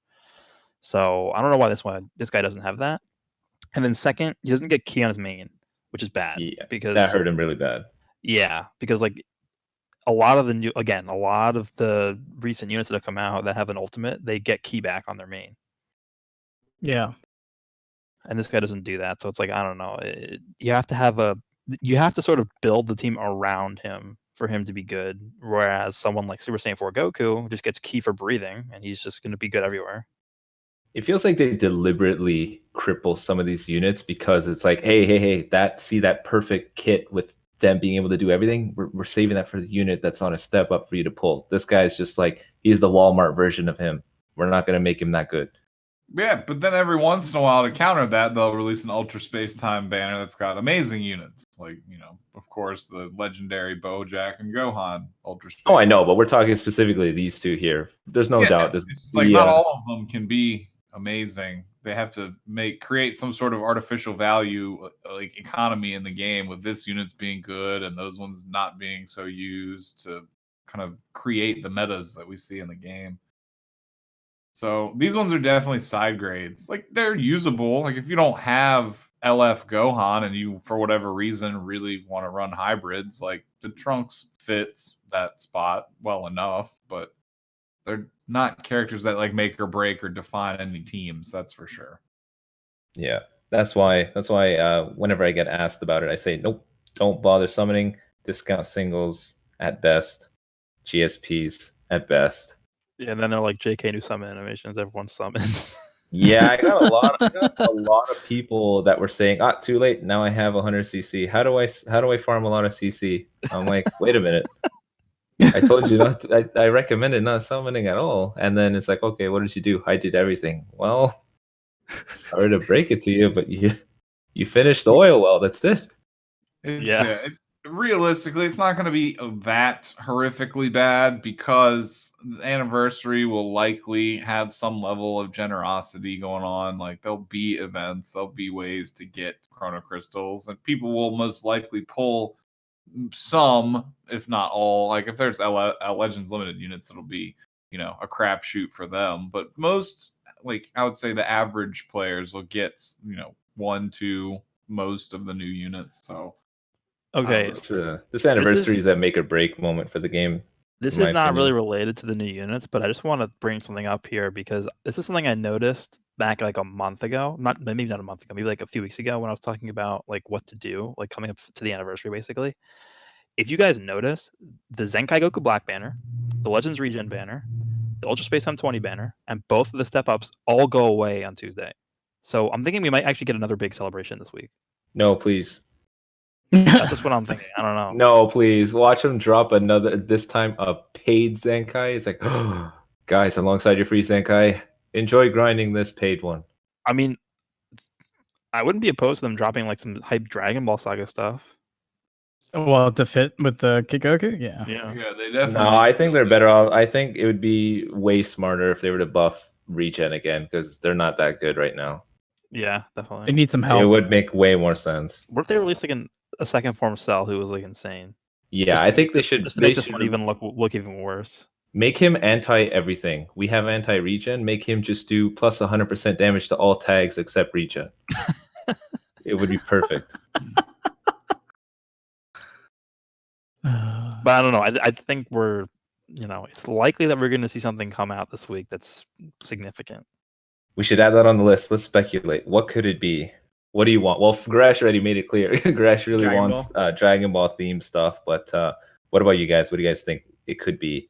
So I don't know why this guy doesn't have that. And then second, he doesn't get key on his main, which is bad. Yeah, because that hurt him really bad. Yeah, because like a lot of the recent units that have come out that have an ultimate, they get key back on their main. Yeah. And this guy doesn't do that, so it's like I don't know. You have to sort of build the team around him for him to be good. Whereas someone like Super Saiyan 4 Goku just gets key for breathing, and he's just going to be good everywhere. It feels like they deliberately cripple some of these units because it's like, hey, that perfect kit with them being able to do everything. We're saving that for the unit that's on a step up for you to pull. This guy's just like he's the Walmart version of him. We're not going to make him that good. Yeah, but then every once in a while to counter that, they'll release an Ultra Space Time banner that's got amazing units. Like, of course, the legendary Bojack and Gohan Ultra Space. Oh, I know, but we're talking specifically these two here. There's no doubt. Not all of them can be amazing. They have to create some sort of artificial value, like economy in the game with this units being good and those ones not being so used to kind of create the metas that we see in the game. So these ones are definitely side grades. Like they're usable. Like if you don't have LF Gohan and you, for whatever reason, really want to run hybrids, like the Trunks fits that spot well enough, but they're not characters that like make or break or define any teams. That's for sure. Yeah, that's why. Whenever I get asked about it, I say nope. Don't bother summoning. Discount singles at best. GSPs at best. Yeah, and then they're like JK new summon animations. Everyone summons. Yeah, I got a lot of people that were saying, "Ah, too late. Now I have 100 CC. How do I farm a lot of CC?" I'm like, wait a minute. I told you not. I recommended not summoning at all. And then it's like, okay, what did you do? I did everything. Well, sorry to break it to you, but you finished the oil well. That's it. It's realistically, it's not going to be that horrifically bad because the anniversary will likely have some level of generosity going on. Like there'll be events, there'll be ways to get chrono crystals, and people will most likely pull some, if not all. Like if there's Legends limited units, it'll be a crapshoot for them. But most, like I would say, the average players will get 1, 2, most of the new units. So. Okay, This anniversary is a make or break moment for the game. This is not really related to the new units, but I just want to bring something up here because this is something I noticed back like a month ago. Maybe not a month ago, maybe like a few weeks ago when I was talking about like what to do, like coming up to the anniversary basically. If you guys notice, the Zenkai Goku Black banner, the Legends Regen banner, the Ultra Space M20 banner, and both of the step ups all go away on Tuesday. So I'm thinking we might actually get another big celebration this week. No, please. That's just what I'm thinking. I don't know. No, please. Watch them drop another, this time a paid Zenkai. It's like, oh, guys, alongside your free Zenkai, enjoy grinding this paid one. I mean, I wouldn't be opposed to them dropping like some hype Dragon Ball Saga stuff. Well, to fit with the Kid Goku? Yeah, they definitely. No, I think they're better off. I think it would be way smarter if they were to buff Regen again because they're not that good right now. Yeah, definitely. They need some help. It would make way more sense. What if they released like a second form Cell who was like insane? Yeah, I think they should. Just to make this one even look even worse. Make him anti everything. We have anti regen. Make him just do plus 100% damage to all tags except regen. It would be perfect. But I don't know. I think we're, it's likely that we're going to see something come out this week that's significant. We should add that on the list. Let's speculate. What could it be? What do you want? Well, Goresh already made it clear. Goresh really wants Dragon Ball themed stuff. But what about you guys? What do you guys think it could be?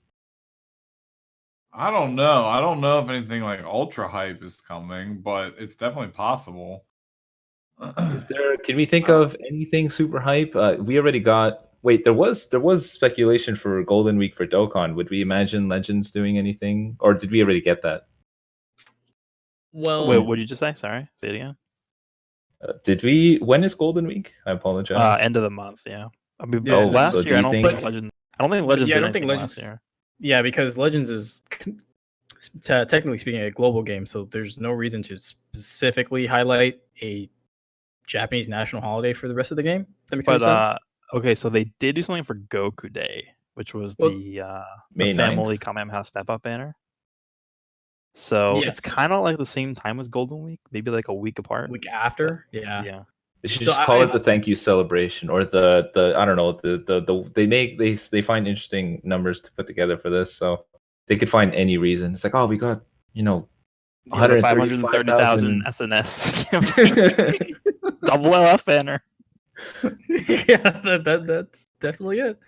I don't know. I don't know if anything like ultra hype is coming, but it's definitely possible. Can we think of anything super hype? We already got. Wait, there was speculation for Golden Week for Dokkan. Would we imagine Legends doing anything, or did we already get that? Well, wait, what did you just say? Sorry, say it again. Did we? When is Golden Week? I apologize. End of the month. Yeah. I mean, Yeah, last so year I don't think Legends. Yeah, I don't think Legends. Last year. Yeah, because Legends is technically speaking a global game, so there's no reason to specifically highlight a Japanese national holiday for the rest of the game. That makes sense. Okay, so they did do something for Goku Day, which was the family Kamehameha Step Up banner. So it's kind of like the same time as Golden Week, maybe like a week apart. Week after, yeah. They should just call it the thank you celebration, or the I don't know, they find interesting numbers to put together for this, so they could find any reason. It's like, oh, we got 530,000 SNS double LF banner. Yeah, that's definitely it.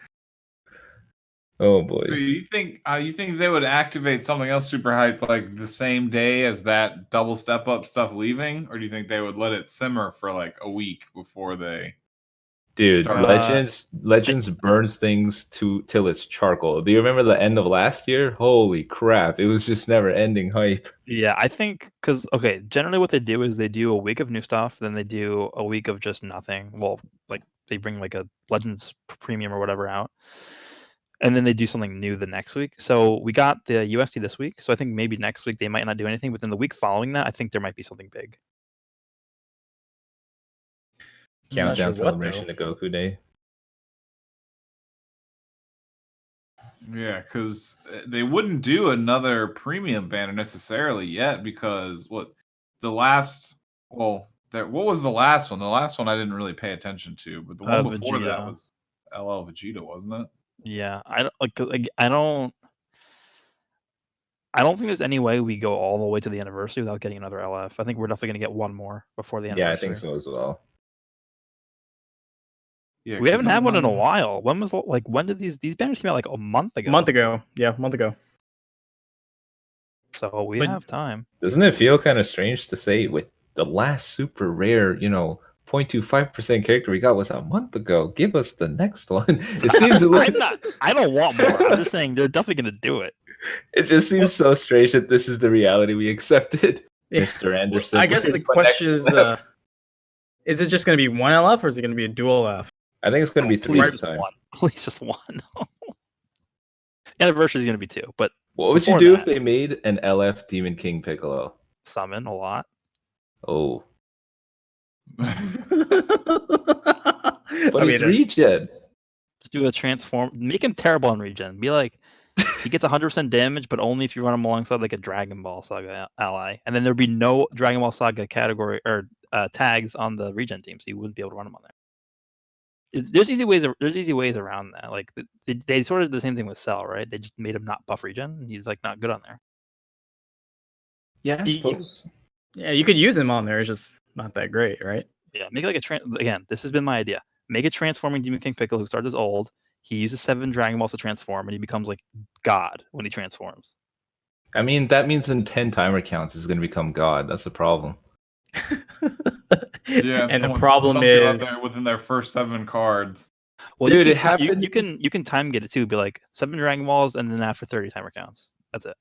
Oh boy. So you think they would activate something else super hype like the same day as that double step up stuff leaving, or do you think they would let it simmer for like a week before they? Dude, Legends burns things till it's charcoal. Do you remember the end of last year? Holy crap! It was just never ending hype. Yeah, I think because generally what they do is they do a week of new stuff, then they do a week of just nothing. Well, like they bring like a Legends premium or whatever out, and then they do something new the next week. So we got the USD this week, so I think maybe next week they might not do anything, but then the week following that, I think there might be something big. Countdown celebration to Goku Day. Yeah, because they wouldn't do another premium banner necessarily yet, because what was the last one? The last one I didn't really pay attention to, but the one before that was LL Vegeta, wasn't it? Yeah, I don't think there's any way we go all the way to the anniversary without getting another LF. I think we're definitely going to get one more before the anniversary. Yeah, I think so as well. Yeah, We haven't 'cause had one in a I'm- while. When did these banners came out? Like a month ago. A month ago. Yeah, a month ago. So we But- have time. Doesn't it feel kind of strange to say with the last super rare, 0.25% character we got was a month ago? Give us the next one. It seems a little. I don't want more. I'm just saying they're definitely going to do it. It just seems so strange that this is the reality we accepted. Yeah. Mr. Anderson. I guess the where's my next question LF? is it just going to be one LF or is it going to be a dual F? I think it's going to be 3 Please this just time. one. Please just one. Anniversary is going to be 2, but What would you before do that- if they made an LF Demon King Piccolo? summon a lot. Oh, I but he's regen. Just do a transform. Make him terrible on regen. Be like, he gets 100% damage, but only if you run him alongside like a Dragon Ball Saga ally, and then there'd be no Dragon Ball Saga category or tags on the regen team, so you wouldn't be able to run him on there. There's easy ways around that. Like they sort of did the same thing with Cell, right? They just made him not buff regen, and he's like not good on there. Yeah, I You- suppose. Yeah, you could use him on there. It's just not that great, right? Yeah, make like again. This has been my idea. Make a transforming Demon King Piccolo who starts as old. He uses 7 Dragon Balls to transform, and he becomes like God when he transforms. I mean, that means in 10 timer counts is going to become God. That's the problem. Yeah, and the someone- problem some people out is there within their first 7 cards. Well, Dude, you it can, happened- You can time get it too. Be like 7 Dragon Balls, and then after 30 timer counts. That's it.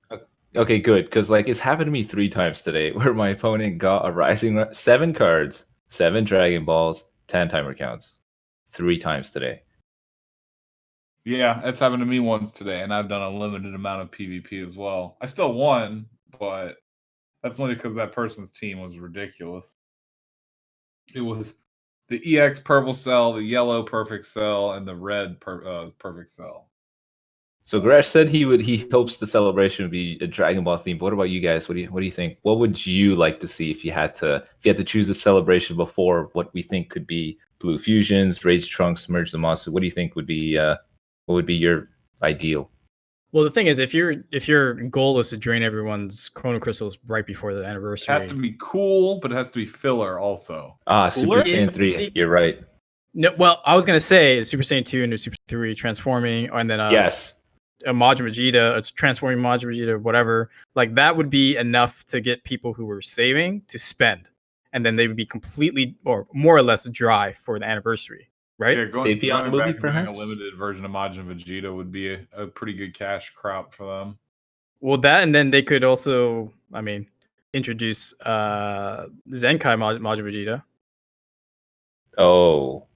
Okay, good. Because it's happened to me 3 times today where my opponent got a rising 7 cards, 7 Dragon Balls, 10 timer counts. 3 times today. Yeah, it's happened to me once today, and I've done a limited amount of PvP as well. I still won, but that's only because that person's team was ridiculous. It was the EX purple cell, the yellow perfect cell, and the red perfect cell. So Goresh said he hopes the celebration would be a Dragon Ball theme. What about you guys? What do you think? What would you like to see if you had to choose a celebration before what we think could be Blue Fusions, Rage Trunks, Merge the Monster? What do you think would be what would be your ideal? well, the thing is, if your goal is to drain everyone's Chrono Crystals right before the It anniversary, has to be cool, but it has to be filler also. Super Cooler? Saiyan 3. See- You're right. No, well, I was gonna say Super Saiyan 2 into Super 3 transforming, and then Yes. a Majin Vegeta, it's transforming Majin Vegeta, whatever. Like that would be enough to get people who were saving to spend, and then they would be completely or more or less dry for the anniversary, right? Yeah, Tapion going movie, back and doing perhaps? a limited version of Majin Vegeta would be a pretty good cash crop for them. Well, that and then they could also, I mean, introduce Zenkai Majin Vegeta. Oh.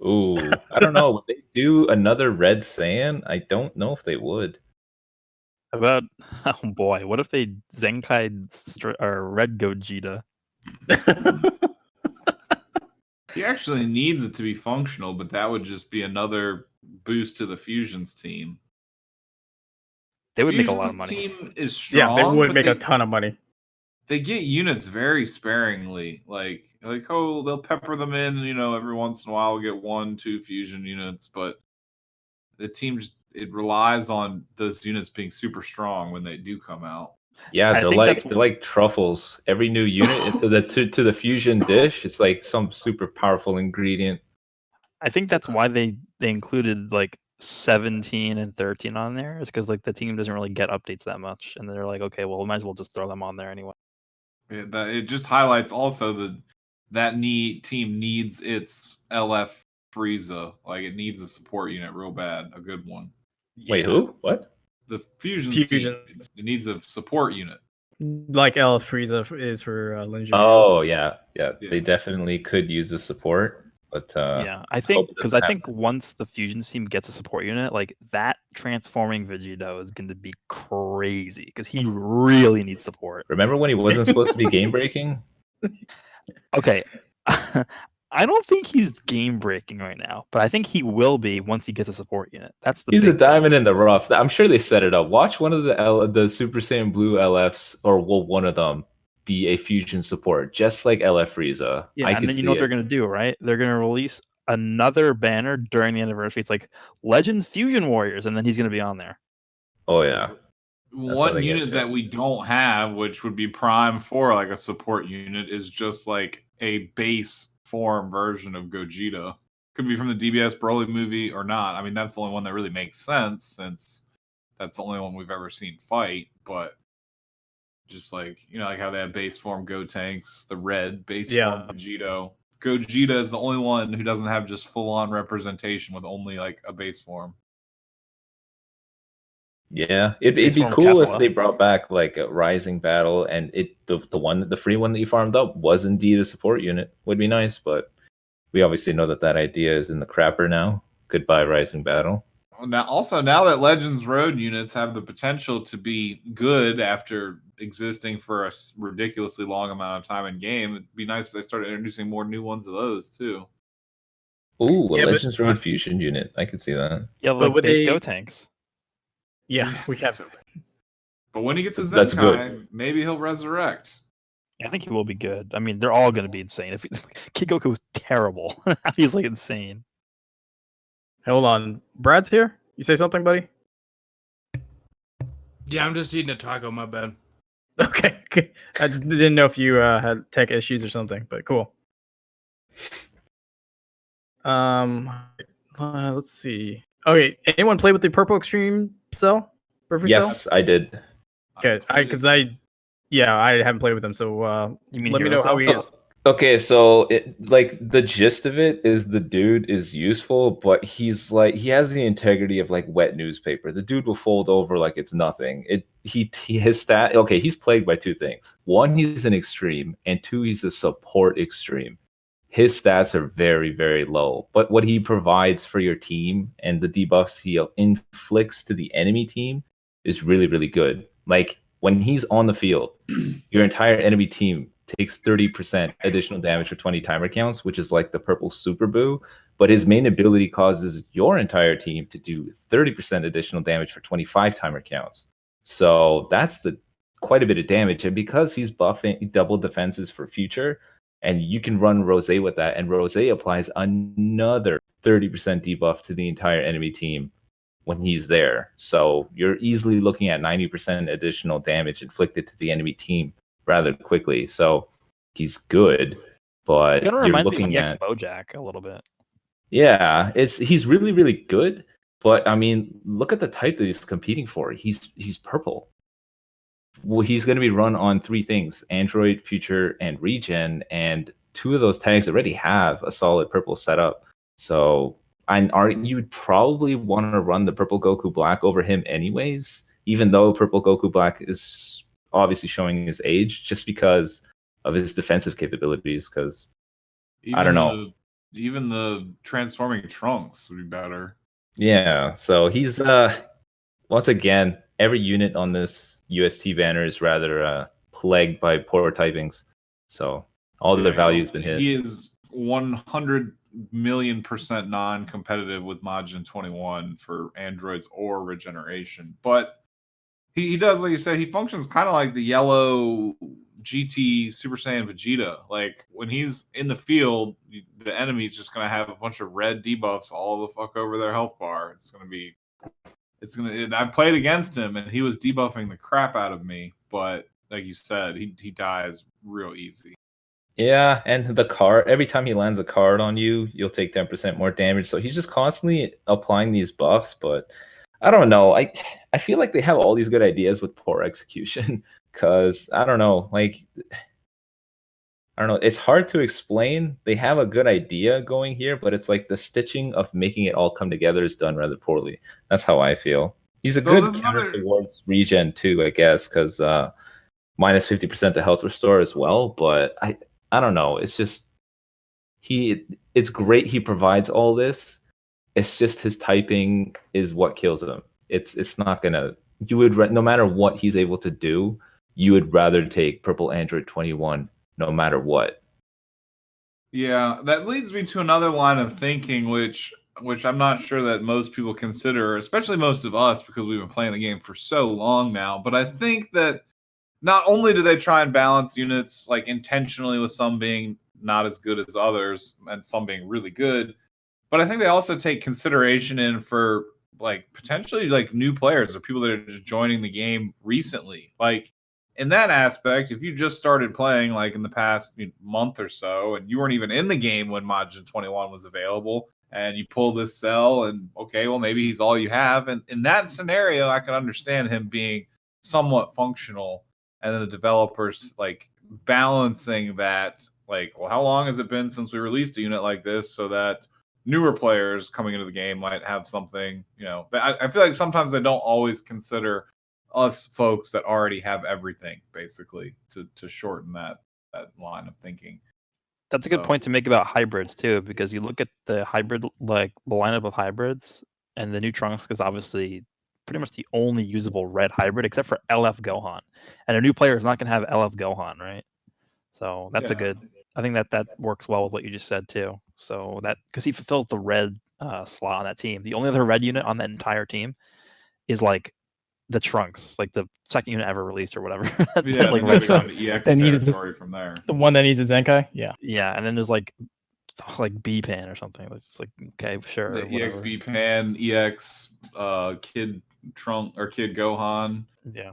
Ooh. I don't know. Would they do another Red Saiyan? I don't know if they would. How about oh boy, what if they Zenkai or Red Gogeta? He actually needs it to be functional, but that would just be another boost to the Fusions team. They would make a lot of Fusions money. Team is Yeah, strong. they would but make a ton of money. They get units very sparingly. Like oh, they'll pepper them in. Every once in a while, we'll get 1, 2 fusion units, but the team it relies on those units being super strong when they do come out. Yeah, I they're think that's- like truffles. Every new unit into the to the fusion dish, it's like some super powerful ingredient. I think that's why they included like 17 and 13 on there. Is because like the team doesn't really get updates that much, and they're like, okay, well, we might as well just throw them on there anyway. It just highlights also that team needs its LF Frieza. Like it needs a support unit real bad, a good one. Wait, who? What? The Fusion Fusion. team, it needs a support unit. Like El Frieza is for Linja. Oh yeah. Yeah. They definitely could use the support, but Yeah, I think it because doesn't I think once the Fusions team gets a support unit, like that transforming Vegito is going to be crazy because he really needs support. remember when he wasn't supposed to be game breaking? Okay, I don't think he's game breaking right now, but I think he will be once he gets a support unit. That's the He's a big thing. diamond in the rough. I'm sure they set it up. Watch one of the Super Saiyan Blue LFs, or one of them, be a fusion support, just like LF Frieza. Yeah, I and could then you see know what it. they're going to do, right? They're going to release another banner during the anniversary. It's like Legends Fusion Warriors, and then he's going to be on there. Oh yeah. how One they get unit you. that we don't have, which would be prime for like a support unit, is just like a base form version of Gogeta. Could be from the DBS Broly movie or not. I mean, that's the only one that really makes sense since that's the only one we've ever seen fight. But just like, like how they have base form Gotenks, the red base form Vegito. Gogeta is the only one who doesn't have just full-on representation with only like a base form. Yeah, it'd be cool if they brought back like a Rising Battle, and the free one that you farmed up was indeed a support unit. Would be nice, but we obviously know that idea is in the crapper now. Goodbye, Rising Battle. Now that Legends Road units have the potential to be good after existing for a ridiculously long amount of time in game, it'd be nice if they started introducing more new ones of those too. Ooh, a Legends Road fusion unit. I could see that. Yeah, like base Gotenks. Yeah, we have. But when he gets his Zenkai, maybe he'll resurrect. Yeah, I think he will be good. I mean, they're all going to be insane. If Kid Goku was terrible, he's like insane. Hold on, Brad's here. You say something, buddy? Yeah, I'm just eating a taco. My bad. Okay. I just didn't know if you had tech issues or something, but cool. Let's see. Okay, anyone play with the purple extreme cell? Yes, I did. Okay, I haven't played with him, so let me know how he is. Okay, so the gist of it is the dude is useful, but he's like, he has the integrity of like wet newspaper. The dude will fold over like it's nothing. His stat. Okay, he's plagued by two things. One, he's an extreme, and two, he's a support extreme. His stats are very, very low, but what he provides for your team and the debuffs he inflicts to the enemy team is really, really good. Like when he's on the field, your entire enemy team takes 30% additional damage for 20 timer counts, which is like the purple super boo. But his main ability causes your entire team to do 30% additional damage for 25 timer counts. So that's quite a bit of damage. And because he's buffing double defenses for future, and you can run Rose with that, and Rose applies another 30% debuff to the entire enemy team when he's there. So you're easily looking at 90% additional damage inflicted to the enemy team rather quickly. So he's good, but it you're looking at Bojack a little bit. Yeah, he's really, really good. But I mean, look at the type that he's competing for. He's purple. Well, he's going to be run on three things: Android, Future, and Regen, and two of those tags already have a solid purple setup. So you would probably want to run the purple Goku Black over him anyways, even though purple Goku Black is obviously showing his age just because of his defensive capabilities. Because I don't know. Even the transforming Trunks would be better. Yeah, so he's once again, every unit on this UST banner is rather plagued by poor typings. So all their value has been hit. He is 100 million% non-competitive with Majin 21 for androids or regeneration. But he does, like you said, he functions kind of like the yellow GT Super Saiyan Vegeta. Like when he's in the field, the enemy's just going to have a bunch of red debuffs all the fuck over their health bar. I've played against him and he was debuffing the crap out of me, but like you said, he dies real easy. Yeah, and the card, every time he lands a card on you, you'll take 10% more damage. So he's just constantly applying these buffs, but I don't know. I feel like they have all these good ideas with poor execution because I don't know. It's hard to explain. They have a good idea going here, but it's like the stitching of making it all come together is done rather poorly. That's how I feel. He's a good counter towards regen too, I guess, because minus 50% the health restore as well. But I don't know. It's just it's great he provides all this. It's just his typing is what kills him. It's not gonna. You would no matter what he's able to do, you would rather take purple Android 21 no matter what. Yeah, that leads me to another line of thinking, which I'm not sure that most people consider, especially most of us, because we've been playing the game for so long now. But I think that not only do they try and balance units like intentionally with some being not as good as others and some being really good, but I think they also take consideration in for like potentially like new players or people that are just joining the game recently. Like in that aspect, if you just started playing like in the past month or so and you weren't even in the game when Majin 21 was available, and you pull this cell, and okay, well maybe he's all you have. And in that scenario, I can understand him being somewhat functional, and then the developers like balancing that, like, well, how long has it been since we released a unit like this, so that newer players coming into the game might have something, I feel like sometimes they don't always consider us folks that already have everything, basically, to shorten that line of thinking. That's a good point to make about hybrids too, because you look at the hybrid, like the lineup of hybrids, and the new Trunks is obviously pretty much the only usable red hybrid, except for LF Gohan, and a new player is not going to have LF Gohan, right? So that's a good. I think that works well with what you just said too. So that because he fulfills the red slot on that team. The only other red unit on that entire team is like the Trunks, like the second unit ever released or whatever. Yeah, like red Trunks. EX That needs territory from there. The one that needs a Zenkai? Yeah. Yeah, and then there's like B Pan or something. It's like, okay, sure. The EX B Pan, EX Kid Trunk or Kid Gohan. Yeah.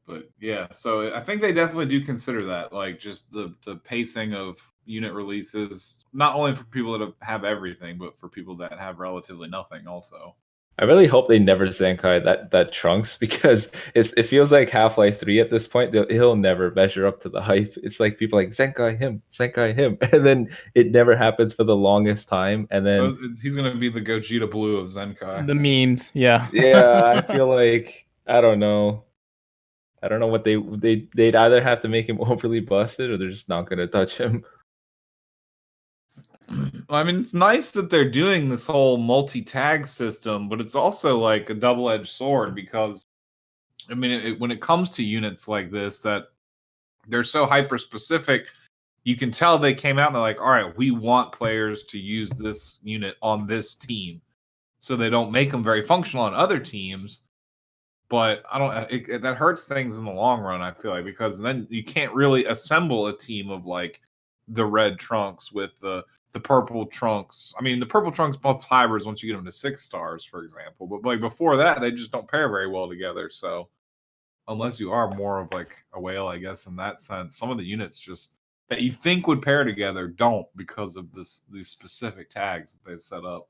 But yeah, so I think they definitely do consider that, like just the pacing of unit releases, not only for people that have everything, but for people that have relatively nothing also. I really hope they never Zenkai that Trunks, because it feels like Half-Life 3 at this point. He'll never measure up to the hype. It's like people like Zenkai him, and then it never happens for the longest time. And then he's gonna be the Gogeta Blue of Zenkai. The memes, yeah. Yeah, I feel like I don't know what they'd either have to make him overly busted, or they're just not gonna touch him. I mean, it's nice that they're doing this whole multi-tag system, but it's also like a double-edged sword, because I mean, when it comes to units like this that they're so hyper-specific, you can tell they came out and they're like, all right, we want players to use this unit on this team, so they don't make them very functional on other teams. But that hurts things in the long run, I feel like, because then you can't really assemble a team of like the red Trunks with the purple Trunks. I mean, the purple Trunks buff hybrids once you get them to 6 stars, for example. But like before that, they just don't pair very well together. So unless you are more of like a whale, I guess, in that sense, some of the units just that you think would pair together don't, because of these specific tags that they've set up.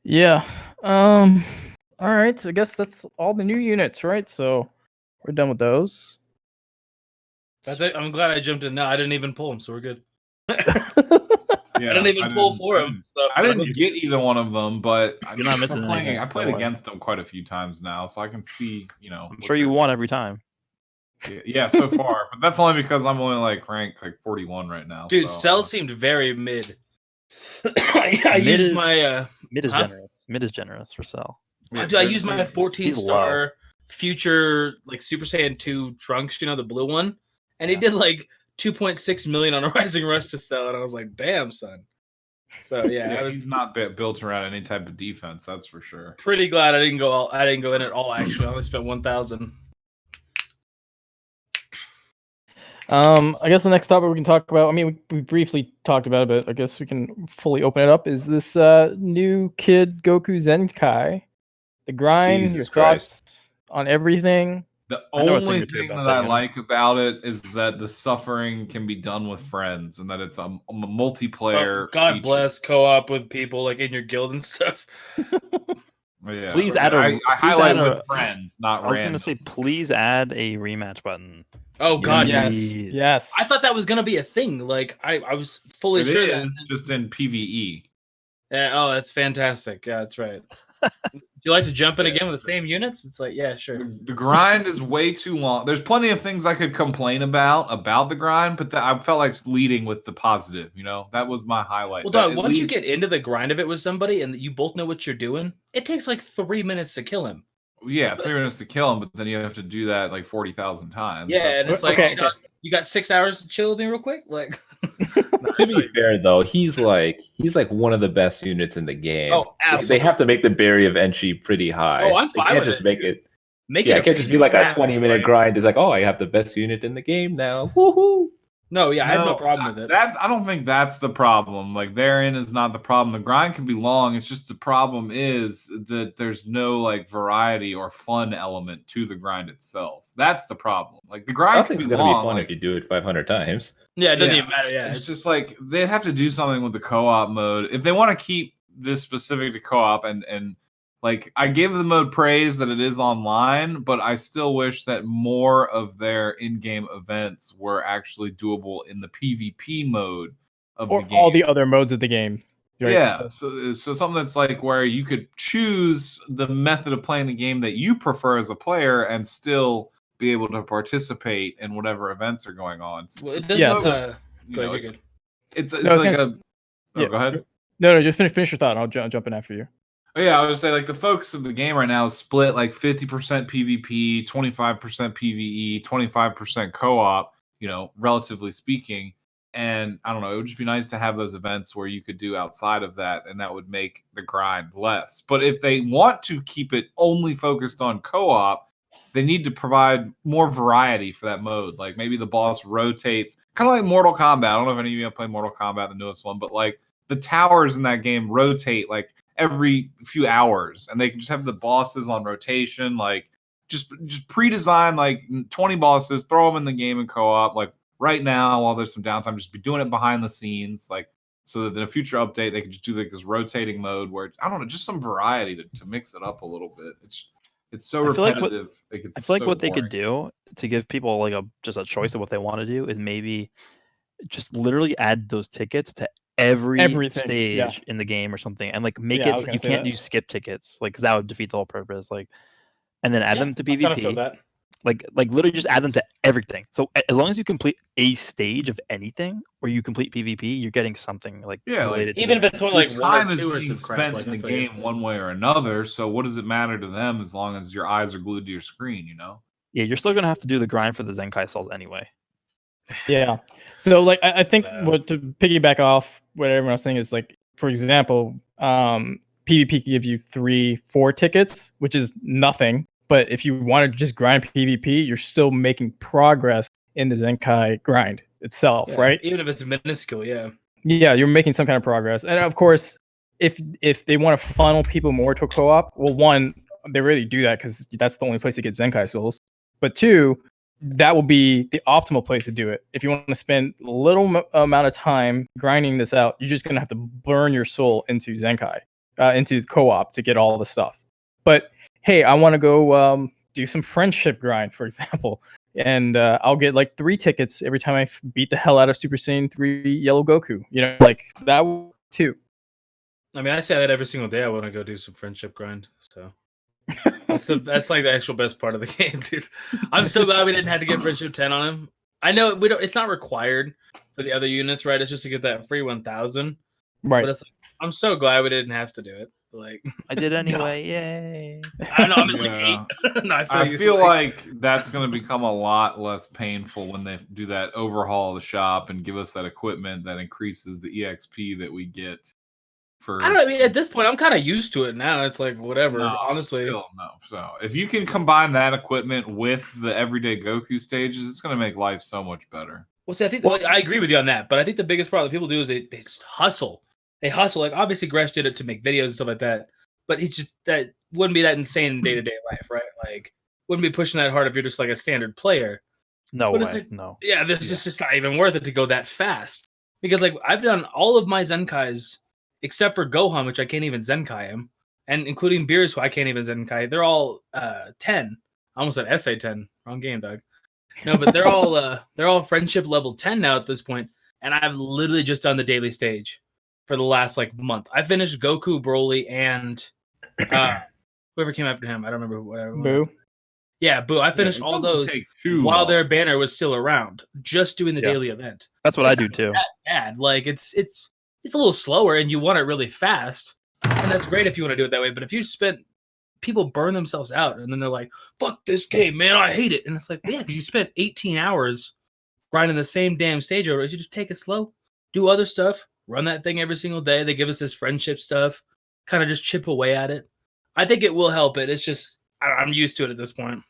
Yeah. All right. So I guess that's all the new units, right? So we're done with those. I'm glad I jumped in now. I didn't even pull him, so we're good. Yeah, I didn't even pull for him. So I didn't get either one of them, but You're not missing anything. I played against them quite a few times now, so I can see, I'm sure you won every time. Yeah, so far. But that's only because I'm only like ranked like 41 right now. Dude, so. Cell seemed very mid. I used my mid is generous. Mid is generous for Cell. I used my 14-star future like Super Saiyan 2 Trunks, the blue one, and he did like 2.6 million on a Rising Rush to Cell, and I was like, damn, son. So yeah, he's not built around any type of defense, that's for sure. Pretty glad I didn't go in at all. Actually, I only spent 1,000. I guess the next topic we can talk about, I mean, we briefly talked about it, but I guess we can fully open it up, is this new Kid Goku Zenkai. The grind, Jesus your Christ. thoughts on everything. The only thing that I like about it is that the suffering can be done with friends, and that it's a multiplayer. God bless co-op with people like in your guild and stuff. Yeah. Please add I highlight with friends, not random. I was going to say, please add a rematch button. Oh God, yes. I thought that was gonna be a thing. Like I was fully sure that is just in PvE. Yeah. Oh, that's fantastic. Yeah, that's right. Do you like to jump in again with the same units? It's like, yeah, sure. The grind is way too long. There's plenty of things I could complain about the grind, but I felt like leading with the positive. That was my highlight. Well, dog, once you get into the grind of it with somebody and you both know what you're doing, it takes like 3 minutes to kill him. Yeah, 3 minutes to kill him, but then you have to do that like 40,000 times. Yeah, and it's like, okay. You got 6 hours to chill with me real quick? Like, to be fair though, he's like one of the best units in the game. Oh, absolutely. They have to make the barrier of entry pretty high. Oh, I'm fine. They can't just make it. It can't just be like a 20-minute grind. It's like, oh, I have the best unit in the game now. Woohoo! No, yeah, I have no problem with it. I don't think that's the problem. Like therein is not the problem. The grind can be long. It's just the problem is that there's no like variety or fun element to the grind itself. That's the problem. Like the grind can be Nothing's gonna long. be fun like, if you do it 500 times. Yeah, it doesn't Yeah. even matter. Yeah, it's just like they'd have to do something with the co-op mode if they want to keep this specific to co-op and like I give the mode praise that it is online, but I still wish that more of their in-game events were actually doable in the PvP mode of Or the game. all the other modes of the game. Right? Yeah, so something that's like where you could choose the method of playing the game that you prefer as a player and still be able to participate in whatever events are going on. Well, it does. Yeah, Go ahead, you're good. It's No, I was like gonna yeah. go ahead. No, just finish your thought. I'll jump in after you. Oh, yeah, I would say like the focus of the game right now is split like 50% PvP, 25% PvE, 25% co-op, relatively speaking. And I don't know, it would just be nice to have those events where you could do outside of that, and that would make the grind less. But if they want to keep it only focused on co-op, they need to provide more variety for that mode. Like maybe the boss rotates, kind of like Mortal Kombat. I don't know if any of you have played Mortal Kombat, the newest one, but like the towers in that game rotate like every few hours, and they can just have the bosses on rotation, like just pre-design like 20 bosses, throw them in the game in co-op, like right now while there's some downtime, just be doing it behind the scenes, like so that in a future update they can just do like this rotating mode where I don't know, just some variety to mix it up a little bit. It's so repetitive. I feel like what they could do to give people like just a choice of what they want to do is maybe just literally add those tickets to every stage in the game or something, and like make it so you can't do skip tickets, like 'cause that would defeat the whole purpose. Like, and then add them to PvP. Like literally just add them to everything. So as long as you complete a stage of anything or you complete PvP, you're getting something like related. Even if it's only like one or two or some spent crap, in the game one way or another. So what does it matter to them as long as your eyes are glued to your screen? Yeah, you're still gonna have to do the grind for the Zenkai cells anyway. Yeah. So like I think what to piggyback off what everyone else saying is like, for example, PvP can give you 3-4 tickets, which is nothing. But if you want to just grind PvP, you're still making progress in the Zenkai grind itself, right? Even if it's minuscule, yeah. Yeah, you're making some kind of progress. And of course, if they want to funnel people more to co-op, well, one, they really do that because that's the only place to get Zenkai souls. But two, that will be the optimal place to do it. If you want to spend a little amount of time grinding this out, you're just going to have to burn your soul into Zenkai, into co-op to get all the stuff. But hey, I want to go do some friendship grind, for example, and I'll get like 3 tickets every time I beat the hell out of Super Saiyan 3 Yellow Goku. Like that too. I mean, I say that every single day. I want to go do some friendship grind. So that's like the actual best part of the game, dude. I'm so glad we didn't have to get friendship 10 on him. I know we don't. It's not required for the other units, right? It's just to get that free 1000. Right. But it's like, I'm so glad we didn't have to do it. Like I did anyway. Yay! I know. I'm in like 8. No, I feel like that's going to become a lot less painful when they do that overhaul of the shop and give us that equipment that increases the EXP that we get. I don't know. I mean, at this point, I'm kind of used to it now. It's like whatever. No, honestly, no. So if you can combine that equipment with the everyday Goku stages, it's going to make life so much better. Well, see, I think I agree with you on that, but I think the biggest problem that people do is they just hustle. They hustle. Like obviously, Goresh did it to make videos and stuff like that, but it's just that wouldn't be that insane in day to day life, right? Like wouldn't be pushing that hard if you're just like a standard player. No way. Like, no. Yeah, this is just not even worth it to go that fast because like I've done all of my Zenkais. Except for Gohan, which I can't even Zenkai him, and including Beerus, who I can't even Zenkai. They're all 10. I almost said SA 10. Wrong game, dog. No, but they're all friendship level 10 now at this point, and I've literally just done the daily stage for the last like month. I finished Goku, Broly, and whoever came after him. I don't remember whatever. Boo. Yeah, Boo. I finished all those while their banner was still around, just doing the daily event. That's what I do too. Bad. Like it's a little slower and you want it really fast. And that's great if you want to do it that way. But if you people burn themselves out and then they're like, fuck this game, man, I hate it. And it's like, yeah, because you spent 18 hours grinding the same damn stage over. You just take it slow, do other stuff, run that thing every single day. They give us this friendship stuff, kind of just chip away at it. I think it will help it. It's just, I'm used to it at this point.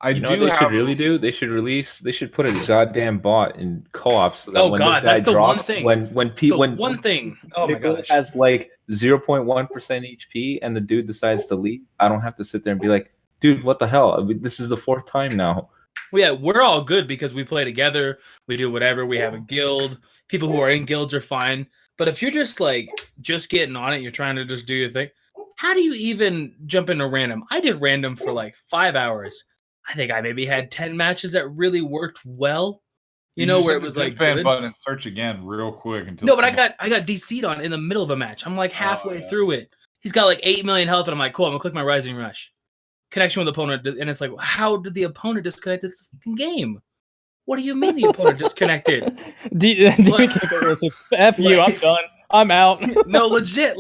You know what they should really do? They should put a goddamn bot in co-op so that when this guy drops, when one thing. Oh my gosh, has like 0.1% HP and the dude decides to leave, I don't have to sit there and be like, dude, what the hell? I mean, this is the 4th time now. Well, yeah, we're all good because we play together. We do whatever. We have a guild. People who are in guilds are fine. But if you're just getting on it, you're trying to just do your thing. How do you even jump into random? I did random for like 5 hours. I think I maybe had 10 matches that really worked well. You know, where it was like disband button and search again real quick until. No, but I got DC'd on in the middle of a match. I'm like halfway through it. He's got like 8 million health, and I'm like, cool. I'm gonna click my Rising Rush. Connection with opponent, and it's like, how did the opponent disconnect this fucking game? What do you mean the opponent disconnected? F you, I'm done. I'm out. No, legit.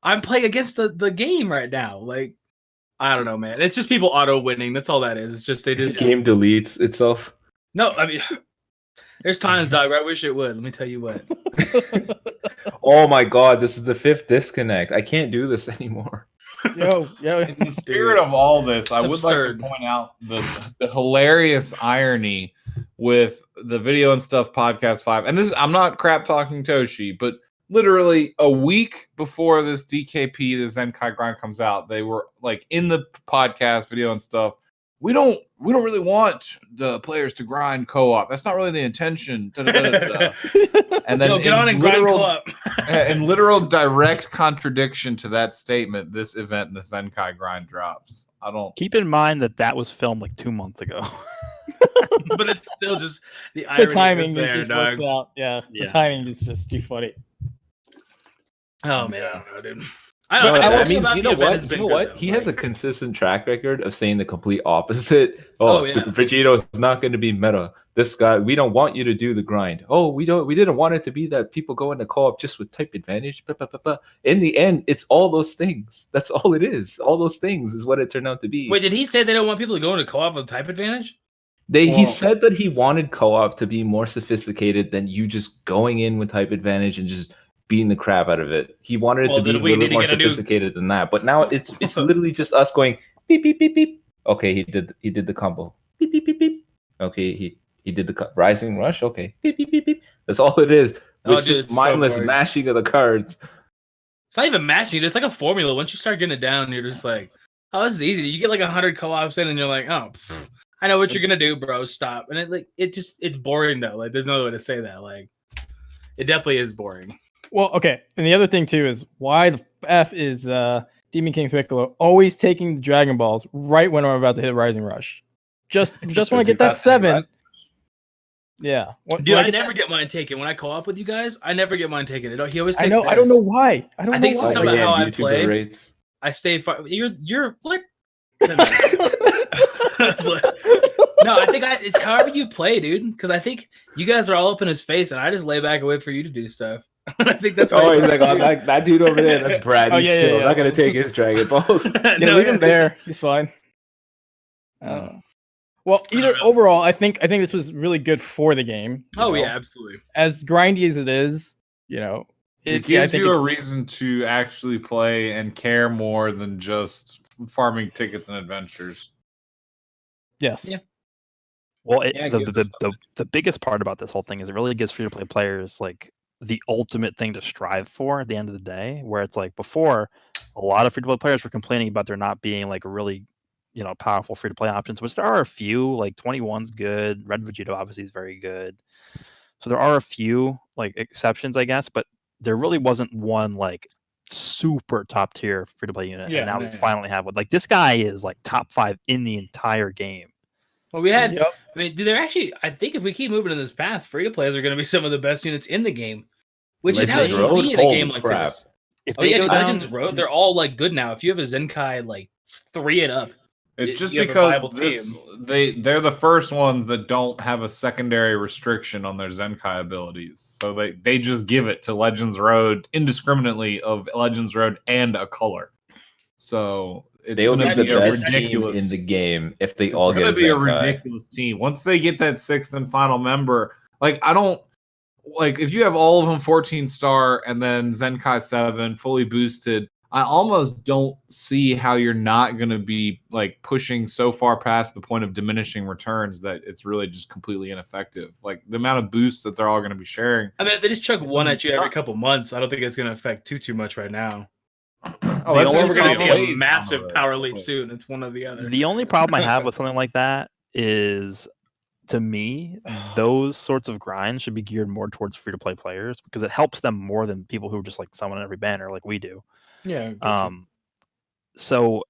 I'm playing against the game right now. Like, I don't know, man. It's just people auto winning. That's all that is. It's just the game deletes itself. No, I mean, there's times, dog, where I wish it would. Let me tell you what. Oh my god, this is the 5th disconnect. I can't do this anymore. Yo. In the spirit of all this, I would like to point out the hilarious irony with the Video and Stuff Podcast 5. And I'm not crap talking Toshi, but literally a week before this DKP, the Zenkai grind comes out, they were like in the podcast Video and Stuff. We don't really want the players to grind co-op. That's not really the intention. And then get on and grind co-op. In literal direct contradiction to that statement, this event in the Zenkai grind drops. I don't keep in mind that was filmed like 2 months ago. But it's still just the timing just works out. Yeah, the timing is just too funny. Oh man, I don't know, dude. That means you know what? He has a consistent track record of saying the complete opposite. Super Vegito is not going to be meta. This guy, we don't want you to do the grind. We didn't want it to be that people go into co-op just with type advantage. In the end, it's all those things. That's all it is. All those things is what it turned out to be. Wait, did he say they don't want people to go into co-op with type advantage? He said that he wanted co-op to be more sophisticated than you just going in with type advantage and just beating the crap out of it. He wanted it to be a little bit more sophisticated than that. But now it's literally just us going beep beep beep beep. Okay, he did the combo. Beep beep beep beep. Okay, he did the Rising Rush. Okay, beep beep beep beep. That's all it is. It's just mindless mashing of the cards. It's not even mashing. It's like a formula. Once you start getting it down, you're just like, oh, this is easy. You get like 100 co-ops in, and you're like, oh, I know what you're gonna do, bro. Stop. And it's boring though. Like, there's no other way to say that. Like, it definitely is boring. Well, okay. And the other thing too is why the F is Demon King Piccolo always taking the Dragon Balls right when I'm about to hit Rising Rush. Just want to get that 7. Yeah. Dude, I never get mine taken. When I co-op with you guys, I never get mine taken. He always takes I don't know why. I think it's something about how I play. Rates. I stay far. You're what? No, I think it's however you play, dude. Because I think you guys are all up in his face, and I just lay back and wait for you to do stuff. I think that's. Oh, he's like, that dude over there. That's Brad. He's chill. I'm not gonna take his Dragon Balls. Leave him there. He's fine. Well, overall, I think this was really good for the game. Yeah, absolutely. As grindy as it is, it gives you a reason to actually play and care more than just farming tickets and adventures. Yes. Yeah. Well, the biggest part about this whole thing is it really gives free-to-play players like the ultimate thing to strive for at the end of the day, where it's like before, a lot of free-to-play players were complaining about there not being like really, powerful free-to-play options, which there are a few. Like 21's good, Red Vegito obviously is very good. So there are a few like exceptions, I guess, but there really wasn't one like super top tier free-to-play unit. Yeah, and now we finally have one. Like this guy is like top 5 in the entire game. Well, we had. Yep. I mean, they're actually. I think if we keep moving in this path, free to players are going to be some of the best units in the game, which is how it should be in a game like this. If they go Legends Road, they're all like good now. If you have a Zenkai like 3 and up, it's just because they're the first ones that don't have a secondary restriction on their Zenkai abilities, so they just give it to Legends Road indiscriminately of Legends Road and a color. So. They'll be the best team in the game if they all get a Zenkai. It's going to be a ridiculous team. Once they get that 6th and final member, if you have all of them 14-star and then Zenkai 7 fully boosted, I almost don't see how you're not going to be like pushing so far past the point of diminishing returns that it's really just completely ineffective. Like the amount of boosts that they're all going to be sharing. I mean, if they just chuck one at you every nuts. couple months, I don't think it's going to affect too much right now. Oh, We're that's going to gonna see be a ways down massive the road. power leap soon. It's one or the other. The only problem I have with something like that is, to me, those sorts of grinds should be geared more towards free-to-play players because it helps them more than people who just like summon every banner like we do. Yeah. So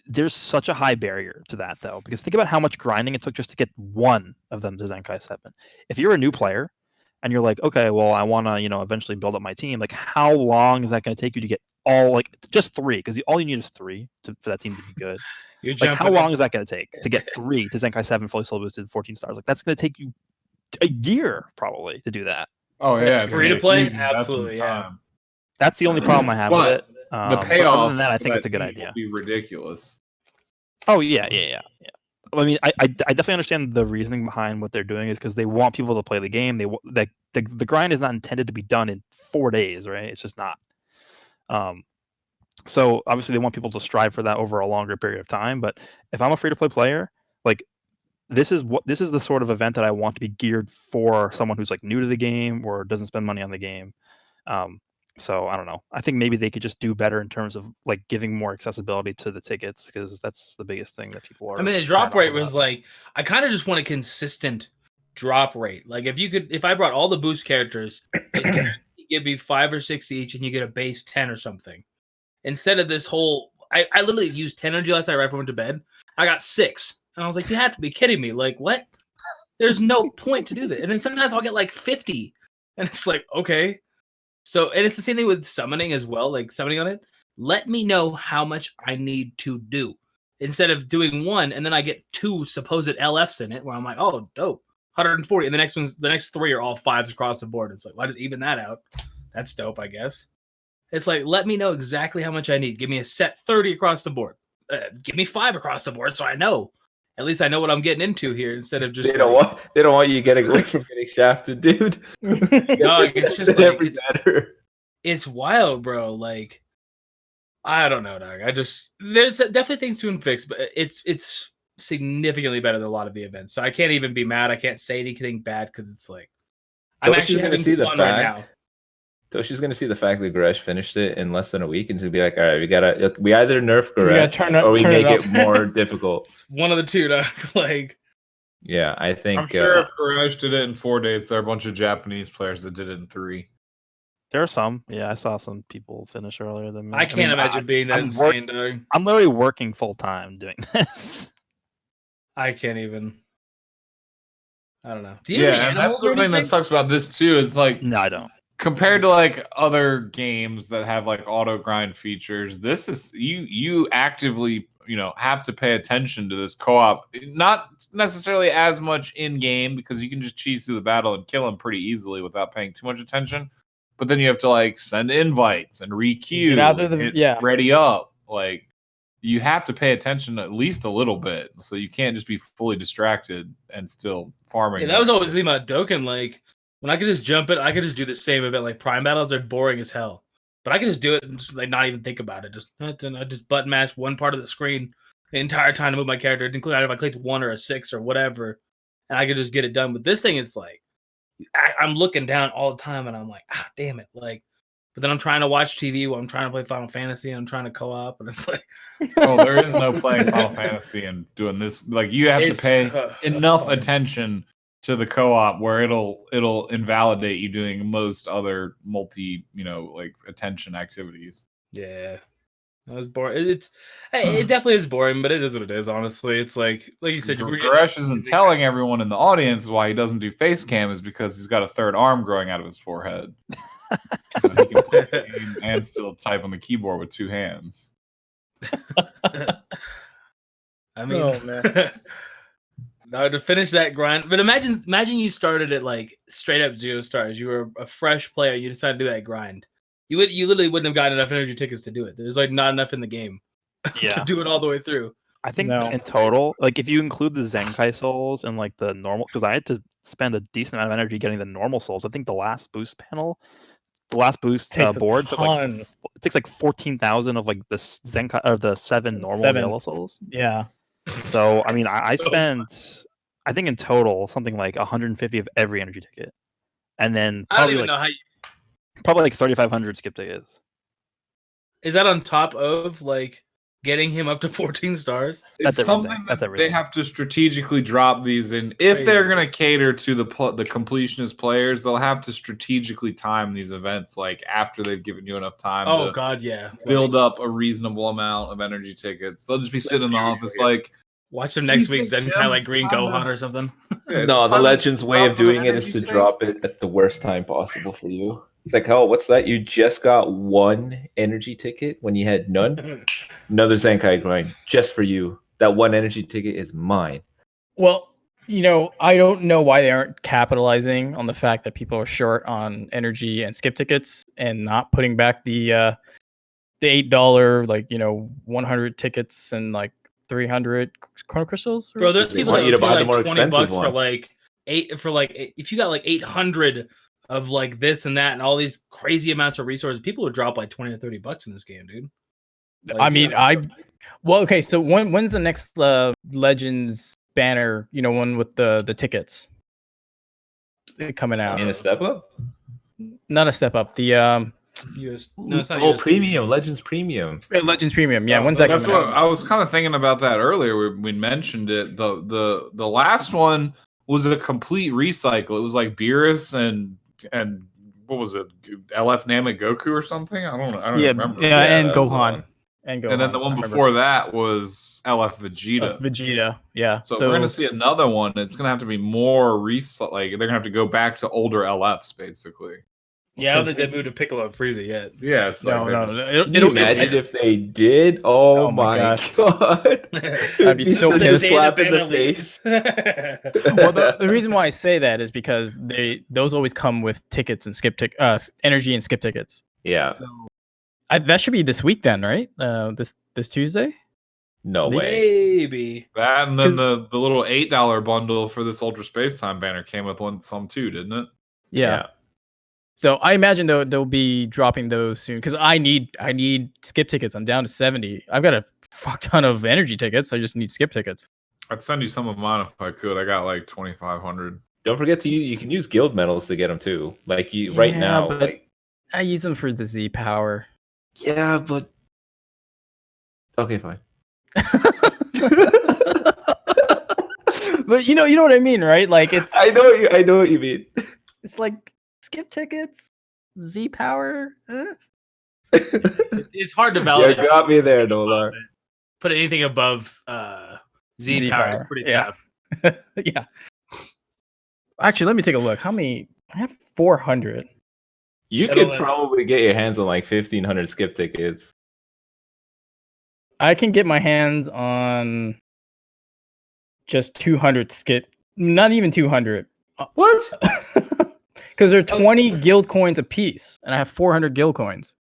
there's such a high barrier to that, though, because think about how much grinding it took just to get one of them to Zenkai 7. If you're a new player and you're like, okay, well, I want to, eventually build up my team, like, how long is that going to take you to get all, like, just 3? Because all you need is 3 for that team to be good. Like, how long is that going to take to get 3 to Zenkai 7 fully soul boosted 14 stars? Like, that's going to take you a year, probably, to do that. Oh, yeah. Free to play? Absolutely, yeah. That's the only problem I have with it. The payoff, other than that, I think it's a good idea. Will be ridiculous. Oh yeah. I mean, I definitely understand the reasoning behind what they're doing is because they want people to play the game. The grind is not intended to be done in 4 days, right? It's just not. So obviously they want people to strive for that over a longer period of time. But if I'm a free to play player, like this is the sort of event that I want to be geared for someone who's like new to the game or doesn't spend money on the game. So I don't know. I think maybe they could just do better in terms of like giving more accessibility to the tickets because that's the biggest thing that people are. I mean, the drop rate was like, I kind of just want a consistent drop rate. Like if I brought all the boost characters, you give me 5 or 6 each, and you get a base 10 or something. Instead of this whole, I literally used 10 energy last night right before I went to bed. I got 6, and I was like, you have to be kidding me! Like what? There's no point to do that. And then sometimes I'll get like 50, and it's like okay. So, and it's the same thing with summoning as well, like summoning on it. Let me know how much I need to do instead of doing 1 and then I get 2 supposed LFs in it where I'm like, oh, dope, 140. And the next 3 are all 5s across the board. It's like, why just even that out? That's dope, I guess. It's like, let me know exactly how much I need. Give me a set 30 across the board. Give me 5 across the board so I know. At least I know what I'm getting into here instead of just. They don't want you getting away from getting shafted, dude. No, it's just like every better. It's wild, bro. Like, I don't know, dog. There's definitely things to fix, but it's significantly better than a lot of the events. So I can't even be mad. I can't say anything bad because it's like I'm actually going to see the fact right now. Toshi's going to see the fact that Goresh finished it in less than a week, and she'll be like, "All right, we either nerf Goresh or we make it more difficult." One of the two, dog. Like, yeah, I think. I'm sure if Goresh did it in 4 days, there are a bunch of Japanese players that did it in 3. There are some. Yeah, I saw some people finish earlier than me. I can't imagine being that insane, dog. I'm literally working full time doing this. I can't even. I don't know. Do you have and that's the thing that sucks about this too. It's like, no, I don't. Compared to like other games that have like auto grind features, this is you actively have to pay attention to this co-op. Not necessarily as much in game because you can just cheese through the battle and kill them pretty easily without paying too much attention. But then you have to like send invites and re-queue, ready up. Like you have to pay attention at least a little bit, so you can't just be fully distracted and still farming. Yeah, that was always the thing about Dokkan. Like when I could just jump it, I could just do the same event. Like Prime battles are boring as hell, but I could just do it and just like not even think about it. I just button mash one part of the screen the entire time to move my character. It didn't include if I clicked 1 or a 6 or whatever, and I could just get it done. With this thing, it's like I'm looking down all the time, and I'm like, damn it! Like, but then I'm trying to watch TV while I'm trying to play Final Fantasy, and I'm trying to co-op, and it's like, oh, there is no playing Final Fantasy and doing this. Like, you have to pay enough attention to the co-op where it'll invalidate you doing most other multi, like attention activities. Yeah. That was boring. It definitely is boring, but it is what it is, honestly. It's like you said, Goresh isn't telling everyone in the audience why he doesn't do face cam is because he's got a third arm growing out of his forehead. So he can play the game and still type on the keyboard with 2 hands. I mean, oh, man. Now to finish that grind, but imagine you started at like straight up 0 stars. You were a fresh player. You decided to do that grind. You literally wouldn't have gotten enough energy tickets to do it. There's like not enough in the game to do it all the way through. I think in total, like if you include the Zenkai souls and like the normal, because I had to spend a decent amount of energy getting the normal souls. I think the last boost panel The last boost Takes a board, but like ton. it takes like 14,000 of like the Zenkai or the 7 normal 7. yellow souls. Yeah. So I mean, I So spent, I think in total something like 150 of every energy ticket, and then I don't probably even like know how. probably like 3,500 skip tickets. Is that on top of like getting him up to 14 stars? That's It's everything. something That's that they everything. have to strategically drop these in. If they're Crazy. going to cater to the completionist players, they'll have to strategically time these events like after they've given you enough time Oh to God, yeah. build Like, up a reasonable amount of energy tickets. They'll just be sitting in the be real office here. like, watch them next You week. think Zenkai like Gem's Green time to- Gohan or something. yeah, it's No, the time to Legends way drop of them doing it is energy to sink. drop it at the worst time possible for you. It's like, oh, what's that? You just got 1 energy ticket when you had none? Another Zenkai grind just for you. That 1 energy ticket is mine. Well, I don't know why they aren't capitalizing on the fact that people are short on energy and skip tickets and not putting back the $8 100 tickets and like 300 chrono crystals. Bro, there's They people want that you would to pay buy the like more 20 expensive bucks for one. like if you got like 800 of like this and that and all these crazy amounts of resources, people would drop like 20 to 30 bucks in this game, dude. Like, I mean, well, okay. So when's the next Legends banner? One with the tickets coming out. In a step up? Not a step up. The US, no, it's not Oh, US2. premium, Legends Premium. Legends Premium. Yeah, Oh, when's that That's coming what out? I was kind of thinking about that earlier. We mentioned it. The last one was a complete recycle. It was like Beerus and what was it? LF Namek Goku or something? I don't remember. Yeah, and that was the Gohan. one. And Gohan. And then the I one remember. before that was LF Vegeta. Vegeta. Yeah. So if we're gonna see another one, it's gonna have to be more like they're gonna have to go back to older LFs basically. Yeah, I don't think they moved to Piccolo and Frieza yet. Yeah, it's like they're just- Can you imagine if they did? Oh, Oh my my gosh. god. I'd be so such a pissed. slap in the face. Well, the reason why I say that is because those always come with tickets and energy and skip tickets. Yeah. So that should be this week then, right? This Tuesday. No way. Maybe. that, and then the little $8 bundle for this Ultra Space Time banner came with some too, didn't it? Yeah. So I imagine they'll be dropping those soon because I need skip tickets. I'm down to 70. I've got a fuck ton of energy tickets. I just need skip tickets. I'd send you some of mine if I could. I got like 2,500. Don't forget you can use guild medals to get them too. Like you right Yeah, now, but like I use them for the Z power. yeah, but okay, fine. But you know what I mean, right? Like it's I know what you mean. it's like skip tickets, Z power. It's hard to You validate. got me there, Nolar. Put anything above Z power is pretty tough. Yeah. Actually, let me take a look. How many? I have 400. You That'll could let- probably get your hands on like 1,500 skip tickets. I can get my hands on just 200 skip. Not even 200. What? Because they're 20 guild coins a piece, and I have 400 guild coins.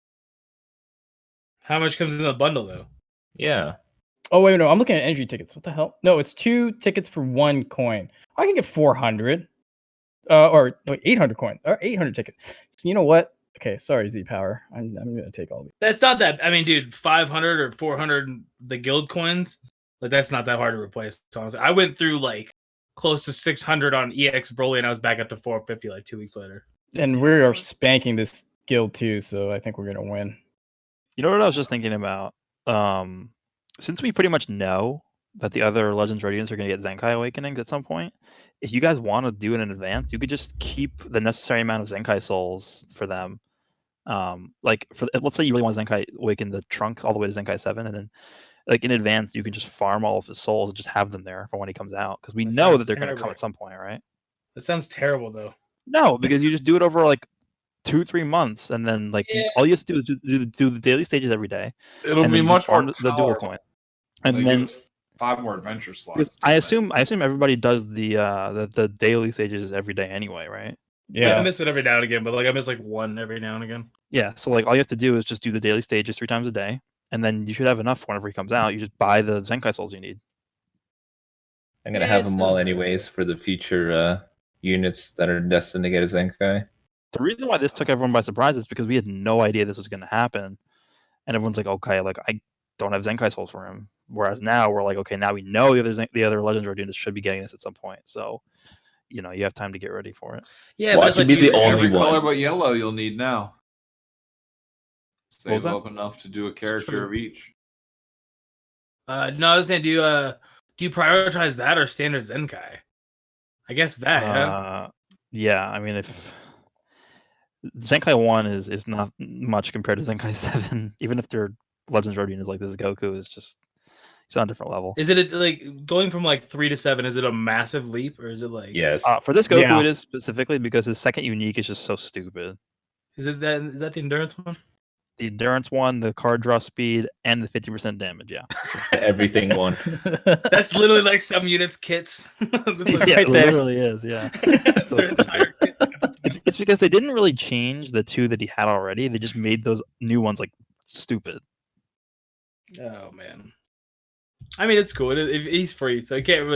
How much comes in the bundle though? Yeah. Oh wait, no, I'm looking at energy tickets. What the hell? No, it's 2 tickets for 1 coin. I can get 400, or no, 800 coins or 800 tickets. So you know what? Okay, sorry, Z Power. I'm gonna take all these. That's not that. I mean, dude, 500 or 400 the guild coins, like that's not that hard to replace. Honestly, I went through like close to 600 on EX Broly, and I was back up to 450 like 2 weeks later. And we are spanking this guild too, so I think we're gonna win. You know what I was just thinking about? Since we pretty much know that the other Legends Radiants are going to get Zenkai Awakenings at some point, if you guys want to do it in advance, you could just keep the necessary amount of Zenkai Souls for them. Like, let's say you really want Zenkai Awaken the Trunks all the way to Zenkai 7, and then like in advance, you can just farm all of his souls and just have them there for when he comes out. Because we That know sounds that they're going to come terrible. at some point, right? That sounds terrible though. No, because you just do it over like 2-3 months, and then like Yeah. all you have to do is do the daily stages every day. It'll and be then you just much more farm the dual tolerable. coin. And They then give us 5 more adventure slots. because I assume everybody does the daily stages every day anyway, right? I miss it every now and again, but like I miss like one every now and again. Yeah. So like all you have to do is just do the daily stages 3 times a day, and then you should have enough whenever he comes out. You just buy the Zenkai souls you need. I'm gonna Yeah, have it's them not all bad. anyways for the future units that are destined to get a Zenkai. The reason why this took everyone by surprise is because we had no idea this was going to happen, and everyone's like, okay, like I don't have Zenkai souls for him. Whereas now we're like, okay, now we know the other Legends Road units should be getting this at some point. So, you know, you have time to get ready for it. Yeah, Watch but it's it like be the only Every color one. but yellow you'll need now. What was Save that? up enough to do a character true. of each. no, I was saying, do you prioritize that or standard Zenkai? I guess that. Yeah. Yeah, I mean, if Zenkai 1 is not much compared to Zenkai 7, even if they're Legends Road units like this, Goku is just he's on a different level. Is it like going from like 3 to 7? Is it a massive leap, or is it like? Yes. For this Goku, Yeah. it is specifically because his second unique is just so stupid. Is that the endurance one? The endurance one, the card draw speed, and the 50% damage. Yeah, It's the everything one. That's literally like some units kits. That's like- yeah, Right it there. literally is. Yeah, That's So their stupid. entire kit. It's because they didn't really change the two that he had already. They just made those new ones like stupid. Oh man. I mean, it's cool. He's free, so you can't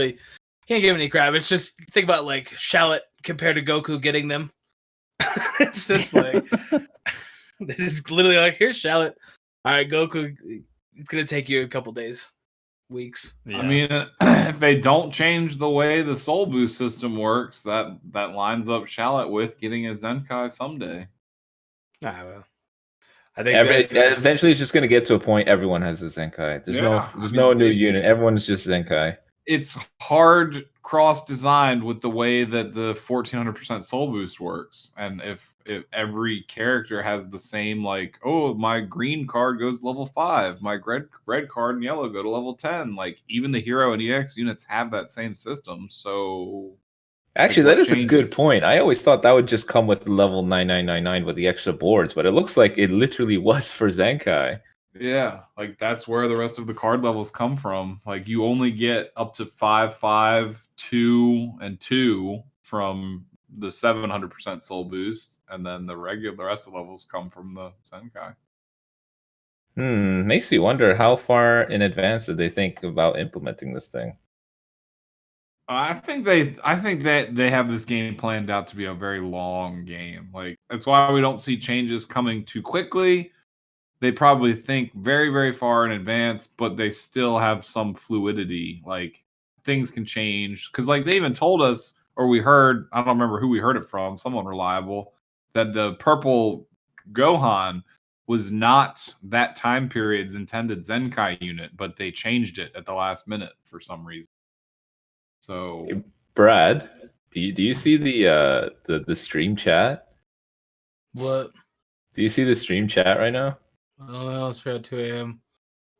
give him any crap. It's just think about like Shallot compared to Goku getting them. It's just like they just literally like, here's Shallot. All right, Goku. It's gonna take you a couple days, weeks. Yeah. I mean, if they don't change the way the Soul Boost system works, that lines up Shallot with getting a Zenkai someday. Well, I think that's, Eventually, it's just going to get to a point everyone has a Zenkai. There's no new unit. Everyone's just Zenkai. It's hard cross-designed with the way that the 1400% Soul Boost works, and if every character has the same, like, oh, my green card goes to level 5, my red card and yellow go to level 10. Like, even the Hero and EX units have that same system, so Actually, what that is a good changes? point. I always thought that would just come with level 9999 with the extra boards, but it looks like it literally was for Zenkai. Yeah, like that's where the rest of the card levels come from. Like you only get up to 5, 5, 2, and 2 from the 700% Soul Boost, and then the rest of the levels come from the Zenkai. Makes you wonder how far in advance did they think about implementing this thing? I think that they have this game planned out to be a very long game. Like that's why we don't see changes coming too quickly. They probably think very, very far in advance, but they still have some fluidity. Like things can change because, like, they even told us, or we heard. I don't remember who we heard it from. Someone reliable that the purple Gohan was not that time period's intended Zenkai unit, but they changed it at the last minute for some reason. So, Hey, Brad, do you see the stream chat? what? Do you see the stream chat right now? Oh, well, it's around 2 a.m.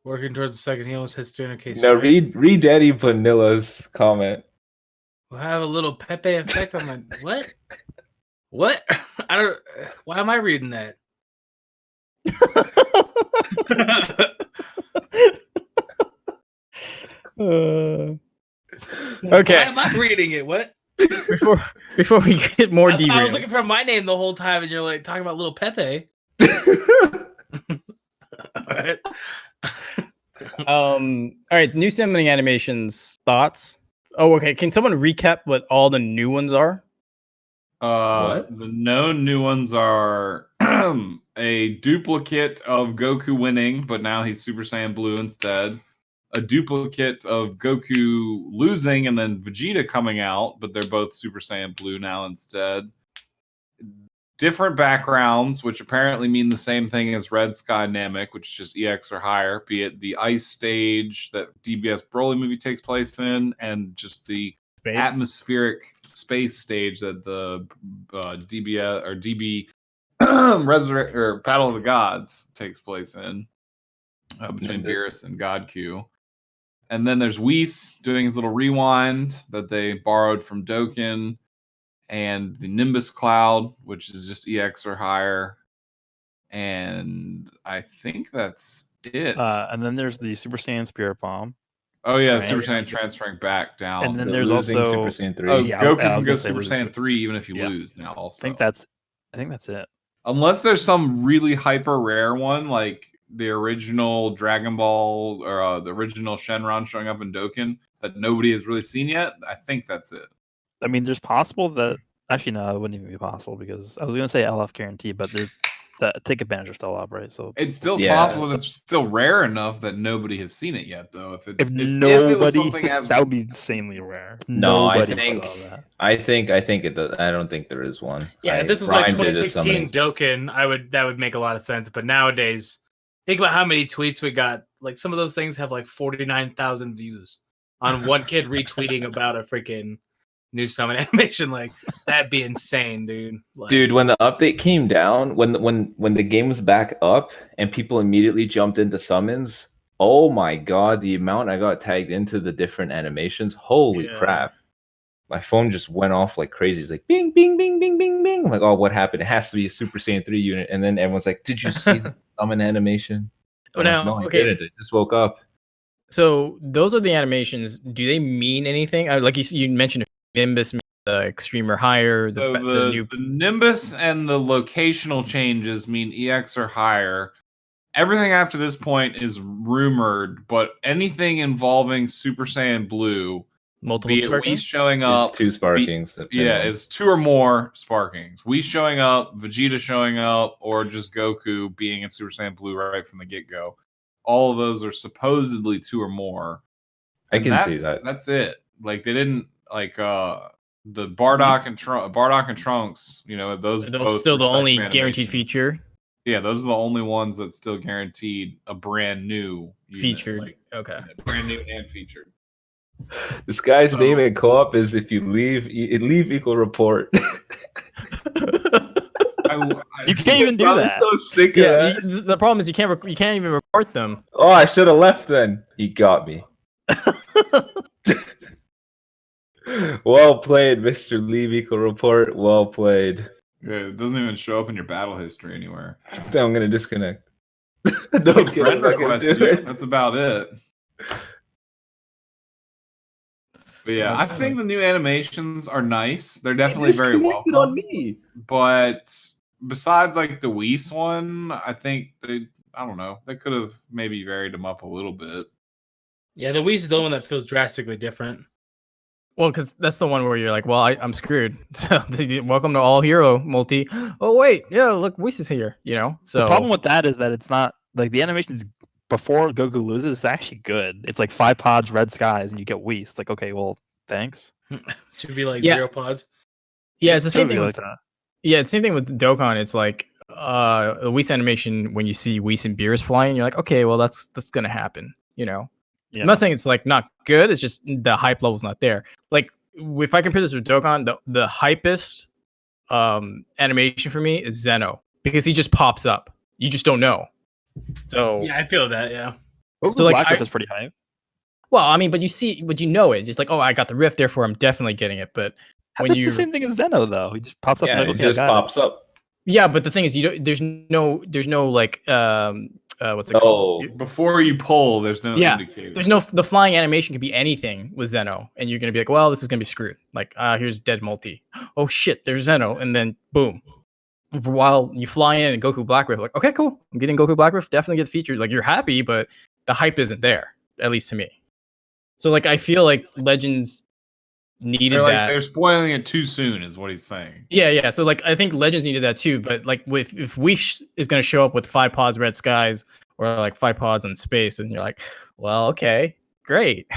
Working towards the second. He almost hits 300k. No, read Daddy Vanilla's comment. We'll have a little Pepe effect on my what? What? I don't. Why am I reading that? Okay. Why am I reading it? What? Before we get more I was derailed. looking for my name the whole time, and you're like talking about little Pepe. Alright. All right, new summoning animations. Thoughts? Oh, okay. Can someone recap what all the new ones are? What? The known new ones are a duplicate of Goku winning, but now he's Super Saiyan Blue instead. A duplicate of Goku losing and then Vegeta coming out, but they're both Super Saiyan Blue now instead. Different backgrounds, which apparently mean the same thing as Red Sky Namek, which is just EX or higher, be it the ice stage that DBS Broly movie takes place in, and just the Space? atmospheric space stage that the DBS or DB Resurrect or Battle of the Gods takes place in between Nimbus. Beerus and God Q. And then there's Whis doing his little rewind that they borrowed from Dokkan, and the Nimbus Cloud, which is just EX or higher. And I think that's it. And then there's the Super Saiyan Spirit Bomb. Oh yeah, right. Super Saiyan transferring back down. And then The there's losing also Super Saiyan 3. Oh, Yeah, I Goku was can go gonna say Super losing Saiyan Super- 3 even if you Yeah. lose now. Also, I think that's it. unless there's some really hyper rare one like the original Dragon Ball or the original Shenron showing up in Dokkan that nobody has really seen yet. I think that's it. I mean, there's possible that Actually, no, it wouldn't even be possible because I was gonna say LF guarantee, but the ticket banners are still up, right? So It's still Yeah. possible that it's still rare enough that nobody has seen it yet, though. If it was nobody, something as that would be insanely rare. No, Nobody I think saw that. I think it does. I don't think there is one. Yeah, I if this was like rhymed it as 2016 somebody's- Dokkan, that would make a lot of sense. But nowadays, think about how many tweets we got. Like some of those things have like 49,000 views on one kid retweeting about a freaking new summon animation. Like that'd be insane, dude. Like, Dude, when the update came down, when the game was back up and people immediately jumped into summons, oh my god, the amount I got tagged into the different animations, holy Yeah. crap. My phone just went off like crazy. It's like bing, bing, bing, bing, bing, bing. I'm like, oh, what happened? It has to be a Super Saiyan 3 unit. And then everyone's like, did you see the summon animation? I'm like, no, I didn't. I just woke up. So those are the animations. Do they mean anything? Like you mentioned, Nimbus, the extreme or higher. So the Nimbus and the locational changes mean EX or higher. Everything after this point is rumored, but anything involving Super Saiyan Blue, multiple be it sparkings? Whis showing up, It's 2 sparkings. it's 2 or more sparkings. Whis showing up, Vegeta showing up, or just Goku being in Super Saiyan Blue right from the get-go. All of those are supposedly 2 or more. I And can see that. That's it. Like they didn't like the Bardock and Trunks, you know, those both still the only respective guaranteed animations. feature. Yeah, those are the only ones that still guaranteed a brand new unit, Featured. like, Okay. brand new and featured. This guy's name in co-op is if you leave equal report. You can't even do I'm that. so sick of Yeah, that. the problem is you can't even report them. Oh, I should have left then. He got me. Well played, Mr. Leave Equal Report. Well played. Yeah, it doesn't even show up in your battle history anywhere. Then I'm gonna disconnect. Don't get Friend it, I can request do you. it. That's about it. But yeah, I think the new animations are nice. They're definitely very welcome. on me. But besides like the Whis one, I think I don't know, they could have maybe varied them up a little bit. yeah, the Whis is the one that feels drastically different. Well, because that's the one where you're like, well, I'm screwed. So welcome to all hero multi. Oh wait, yeah, look, Whis is here. You know. So The problem with that is that it's not like the animations before Goku loses. It's actually good. It's like 5 pods, red skies, and you get Whis. It's like, okay, well, thanks. Should be like Yeah. 0 pods. yeah, it's the same Should be thing like with that. yeah, it's the same thing with Dokkan. It's like the Whis animation when you see Whis and Beerus flying, you're like, okay, well that's gonna happen. You know. Yeah. I'm not saying it's like not good. It's just the hype level's not there. Like if I compare this with Dokkan, the hypest animation for me is Zeno because he just pops up. You just don't know. So Yeah, I feel that. Yeah. So, like, Black I- is pretty high. well, I mean, but you know it. Just like, oh, I got the rift, therefore I'm definitely getting it. But when That's you the same thing as Zeno, though. He just pops up. Yeah, and like, it okay, I just got it. pops up. yeah, but the thing is, there's no like what's it called? Oh, Before you pull, there's no Yeah, indicator. There's no the flying animation could be anything with Zeno, and you're gonna be like, well, this is gonna be screwed. Like, here's dead multi. Oh shit, there's Zeno, and then boom. While you fly in and Goku Black Rift, like, okay, cool, I'm getting Goku Black Rift, definitely get featured. Like, you're happy, but the hype isn't there, at least to me. So, like, I feel like Legends needed that. They're spoiling it too soon, is what he's saying. Yeah. So, like, I think Legends needed that too. But like, if Wish is gonna show up with 5 pods, red skies, or like 5 pods in space, and you're like, well, okay, great.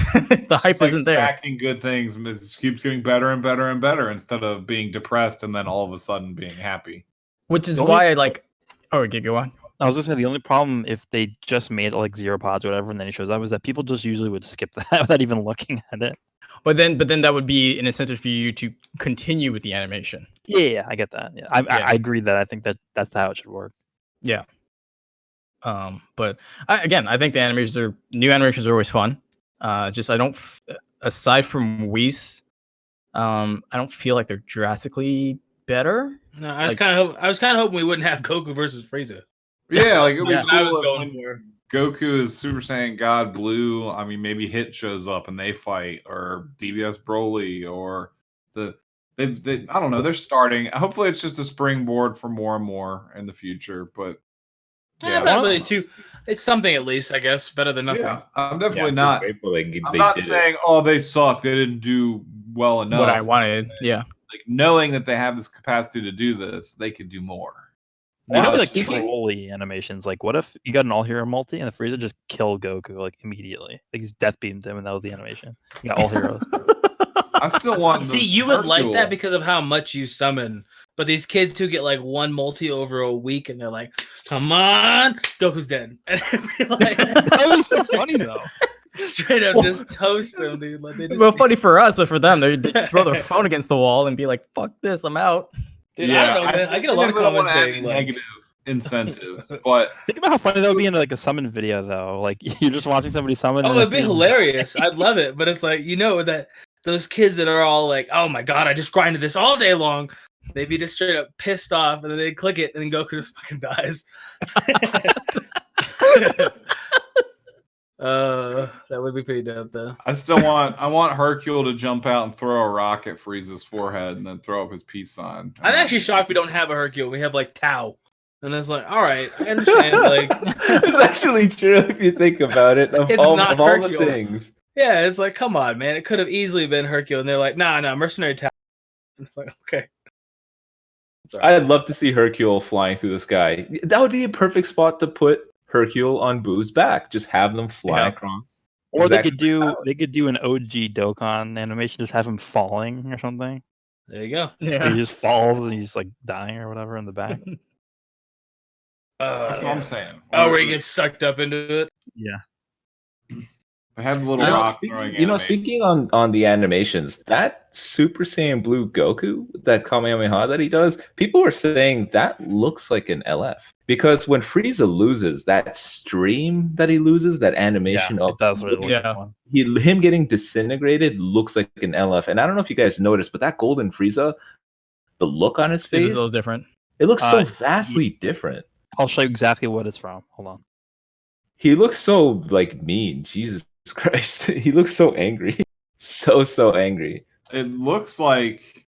The hype isn't there. Stacking good things, it just keeps getting better and better and better instead of being depressed and then all of a sudden being happy. Which is The only- why I like. Oh, okay, go on. I was just saying the only problem if they just made it like 0 pods or whatever, and then he shows up, is that people just usually would skip that without even looking at it. But then that would be an incentive for you to continue with the animation. Yeah, I get that. Yeah, I agree that I think that's how it should work. Yeah. But I think the new animations are always fun. Just I don't, aside from Whis, I don't feel like they're drastically better. No, I was Like- kind of hoping we wouldn't have Goku versus Frieza. Yeah, like it would be Yeah, I was cool if going when for. Goku is Super Saiyan God Blue. I mean, maybe Hit shows up and they fight, or DBS Broly, or they I don't know. They're starting. Hopefully, it's just a springboard for more and more in the future. But Yeah, not really too. It's something at least, I guess. Better than nothing. yeah, I'm definitely I'm not. grateful they I'm not did it. saying, oh, they suck. They didn't do well enough. What I wanted, yeah. like knowing that they have this capacity to do this, they could do more. You Now, see like speaking- trolly animations. Like, what if you got an all-hero multi and the Frieza just killed Goku like immediately? Like he's death beamed him, and that was the animation. You got all heroes. I still want. See, you would like that because of how much you summon. But these kids who get like one multi over a week, and they're like, "Come on, Goku's dead," and it'd be like, That would be so funny though. straight up just toast them, dude. Like they just, Well, funny for us, but for them, they throw their phone against the wall and be like, "Fuck this, I'm out." dude, I don't know, man. I get a lot of definitely don't comments wanna add saying any like, negative incentives, but Think about how funny that would be in like a summon video though. Like you're just watching somebody summon. "Oh, and it'd be then- hilarious. I'd love it." But it's like that those kids that are all like, "Oh my god, I just grinded this all day long." They'd be just straight up pissed off, and then they click it, and then Goku just fucking dies. That would be pretty dope, though. I want Hercule to jump out and throw a rock at Frieza's forehead and then throw up his peace sign. I'm actually shocked we don't have a Hercule. We have like Tao, and it's like, all right, I understand. Like, It's actually true if you think about it. Of It's all not of all the Hercule. things, yeah, it's like, come on, man. It could have easily been Hercule, and they're like, nah, mercenary Tao. And it's like, okay. It's all right. I'd love to see Hercule flying through the sky. That would be a perfect spot to put Hercule on Boo's back. Just have them fly Yeah. across. Or Exactly. they could do an OG Dokkan animation, just have him falling or something. There you go. He Yeah. just falls and he's like dying or whatever in the back. That's what I'm saying. Oh, where he gets sucked up into it. Yeah. They have the little You know, rock speaking, throwing. speaking on the animations, that Super Saiyan Blue Goku, that Kamehameha that he does, people are saying that looks like an LF because when Frieza loses, that stream that he loses, that animation of That's what it looks Yeah. like. him getting disintegrated looks like an LF. And I don't know if you guys noticed, but that golden Frieza, the look on his It's a face, little different. it looks so Uh, vastly different. I'll show you exactly what it's from. Hold on. He looks so like mean. Jesus Christ. He looks so angry. So angry. It looks like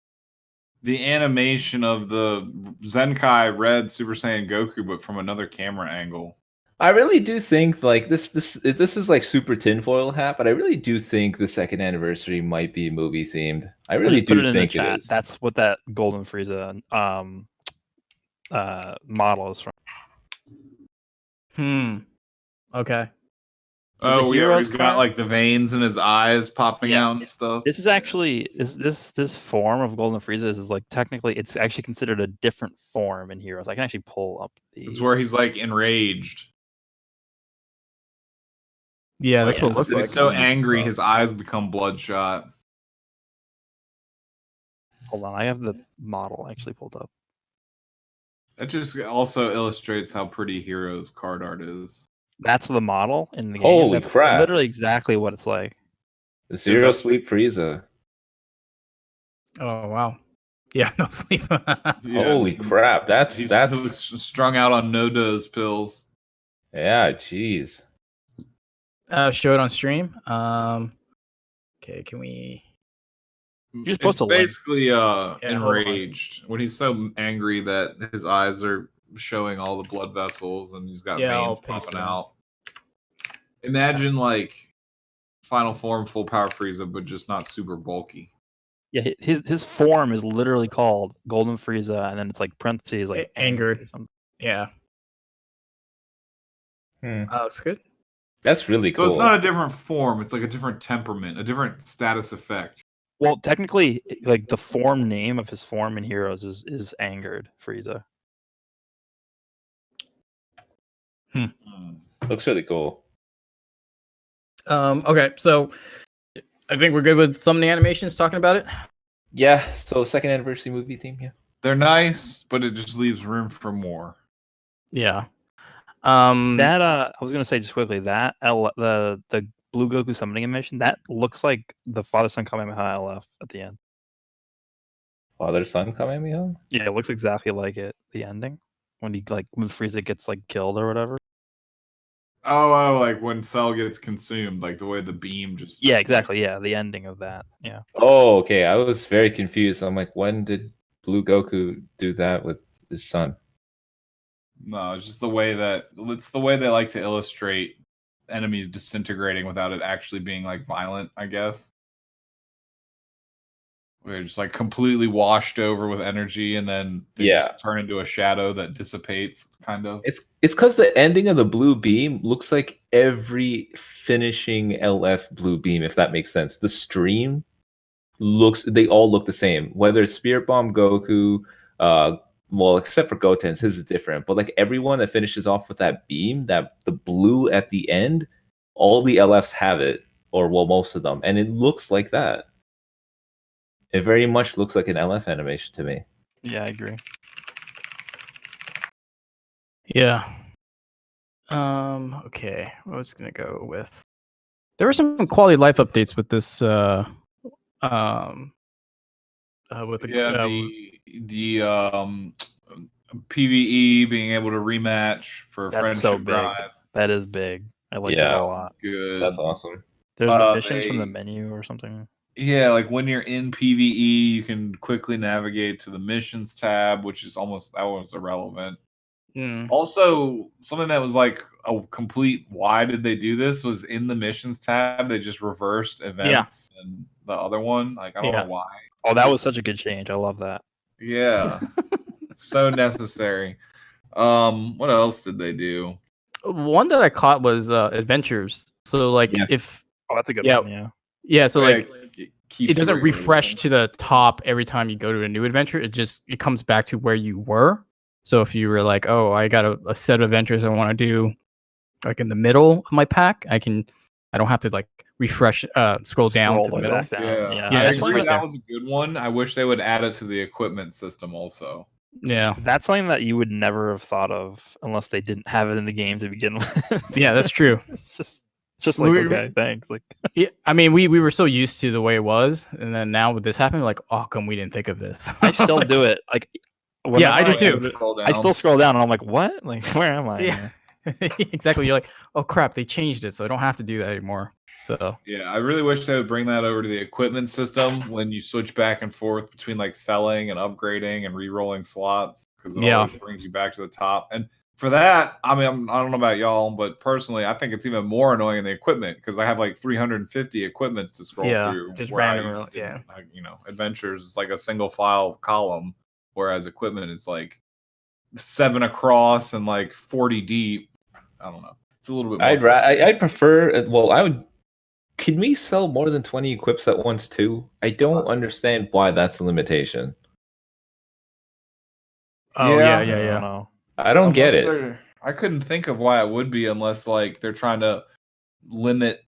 the animation of the Zenkai Red Super Saiyan Goku, but from another camera angle. I really do think like this is like super tinfoil hat, but I really do think the second anniversary might be movie themed. I really just put do it in the think chat. it is. That's what that Golden Frieza model is from. Okay. There's a Oh, yeah, hero's he's got card. like the veins in his eyes popping Yeah. out and stuff. This is actually this form of Golden Frieza is like technically it's actually considered a different form in Heroes. I can actually pull up the. It's where he's like enraged. Yeah, that's yeah, what it looks He's like. so angry, his eyes become bloodshot. Hold on, I have the model actually pulled up. That just also illustrates how pretty Heroes card art is. That's the model in the game. Holy That's crap. Literally exactly what it's like. The Zero Sleep Frieza. Oh wow. Yeah, no sleep. Yeah, Holy crap. That's He's strung out on no-dose pills. yeah, jeez. Show it on stream. Okay, can we? You're supposed It's to link. basically hold on. enraged when he's so angry that his eyes are showing all the blood vessels and he's got Yeah, I'll veins paste popping them. out. Imagine like Final Form Full Power Frieza, but just not super bulky. Yeah, his form is literally called Golden Frieza, and then it's like parentheses like Angered. or something. Yeah. Looks good. That's really So cool. it's not a different form; it's like a different temperament, a different status effect. Well, technically, like the form name of his form in Heroes is Angered Frieza. Looks really cool. Okay, so I think we're good with some of the animations talking about it. Yeah, so second anniversary movie theme, yeah. They're nice, but it just leaves room for more. Yeah. That I was gonna say just quickly that the Blue Goku summoning animation that looks like the Father Son Kamehameha LF at the end. Father Son Kamehameha? Yeah, it looks exactly like it. The ending when when Frieza gets like killed or whatever. Oh, like when Cell gets consumed, like the way the beam just. Yeah, exactly. Yeah, the ending of that. Yeah. Oh, okay. I was very confused. I'm like, when did Blue Goku do that with his son? No, it's just the way they like to illustrate enemies disintegrating without it actually being like violent, I guess. They're just like completely washed over with energy, and then they just turn into a shadow that dissipates, kind of. It's because the ending of the blue beam looks like every finishing LF blue beam, if that makes sense. The stream they all look the same. Whether it's Spirit Bomb, Goku, well, except for Goten's, his is different. But like everyone that finishes off with that beam, that the blue at the end, all the LFs have it, or well, most of them, and it looks like that. It very much looks like an LF animation to me. Yeah, I agree. Yeah. Okay. I was gonna go with. There were some quality of life updates with this. With The PVE being able to rematch for That's friendship so big. drive. That is big. I like that a lot. Good. That's awesome. There's missions from the menu or something. Yeah, like when you're in PVE, you can quickly navigate to the missions tab, which is almost irrelevant. Also, something that was like a complete why did they do this was in the missions tab, they just reversed events and the other one. Like, I don't know why. Oh, that was such a good change. I love that. Yeah. So necessary. What else did they do? One that I caught was adventures. So like if that's a good one, yeah, so like it doesn't doing refresh to the top every time you go to a new adventure. It comes back to where you were. So if you were like, oh, I got a set of adventures I want to do, like in the middle of my pack, I don't have to like refresh, scroll down to the middle. Yeah, I agree. That was a good one. I wish they would add it to the equipment system also. Yeah, that's something that you would never have thought of unless they didn't have it in the game to begin with. Yeah, that's true. It's just like, okay, thanks. Like, yeah, I mean, we were so used to the way it was, and then now with this happening, like, oh, come we didn't think of this. I still do it. Like, yeah, I do too. I still scroll down, and I'm like, what? Like, where am I? Yeah, exactly. You're like, oh crap, they changed it, so I don't have to do that anymore. So yeah, I really wish they would bring that over to the equipment system when you switch back and forth between like selling and upgrading and re-rolling slots, because it always brings you back to the top. And for that, I mean, I don't know about y'all, but personally, I think it's even more annoying in the equipment because I have like 350 equipments to scroll through. Just random, adventures is like a single file column, whereas equipment is like 7 across and like 40 deep. I don't know. It's a little bit more I'd prefer. Well, I would. Can we sell more than 20 equips at once too? I don't understand why that's a limitation. Oh yeah. I don't get it. I couldn't think of why it would be unless like they're trying to limit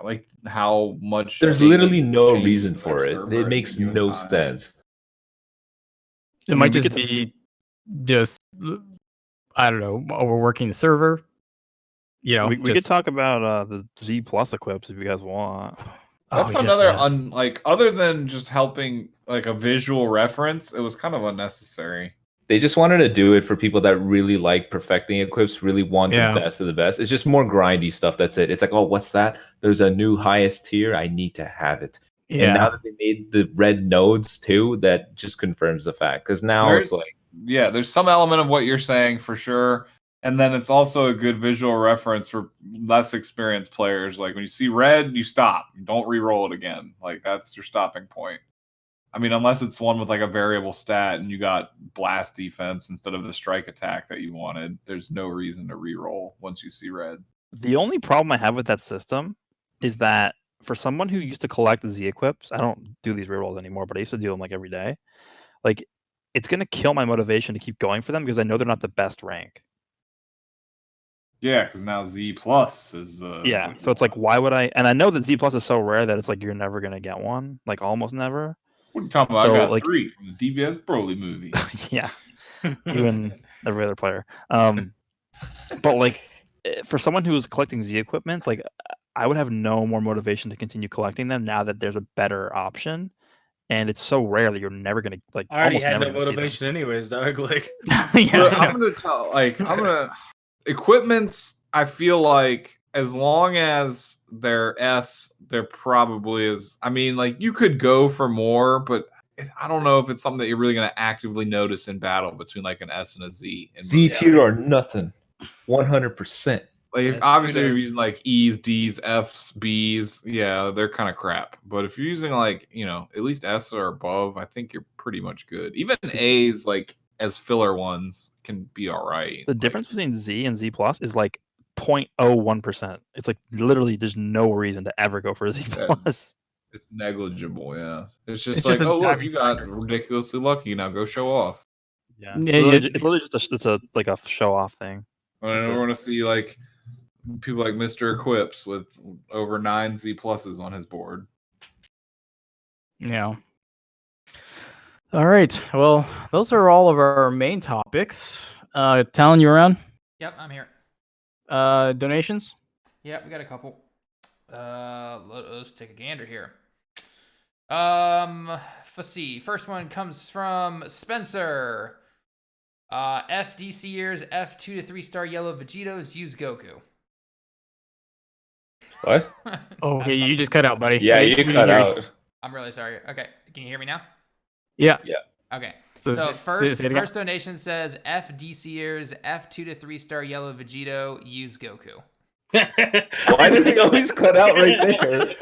like how much. There's literally no reason for it. It makes no sense. It might just be I don't know, overworking the server. You know, we could talk about the Z Plus equips if you guys want. That's another like other than just helping like a visual reference, it was kind of unnecessary. They just wanted to do it for people that really like perfecting equips, really want the best of the best. It's just more grindy stuff. That's it. It's like, oh, what's that? There's a new highest tier. I need to have it. Yeah. And now that they made the red nodes too, that just confirms the fact. Because now it's like, there's some element of what you're saying for sure. And then it's also a good visual reference for less experienced players. Like when you see red, you stop. You don't re-roll it again. Like that's your stopping point. I mean, unless it's one with like a variable stat and you got blast defense instead of the strike attack that you wanted, there's no reason to re-roll once you see red. The only problem I have with that system is that for someone who used to collect Z equips, I don't do these re-rolls anymore, but I used to do them like every day. Like it's going to kill my motivation to keep going for them because I know they're not the best rank. Yeah, because now Z Plus is the so it's like, why would I? And I know that Z Plus is so rare that it's like you're never gonna get one, like almost never. What are you talking about? So, I got like 3 from the DBS Broly movie. Yeah, even every other player. But like for someone who's collecting Z equipment, like I would have no more motivation to continue collecting them now that there's a better option. And it's so rare that you're never gonna like. I already had no motivation anyways, Doug. Like, I'm gonna tell. Like, equipments. I feel like as long as they're S, there probably is. I mean, like you could go for more, but I don't know if it's something that you're really gonna actively notice in battle between like an S and a Z. Z tier or nothing. 100%. Like, if, That's obviously, true. if you're using like E's, D's, F's, B's, yeah, they're kind of crap. But if you're using like, at least S or above, I think you're pretty much good. Even A's, like as filler ones, can be all right. The difference between Z and Z plus is like 0.01%. It's like literally there's no reason to ever go for a Z Yeah. plus. It's negligible, yeah. It's just It's like, just a oh look, timing you got factor. ridiculously lucky. Now go show off. Yeah, Yeah, yeah. it's literally just a like a show off thing. I That's don't it. want to see like people like Mr. Equips with over 9 Z pluses on his board. Yeah. All right. Well, those are all of our main topics. Talon, you around? Yep, I'm here. Donations? Yep, we got a couple. Let us take a gander here. Let's see. First one comes from Spencer. FDC years F2 to 3 star yellow Vegetos use Goku. What? Oh, okay, you just cut out, buddy. Yeah, We you didn't cut hear you. out. I'm really sorry. Okay, can you hear me now? Yeah. Okay. So So just first, say it again. first donation says FDC years F2 to 3 star yellow Vegeto use Goku. Why does he always cut out right there?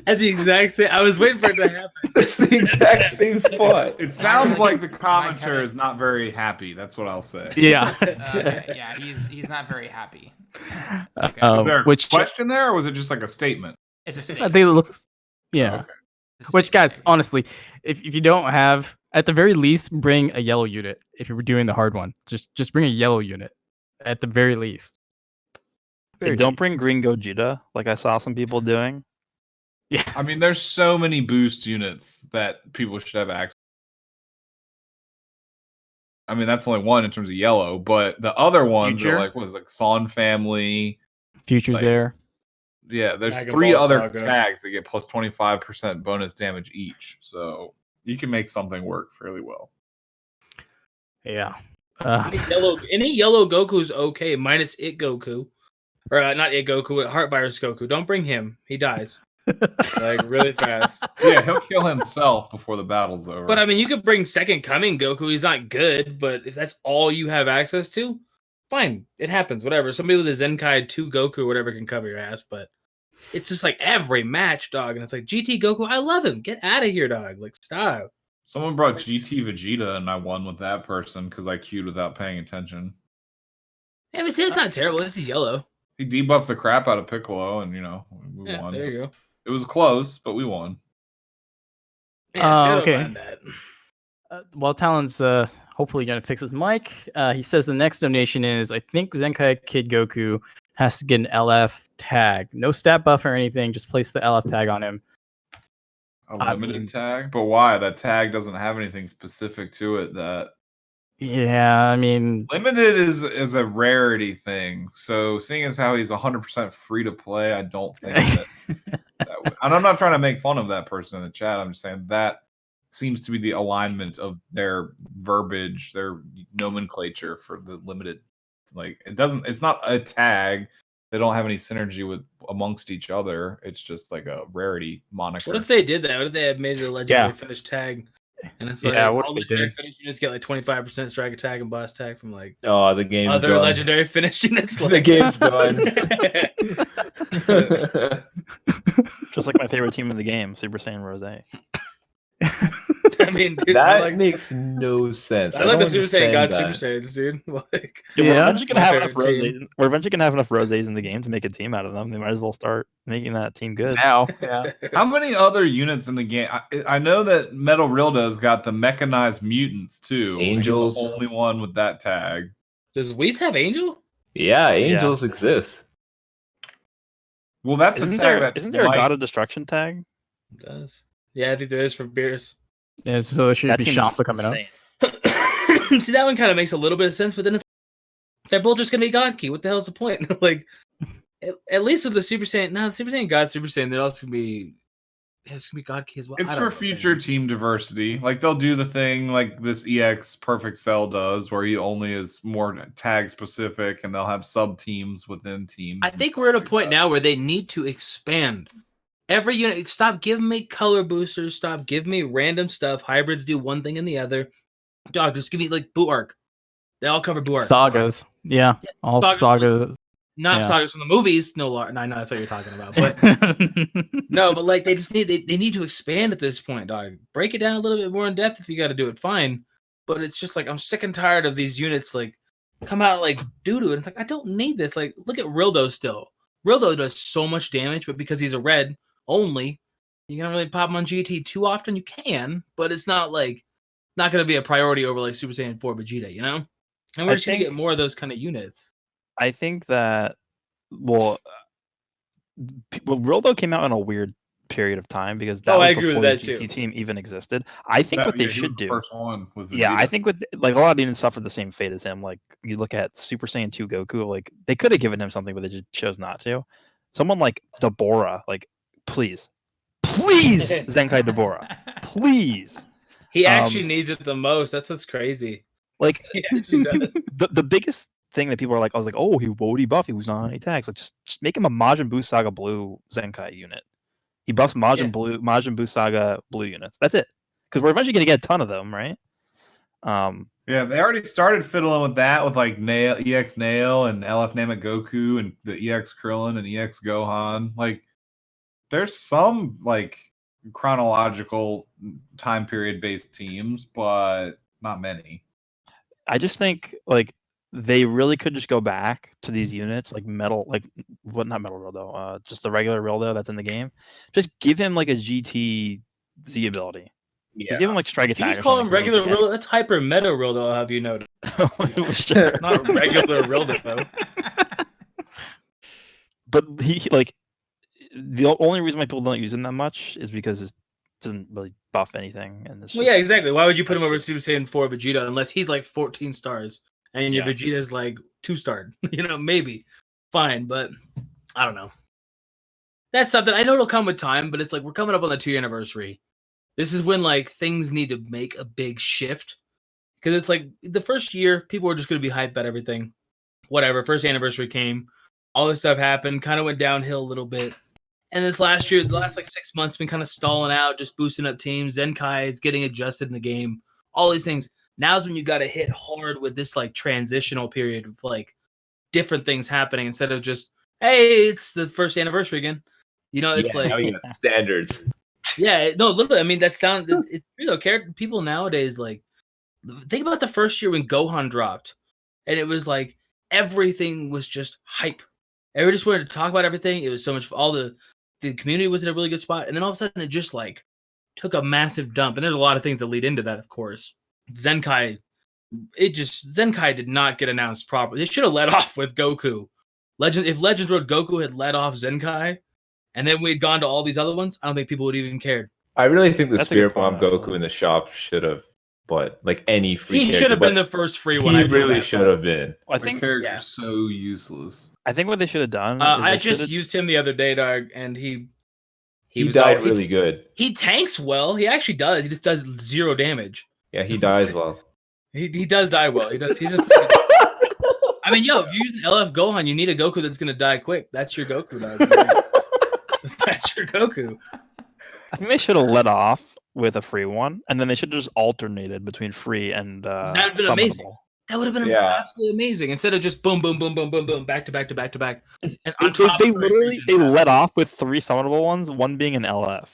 At the exact same. I was waiting for it to happen. It's the exact same spot. It sounds like the Mine cut commenter it. is not very happy. That's what I'll say. Yeah. Okay, yeah, he's not very happy. Okay. Is there a which question there, or was it just like a statement? It's a I statement. think it looks. Yeah. Okay. It's a Which, statement. guys, honestly, if you don't have, at the very least, bring a yellow unit. If you were doing the hard one, just bring a yellow unit, at the very least. Hey, Very don't least. bring Green Gogeta like I saw some people doing. Yeah. I mean, there's so many boost units that people should have access. I mean, that's only one in terms of yellow, but the other ones Future? are like, what is it, like Son Family? Future's Like, there. Yeah, there's Dragon 3 Ball other Saga. tags that get plus 25% bonus damage each. So you can make something work fairly well. Yeah. Any yellow Goku's okay, minus It Goku. Or not It Goku, Heart Virus Goku. Don't bring him. He dies. Like, really fast. Yeah, he'll kill himself before the battle's over. But I mean, you could bring Second Coming Goku. He's not good, but if that's all you have access to, fine. It happens. Whatever. Somebody with a Zenkai 2 Goku or whatever can cover your ass, but it's just like every match, dog. And it's like, GT Goku, I love him. Get out of here, dog. Like, stop. Someone brought GT Vegeta, and I won with that person because I queued without paying attention. Yeah, but it's not terrible. This is yellow. He debuffed the crap out of Piccolo, and we Yeah, won. there you go. It was close, but we won. Yeah, see, I don't okay. mind that. While Talon's hopefully gonna fix his mic, he says the next donation is, I think Zenkai Kid Goku has to get an LF tag. No stat buff or anything, just place the LF tag on him. A I limited mean- tag? But why? That tag doesn't have anything specific to it that... Yeah, I mean, Limited is a rarity thing. So seeing as how he's 100% free to play, I don't think that would... And I'm not trying to make fun of that person in the chat. I'm just saying that seems to be the alignment of their verbiage, their nomenclature for the limited. Like, it's not a tag. They don't have any synergy with amongst each other. It's just like a rarity moniker. What if they did that? What if they had made it a legendary finish tag? And it's like, Yeah, what if all they legendary did? finish units get like 25% strike attack and blast attack from like Oh, the game's other done. legendary finish units. The game's done. Just like my favorite team in the game, Super Saiyan Rose. I mean, dude, That makes no sense. I like the don't Super Saiyan God understand Super that. Saiyans, dude. Like, We're Yeah. eventually gonna My have enough favorite Roses. team. We're eventually gonna have enough Roses in the game to make a team out of them. They might as well start making that team good. now, yeah. How many other units in the game? I know that Metal Rilda's got the mechanized mutants too. Angels. He's the only one with that tag. does Whis have Angel? Yeah, angels exist. Well, that's Isn't a tag there, that isn't there a might- God of Destruction tag? It does. Yeah, I think there is for Beerus. Yeah, so there should That be team's Champa coming up. insane. See, that one kind of makes a little bit of sense, but then they're both just gonna be God Key. What the hell's the point? Like, at least with the Super Saiyan, no, the Super Saiyan God Super Saiyan, they're also gonna be. It's gonna be God Key as well. It's I for don't know, future man. team diversity. Like they'll do the thing like this EX Perfect Cell does, where he only is more tag specific, and they'll have sub teams within teams. I and think stuff we're at a like point that. now where they need to expand every unit. Stop giving me color boosters. Stop giving me random stuff. Hybrids do one thing and the other. Dog, just give me like Boo Arc. They all cover Boo Arc. Sagas. Yeah. All Sagas. sagas. not Yeah. sagas from the movies. Nolar, and I know that's what you're talking about, but no, but like they just need they need to expand at this point, dog. Break it down a little bit more in depth if you got to do it, fine. But it's just like I'm sick and tired of these units like come out like doo doo, and it's like I don't need this. Like look at Rildo still. Rildo does so much damage, but because he's a red only, you can't really pop him on GT too often. You can, but it's not going to be a priority over like Super Saiyan 4 Vegeta, you know? And we're just going to get more of those kind of units. I think that Rildo came out in a weird period of time because that was I agree before with the that GT too. team even existed. I think what they should do. First one with Vegeta. Yeah, I think with like a lot of even suffered the same fate as him. Like you look at Super Saiyan 2 Goku, like they could have given him something, but they just chose not to. Someone like Deborah, like please Zenkai Deborah, please. He actually needs it the most. That's what's crazy. Like he actually does. The biggest thing that people are like, I was like, oh, what would he buff? He was not on any tags. Like just make him a Majin Buu Saga Blue Zenkai unit. He buffs Majin Buu Saga Blue units. That's it. Because we're eventually gonna get a ton of them, right? Yeah, they already started fiddling with that with like Nail, EX Nail, and LF Namek Goku, and the EX Krillin and EX Gohan. Like, there's some like chronological time period based teams, but not many. I just think like they really could just go back to these units like Metal, like what? Not Metal Rildo, just the regular Rildo that's in the game. Just give him like a GT Z ability. Yeah. Just give him like strike attack. You just call him regular Rildo. That's hyper meta Rildo. I'll have you notice. Not regular Rildo. But he like the only reason why people don't use him that much is because it doesn't really buff anything. And it's Well, yeah, exactly. Why would you put him over Super Saiyan 4 Vegeta unless he's like 14 stars and your Vegeta's like 2-starred? You know, maybe. Fine, but I don't know. That's something I know it'll come with time, but it's like we're coming up on the 2-year anniversary. This is when like things need to make a big shift. Because it's like the first year, people were just going to be hyped about everything. Whatever. First anniversary came. All this stuff happened. Kind of went downhill a little bit. And this last year, the last like 6 months, been kind of stalling out, just boosting up teams. Zenkai is getting adjusted in the game. All these things. Now's when you got to hit hard with this like transitional period of like different things happening instead of just, hey, it's the first anniversary again. You know, it's like now you got standards. Yeah, no, literally. I mean, that sounds. It's you know, people nowadays like think about the first year when Gohan dropped, and it was like everything was just hype. Everybody just wanted to talk about everything. It was so much. All the community was in a really good spot, and then all of a sudden it just like took a massive dump. And there's a lot of things that lead into that, of course. Zenkai did not get announced properly. They should have led off with Goku. If Legends Road Goku had led off Zenkai, and then we'd gone to all these other ones, I don't think people would even cared. I really think the That's a good Spirit Bomb point, Goku actually. in the shop should have, but like any free He character, should have been but the first free one. he I feel really bad. should have been. I The think character's so useless. I think what they should have done. Is I they just should've- used him the other day, dog, and he was died all- really good. He tanks well. He actually does. He just does 0 damage. Yeah, he dies well. He does die well. He does. He's just. I mean, if you're using LF Gohan, you need a Goku that's gonna die quick. That's your Goku, dog. That's your Goku. I think they should have let off with a free one, and then they should have just alternated between free and That'd been amazing. summonable. That would have been Yeah. absolutely amazing. Instead of just boom, boom, boom, boom, boom, boom, back to back to back to back. And They literally let off with 3 summonable ones, one being an LF.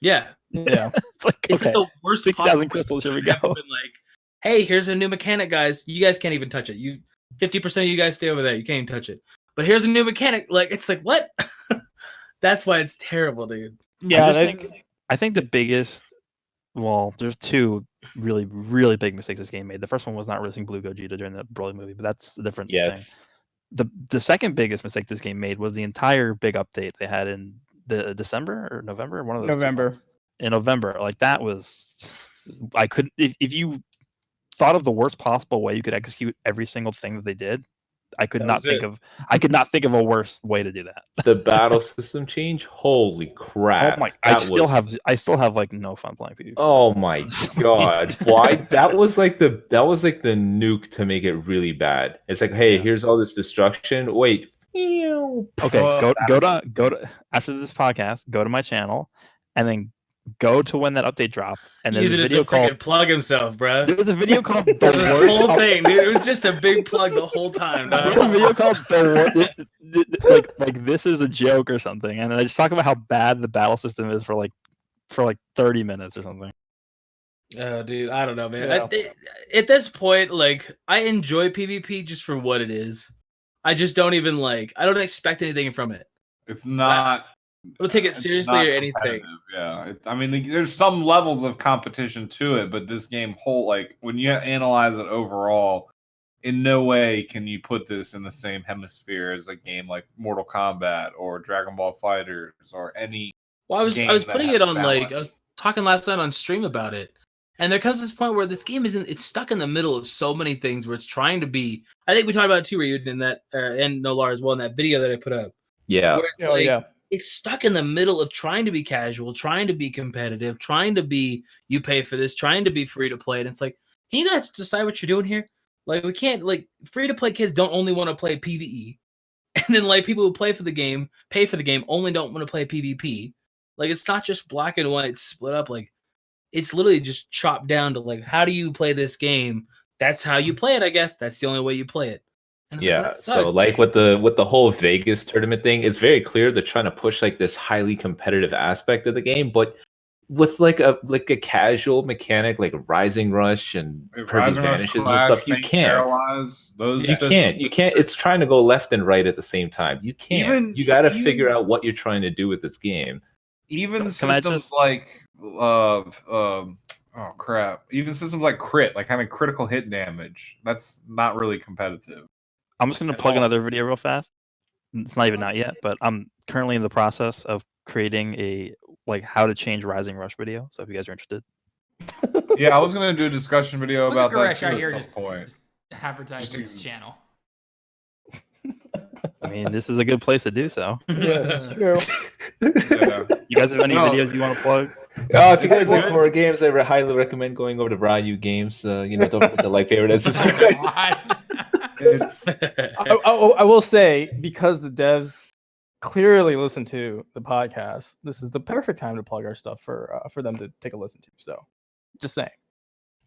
Yeah. Yeah, it's like It's okay, like the worst 60,000 possible crystals. Here we Been go. like, hey, here's a new mechanic, guys. You guys can't even touch it. 50% of you guys stay over there. You can't even touch it. But here's a new mechanic. Like, it's like, what? That's why it's terrible, dude. Yeah, I think the biggest. Well, there's 2 really, really big mistakes this game made. The first one was not releasing Blue Gogeta during the Broly movie, but that's a different thing. Yes. The second biggest mistake this game made was the entire big update they had in the December or November, one of those. November. In November, like that was, I couldn't. If you thought of the worst possible way you could execute every single thing that they did, I could not think of a worse way to do that. The battle system change. Holy crap! Oh my! I That still have like no fun playing PvP. Oh my god! Why? That was like the nuke to make it really bad. It's like, hey, here's all this destruction. Wait. Okay, go to after this podcast, go to my channel, and then go to when that update dropped, and there's a Using it video to freaking called. plug himself, bro. There was a video called the This whole worst. thing, dude. It was just a big plug the whole time. There was a video called the like this is a joke or something, and I just talk about how bad the battle system is for like 30 minutes or something. Oh, dude, I don't know, man. Yeah. At this point, like, I enjoy PvP just for what it is. I just don't even like. I don't expect anything from it. It's not. I don't take it it's seriously not or anything. competitive, Yeah, I mean, there's some levels of competition to it, but this game when you analyze it overall, in no way can you put this in the same hemisphere as a game like Mortal Kombat or Dragon Ball Fighters or any. Well, I was game putting that it has on balance. I was talking last night on stream about it, and there comes this point where this game it's stuck in the middle of so many things where it's trying to be. I think we talked about it too, Raiyuden, in that and Nolar as well in that video that I put up. Yeah. Where it's Oh, yeah. it's stuck in the middle of trying to be casual, trying to be competitive, trying to be you pay for this, trying to be free to play, and it's like, can you guys decide what you're doing here? Like, we can't free to play kids don't only want to play PvE, and then like people who play for the game, pay for the game, only don't want to play PvP. Like, it's not just black and white split up. Like, it's literally just chopped down to like, how do you play this game? That's how you play it, I guess. That's the only way you play it. And it's Yeah, that so sucks. like with the whole Vegas tournament thing, it's very clear they're trying to push like this highly competitive aspect of the game, but with like a casual mechanic like Rising Rush and Kirby Vanishes and stuff, you can't. You can't. It's trying to go left and right at the same time. You can't. You got to figure out what you're trying to do with this game. Even Can I systems just- like oh crap, even systems like crit, like having critical hit damage, that's not really competitive. I'm just gonna At plug all. another video real fast. It's not even out yet, but I'm currently in the process of creating a how to change Rising Rush video. So if you guys are interested, Yeah, I was gonna do a discussion video Look about at that Goresh too out at here some just point. advertising his channel. I mean, this is a good place to do so. Yes, true. Yeah. You guys have any No. videos you want to plug? If you guys like Good. horror games, I highly recommend going over to Raiyuden Games. Don't forget to like, favorite, and subscribe. It's I will say, because the devs clearly listen to the podcast, this is the perfect time to plug our stuff for them to take a listen to. So, just saying.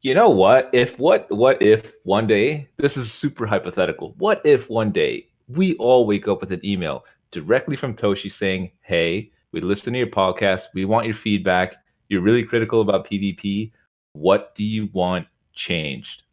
You know what? What if one day, this is super hypothetical. What if one day we all wake up with an email directly from Toshi saying, "Hey, we listen to your podcast. We want your feedback. You're really critical about PvP. What do you want changed?"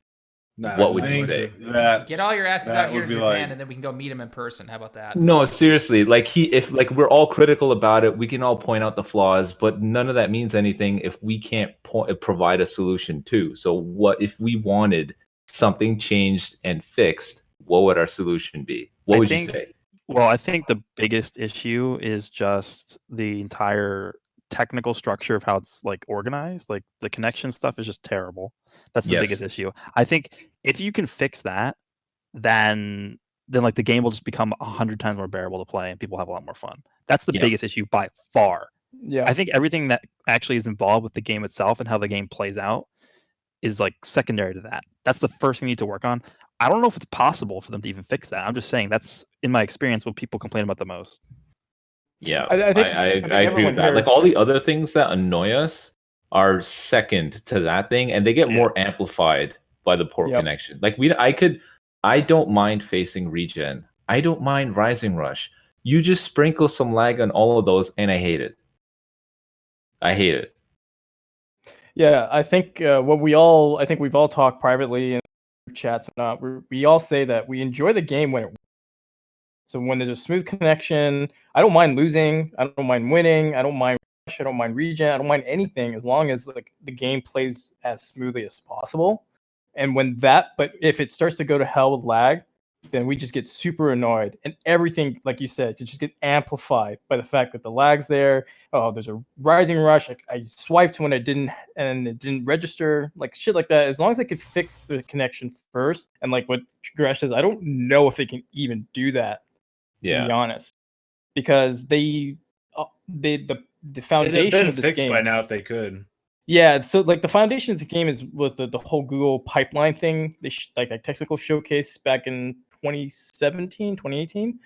What would you say? That Get all your asses that out here would in be Japan, like- and then we can go meet him in person. How about that? No, seriously. If we're all critical about it, we can all point out the flaws, but none of that means anything if we can't provide a solution too. So, what if we wanted something changed and fixed? What would our solution be? What would you say? Well, I think the biggest issue is just the entire technical structure of how it's organized. Like the connection stuff is just terrible. That's the Yes. biggest issue. I think if you can fix that, then the game will just become 100 times more bearable to play and people have a lot more fun. That's the Yeah. biggest issue by far. Yeah. I think everything that actually is involved with the game itself and how the game plays out is secondary to that. That's the first thing you need to work on. I don't know if it's possible for them to even fix that. I'm just saying that's, in my experience, what people complain about the most. Yeah, I think I agree everyone with that. here- Like all the other things that annoy us are second to that thing, and they get more amplified by the poor Yep. connection. I don't mind facing regen. I don't mind Rising Rush. You just sprinkle some lag on all of those, and I hate it. I hate it. Yeah, I think we've all talked privately in chats and not. We all say that we enjoy the game when it. So when there's a smooth connection, I don't mind losing. I don't mind winning. I don't mind rush. I don't mind regen. I don't mind anything as long as the game plays as smoothly as possible. And but if it starts to go to hell with lag, then we just get super annoyed, and everything, like you said, to just get amplified by the fact that the lag's there. Oh, there's a Rising Rush. I swiped when it didn't register, like shit like that. As long as they could fix the connection first, and like what Goresh says, I don't know if they can even do that. To be honest, because the foundation of this fixed game by now if they could. Yeah, so the foundation of the game is with the whole Google pipeline thing. They a technical showcase back in 2017, 2018,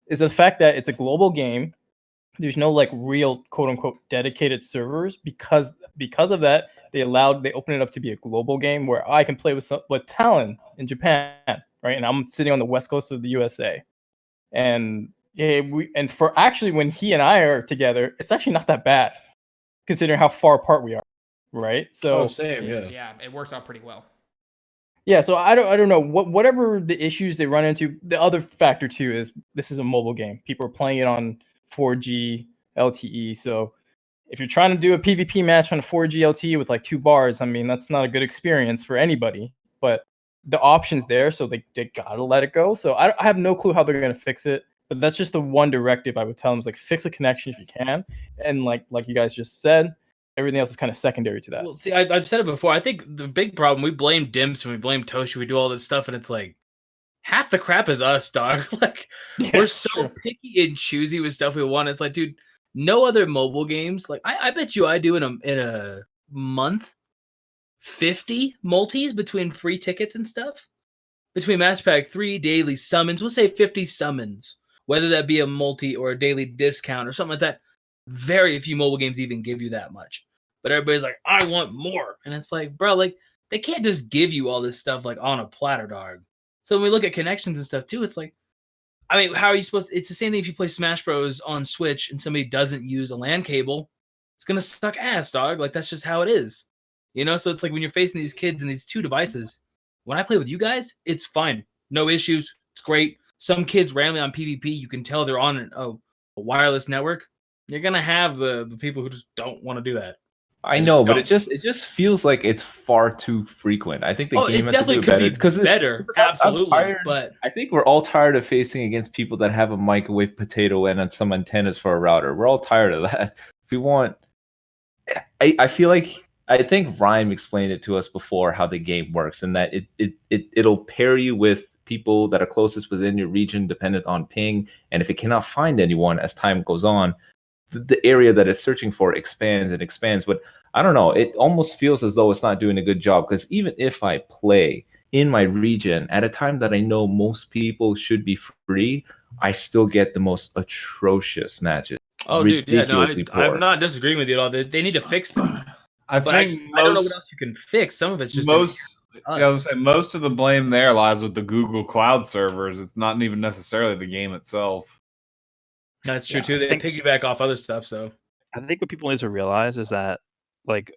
is the fact that it's a global game there's no like real quote unquote dedicated servers because of that they open it up to be a global game where I can play with Talon in Japan, right? And I'm sitting on the west coast of the USA, and for actually when he and I are together, it's actually not that bad considering how far apart we are, right? So same, Yeah, it works out pretty well. yeah, so I don't know whatever the issues they run into. The other factor too is this is a mobile game. People are playing it on 4G LTE. So if you're trying to do a PvP match on a 4G LTE with like 2 bars, I mean that's not a good experience for anybody. But the option's there, so they gotta let it go. So I have no clue how they're gonna fix it. But that's just the one directive I would tell them is like fix a connection if you can, and like you guys just said, everything else is kind of secondary to that. Well, see, I've said it before. I think the big problem, we blame Dimps and we blame Toshi, we do all this stuff, and it's like half the crap is us, dog. Like we're so picky and choosy with stuff we want. It's like, dude, no other mobile games. Like I bet you I do in a month 50 multis between free tickets and stuff. Between Match Pack 3 daily summons, we'll say 50 summons, whether that be a multi or a daily discount or something like that. Very few mobile games even give you that much. But everybody's like, I want more. And it's like, bro, like they can't just give you all this stuff like on a platter, dog. So when we look at connections and stuff too, it's like, I mean, how are you supposed to, it's the same thing if you play Smash Bros on Switch and somebody doesn't use a LAN cable, it's gonna suck ass, dog. Like that's just how it is. You know, so it's like when you're facing these kids and these 2 devices, when I play with you guys, it's fine. No issues. It's great. Some kids randomly on PvP, you can tell they're on a wireless network. You're gonna have the people who just don't want to do that. I know, but it just feels like it's far too frequent. I think the game has to do better because better. Absolutely, but I think we're all tired of facing against people that have a microwave potato and some antennas for a router. We're all tired of that. If we want, I feel like I think Ryan explained it to us before how the game works, and that it'll pair you with people that are closest within your region, dependent on ping. And if it cannot find anyone as time goes on, the area that it's searching for expands and expands. But I don't know, it almost feels as though it's not doing a good job, because even if I play in my region at a time that I know most people should be free, I still get the most atrocious matches. Oh, dude, yeah, no, I'm not disagreeing with you at all. They need to fix them. I don't know what else you can fix. Some of it's just most of the blame there lies with the Google Cloud servers. It's not even necessarily the game itself. That's true too. They piggyback off other stuff. So I think what people need to realize is that, like,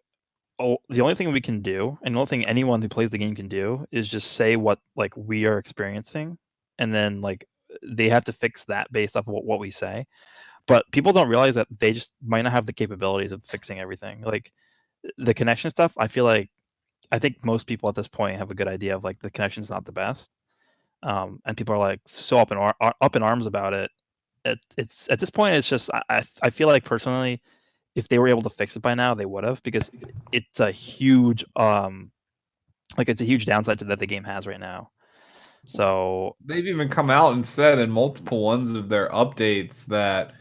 the only thing we can do, and the only thing anyone who plays the game can do, is just say what like we are experiencing, and then like they have to fix that based off of what we say. But people don't realize that they just might not have the capabilities of fixing everything. Like the connection stuff, I think most people at this point have a good idea of like the connection's not the best, and people are like so up in arms about it. It's at this point, it's just I feel like personally, if they were able to fix it by now, they would have, because it's a huge it's a huge downside to that the game has right now. So they've even come out and said in multiple ones of their updates that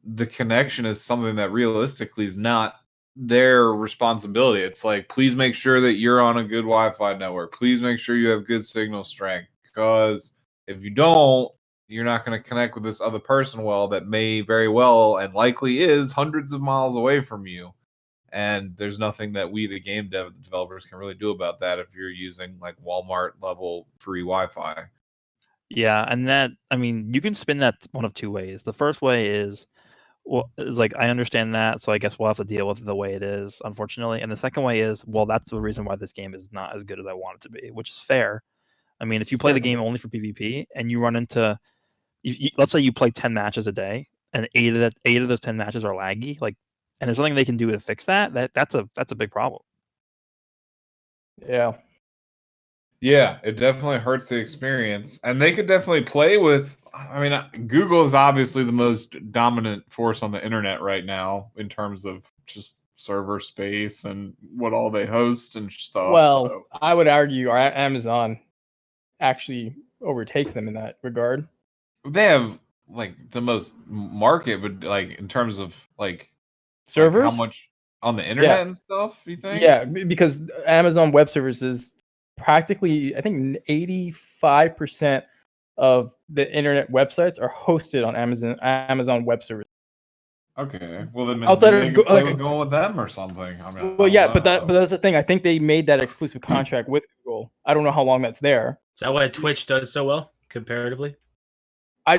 the connection is something that realistically is not their responsibility. It's like, please make sure that you're on a good Wi-Fi network. Please make sure you have good signal strength, because if you don't, you're not going to connect with this other person well that may very well and likely is hundreds of miles away from you. And there's nothing that we, the game developers, can really do about that if you're using like Walmart level free Wi-Fi. Yeah, and that, I mean, you can spin that one of 2 ways. The first way is, well, it's like, I understand that, so I guess we'll have to deal with it the way it is, unfortunately. And the second way is, well, that's the reason why this game is not as good as I want it to be, which is fair. I mean, if you play the game only for PvP and you run into, let's say you play 10 matches a day, and 8 of those 10 matches are laggy, like, and there's nothing they can do to fix that's a big problem. Yeah. Yeah, it definitely hurts the experience. And they could definitely play with, I mean, Google is obviously the most dominant force on the internet right now in terms of just server space and what all they host and stuff. Well, so I would argue Amazon actually overtakes them in that regard. they have like the most market, but like in terms of like servers, like how much on the internet and stuff, you think? Yeah, because Amazon Web Services practically, I think 85% of the internet websites are hosted on Amazon Web Services. Okay, well then Outside maybe of they could play like, with going with them or something. I mean, well, I yeah, don't know. but that's the thing. I think they made that exclusive contract with Google. I don't know how long that's there. Is that why Twitch does so well comparatively?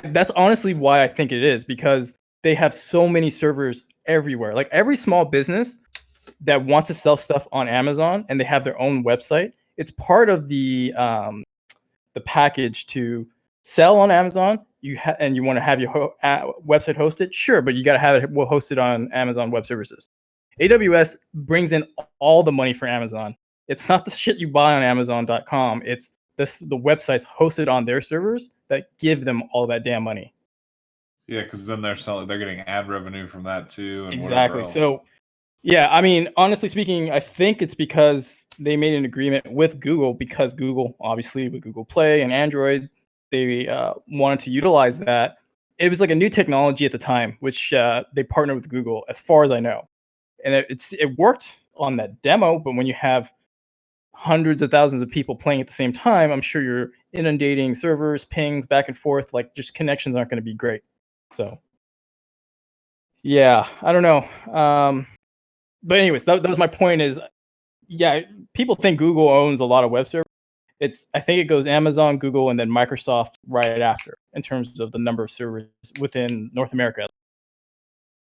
That's honestly why I think it is, because they have so many servers everywhere. Like every small business that wants to sell stuff on Amazon and they have their own website, it's part of the package to sell on Amazon. And you want to have your website hosted, sure, but you got to have it hosted on Amazon Web Services. AWS brings in all the money for Amazon. It's not the shit you buy on Amazon.com. It's the websites hosted on their servers that give them all that damn money. Yeah, because then they're getting ad revenue from that too. And Exactly. So, yeah, I mean, honestly speaking, I think it's because they made an agreement with Google, because Google, obviously, with Google Play and Android, they wanted to utilize that. It was like a new technology at the time, which they partnered with Google, as far as I know. And it worked on that demo, but when you have hundreds of thousands of people playing at the same time, I'm sure you're inundating servers, pings back and forth. Like, just connections aren't going to be great. So, yeah, I don't know. But anyways, that was my point. Is, yeah, people think Google owns a lot of web servers. I think it goes Amazon, Google, and then Microsoft right after in terms of the number of servers within North America.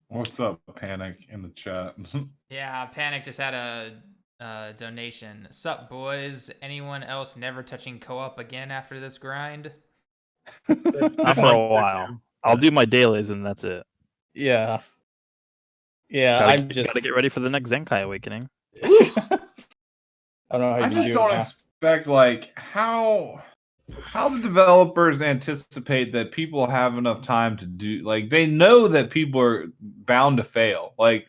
What's up, Panic in the chat? Yeah, Panic just had a donation. Sup, boys? Anyone else never touching co-op again after this grind? Not for a while. I'll do my dailies and that's it. Yeah. Yeah, Gotta get ready for the next Zenkai Awakening. I don't know how you I do just it don't now. expect like how the developers anticipate that people have enough time to do, like, they know that people are bound to fail. Like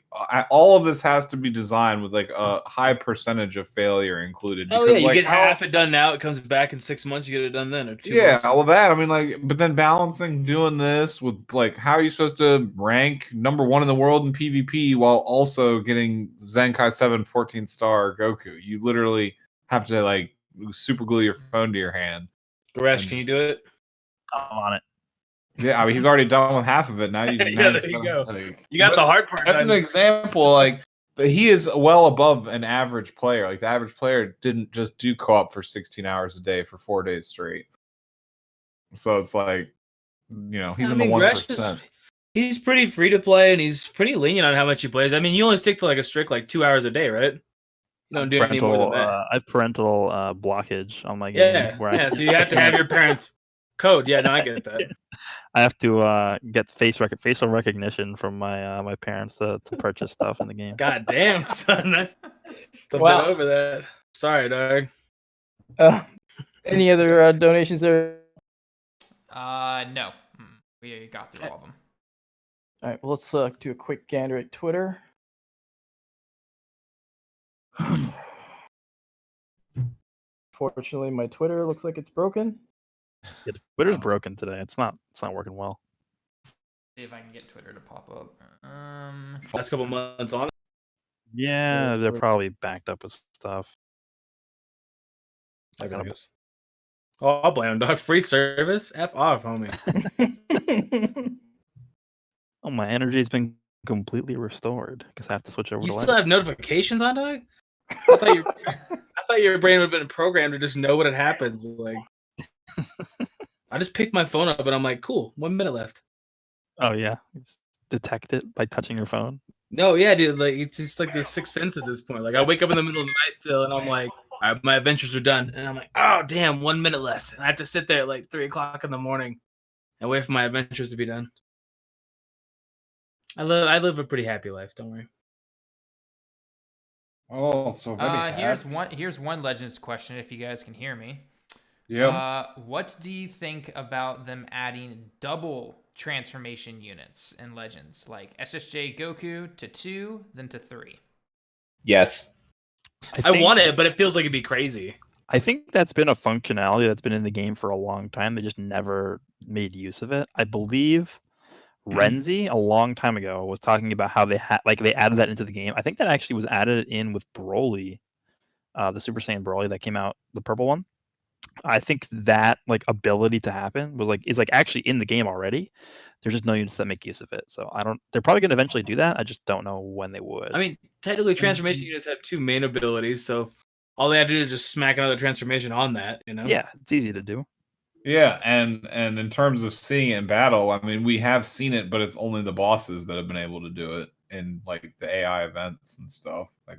all of this has to be designed with like a high percentage of failure included. Oh yeah, you like, get half it done now. It comes back in 6 months. You get it done then, or 2 yeah, months. well, that, I mean, like, but then balancing doing this with like, how are you supposed to rank #1 in the world in PvP while also getting Zenkai 7 14-star Goku? You literally have to like super glue your phone to your hand. Goresh, can you do it? I'm on it. Yeah, I mean, he's already done with half of it. Now you, Yeah, there you go. Like, You got the hard part That's done. an example. Like, he is well above an average player. Like, the average player didn't just do co-op for 16 hours a day for 4 days straight. So it's like, you know, he's in the 1%. He's pretty free to play, and he's pretty lenient on how much he plays. I mean, you only stick to like a strict like 2 hours a day, right? You don't do any more than that. I have parental blockage on my game. Yeah, so you have to have your parents' code. Yeah, no, I get that. I have to get facial recognition from my parents to purchase stuff in the game. God damn, son, that's a Wow. bit over that. Sorry, dog. Any other donations there? No. We got through all of them. All right, well, let's do a quick gander at Twitter. Fortunately, my Twitter looks like it's broken. Yeah, Twitter's broken today. It's not working well. See if I can get Twitter to pop up. Last couple months on. Yeah, they're probably backed up with stuff. I guess. Oh, I'll blame him, dog. Free service? F off, homie. Oh, my energy's been completely restored because I have to switch over You to still have notifications on, dog? I thought your brain would have been programmed to just know what had happened. Like, I just picked my phone up and I'm like, cool, 1 minute left. Oh yeah, just detect it by touching your phone. No, yeah, dude. Like, it's just like the sixth sense at this point. Like, I wake up in the middle of the night still, and I'm like, all right, my adventures are done, and I'm like, oh damn, 1 minute left, and I have to sit there at like 3 o'clock in the morning and wait for my adventures to be done. I live a pretty happy life. Don't worry. Oh, so here's one Legends question, if you guys can hear me. Yeah. What do you think about them adding double transformation units in Legends, like SSJ Goku to 2, then to 3? Yes. I want it, but it feels like it'd be crazy. I think that's been a functionality that's been in the game for a long time. They just never made use of it. I believe Renzi a long time ago was talking about how they added that into the game. I think that actually was added in with Broly, the Super Saiyan Broly that came out, the purple one. I think that like ability to happen was like is like actually in the game already. There's just no units that make use of it. So I don't. They're probably going to eventually do that. I just don't know when they would. I mean, technically, transformation units have 2 main abilities, so all they have to do is just smack another transformation on that. You know? Yeah, it's easy to do. Yeah, and in terms of seeing it in battle, I mean, we have seen it, but it's only the bosses that have been able to do it in like the AI events and stuff, like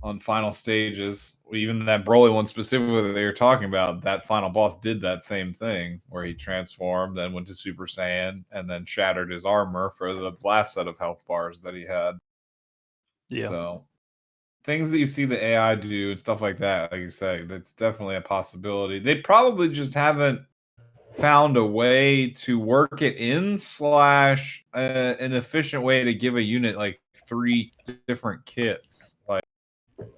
on final stages. Even that Broly one specifically that they were talking about, that final boss did that same thing where he transformed, then went to Super Saiyan, and then shattered his armor for the last set of health bars that he had. Yeah. So things that you see the AI do and stuff like that, like you say, that's definitely a possibility. They probably just haven't found a way to work it in slash an efficient way to give a unit like 3 different kits. Like,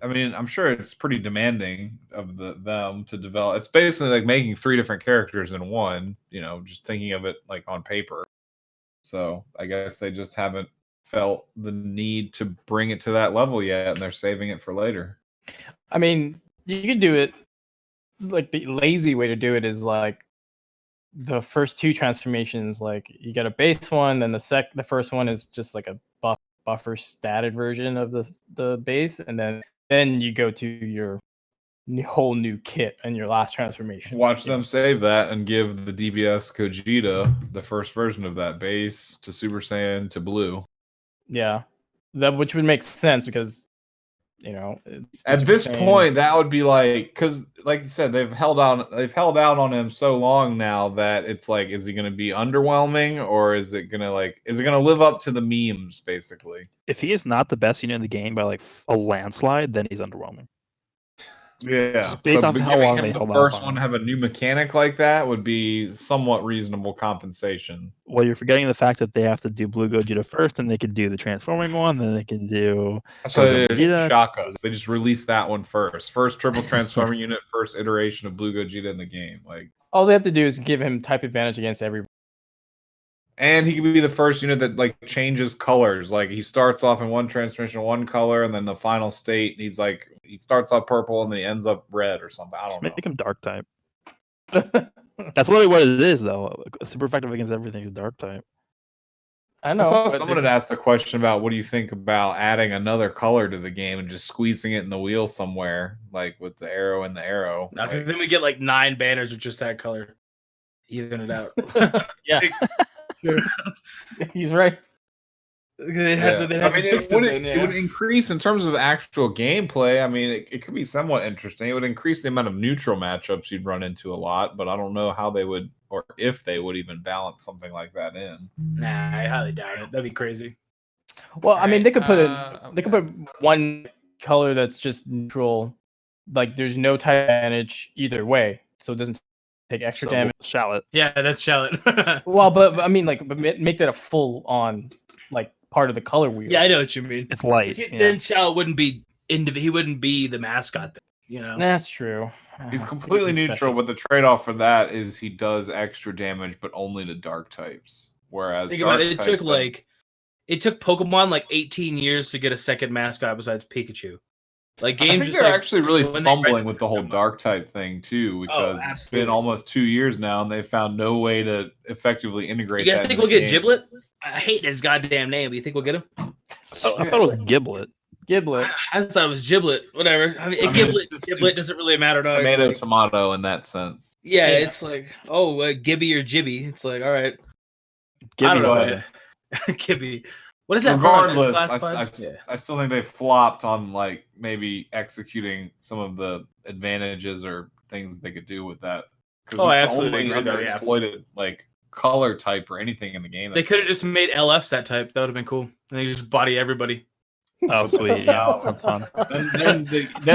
I mean, I'm sure it's pretty demanding of them to develop. It's basically like making 3 different characters in one, you know, just thinking of it like on paper. So I guess they just haven't felt the need to bring it to that level yet, and they're saving it for later. I mean, you could do it. Like the lazy way to do it is like the first 2 transformations. Like you get a base one, then the first one is just like a buffer statted version of the base, and then you go to your whole new kit and your last transformation. Watch them save that and give the DBS Gogeta the first version of that base to Super Saiyan to Blue. Yeah, that which would make sense because it's At this point, that would be like, because like you said, they've held out on him so long now that it's like, is he going to be underwhelming, or is it going to live up to the memes basically? If he is not the best unit in the game by like a landslide, then he's underwhelming. Yeah, just based off how long they held the off first on one him. have a new mechanic like that would be somewhat reasonable compensation. Well, you're forgetting the fact that they have to do Blue Gogeta first, and they can do the transforming one, then they can do. That's why they Gogeta. shock us. They just released that one first. First triple transforming unit, first iteration of Blue Gogeta in the game. Like, all they have to do is give him type advantage against everybody. and he could be the first unit that like changes colors. Like he starts off in one transformation, one color, and then the final state, he starts off purple and then he ends up red or something. I don't know. Make him dark type. That's literally what it is, though. Super effective against everything is dark type. I know. I saw someone had asked a question about what do you think about adding another color to the game and just squeezing it in the wheel somewhere, like with the arrow and the arrow. No, because then we get like 9 banners with just that color. Even it out. Yeah. Sure. He's right. It would increase in terms of actual gameplay. I mean, it could be somewhat interesting. It would increase the amount of neutral matchups you'd run into a lot, but I don't know how they would, or if they would even balance something like that in. Nah, I highly doubt it. That'd be crazy. Well, I mean, they could put one color that's just neutral. Like, there's no type advantage either way, so it doesn't take extra damage. Shallot. Yeah, that's Shallot. Well, but I mean, like, make that a full on like part of the color wheel. Yeah, I know what you mean. It's light. Then Shallot wouldn't be he wouldn't be the mascot. You know, that's true. He's completely neutral, but the trade-off for that is he does extra damage, but only to dark types. Whereas think about it, it took Pokemon like 18 years to get a second mascot besides Pikachu. Like games, I think they're actually really fumbling with the whole dark type thing too, because it's been almost 2 years now, and they found no way to effectively integrate. You guys think we'll get Giblet? I hate his goddamn name, but you think we'll get him? I thought it was Giblet. Giblet. I thought it was Giblet. Whatever. I mean, Giblet doesn't really matter. Tomato in that sense. Yeah, it's like, Gibby or Jibby. It's like, all right. Gibby. I don't know. Gibby. What is that? Regardless, I still think they flopped on like maybe executing some of the advantages or things they could do with that. Oh, I absolutely agree. Underexploited like color type or anything in the game. They could have just made LFs that type. That would have been cool. And they just body everybody. Oh, sweet. Yeah, sounds fun. then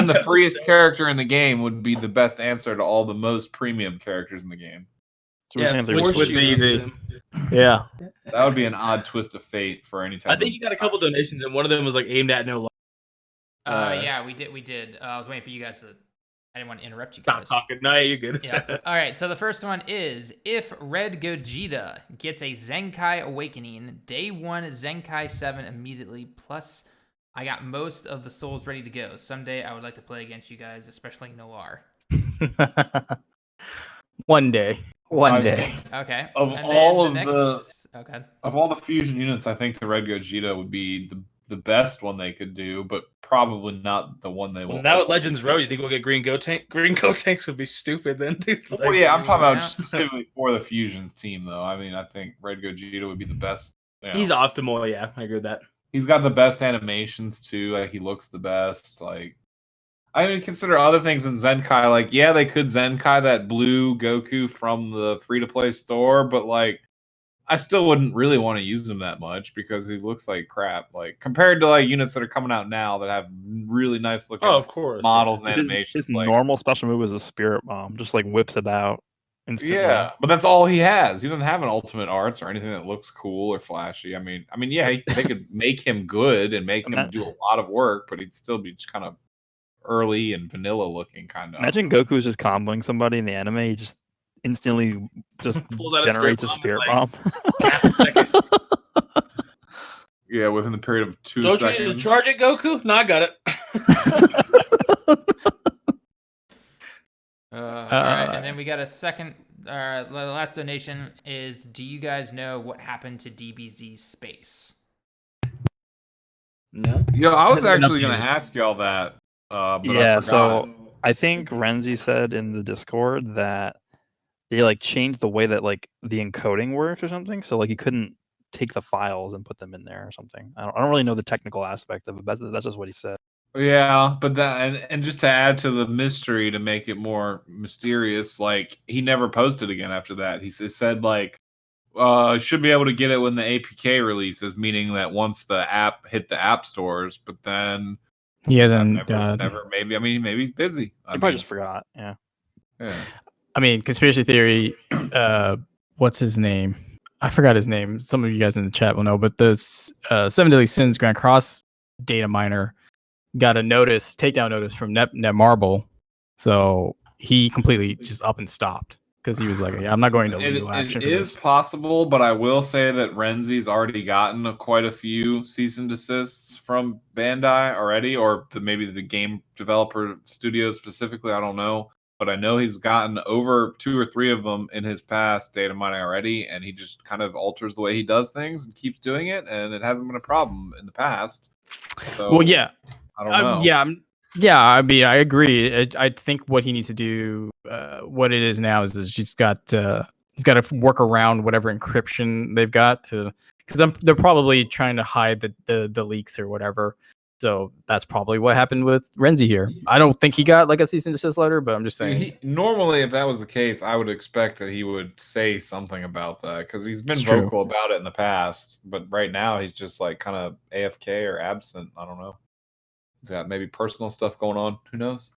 the freest character in the game would be the best answer to all the most premium characters in the game. So which would be Yeah. That would be an odd twist of fate for any time. I think you got a couple donations, and one of them was like aimed at Nolar. Yeah, we did. I was waiting for you guys to. I didn't want to interrupt you guys. Stop talking. No, you're good. Yeah. All right. So the first one is if Red Gogeta gets a Zenkai Awakening, day 1 Zenkai 7 immediately. Plus, I got most of the souls ready to go. Someday I would like to play against you guys, especially Nolar. One day. One I day. think Okay. Of And all then of the okay. of all the fusion units, I think the Red Gogeta would be the best one they could do, but probably not the one they will. Well, now at Legends Road, you think we'll get Green Gotenks? Green Gotenks would be stupid then, dude. Well, yeah, I'm talking about yeah. specifically for the fusions team, though. I mean, I think Red Gogeta would be the best. You know. He's optimal, yeah. I agree with that. He's got the best animations too. Like he looks the best. Like I didn't consider other things in Zenkai. Like yeah, they could Zenkai that blue Goku from the free to play store, but like I still wouldn't really want to use him that much because he looks like crap. Like compared to like units that are coming out now that have really nice looking of course, models Dude, and animations. His like, normal special move is a Spirit Bomb. Just like whips it out instantly. Yeah, but that's all he has. He doesn't have an ultimate arts or anything that looks cool or flashy. I mean, yeah, they could make him good and make him do a lot of work, but he'd still be just kind of early and vanilla looking, kind of. Imagine Goku is just comboing somebody in the anime. He just instantly just generates a Spirit Bomb. Yeah, within the period of 2 Don't seconds. you need to charge it, Goku? No, I got it. All right, and then we got a second. The last donation is: do you guys know what happened to DBZ Space? No. Yeah, I was actually going to ask y'all that. But Yeah, I forgot. so I think Renzi said in the Discord that they like changed the way that like the encoding works or something. So like you couldn't take the files and put them in there or something. I don't really know the technical aspect of it, but that's just what he said. Yeah, but that and just to add to the mystery to make it more mysterious, like he never posted again after that. He said like should be able to get it when the APK releases, meaning that once the app hit the app stores, but then He hasn't. never maybe maybe he's busy. I probably just forgot. Yeah. I mean, conspiracy theory. What's his name? I forgot his name. Some of you guys in the chat will know, but the Seven Deadly Sins Grand Cross data miner got a takedown notice from Netmarble, so he completely just up and stopped because he was like, "Yeah, I'm not going to legal action." It is possible, but I will say that Renzi's already gotten quite a few cease and desists from Bandai already, or maybe the game developer studio specifically. I don't know, but I know he's gotten over 2 or 3 of them in his past data mining already, and he just kind of alters the way he does things and keeps doing it, and it hasn't been a problem in the past. So, well, yeah. I don't know. Yeah. I mean, I agree. I think what he needs to do, what it is now, is he's got to work around whatever encryption they've got because they're probably trying to hide the leaks or whatever. So that's probably what happened with Renzi here. I don't think he got like a cease and desist letter, but I'm just saying. Normally, if that was the case, I would expect that he would say something about that because he's been vocal about it in the past. But right now, he's just like kind of AFK or absent. I don't know. He's got maybe personal stuff going on. Who knows?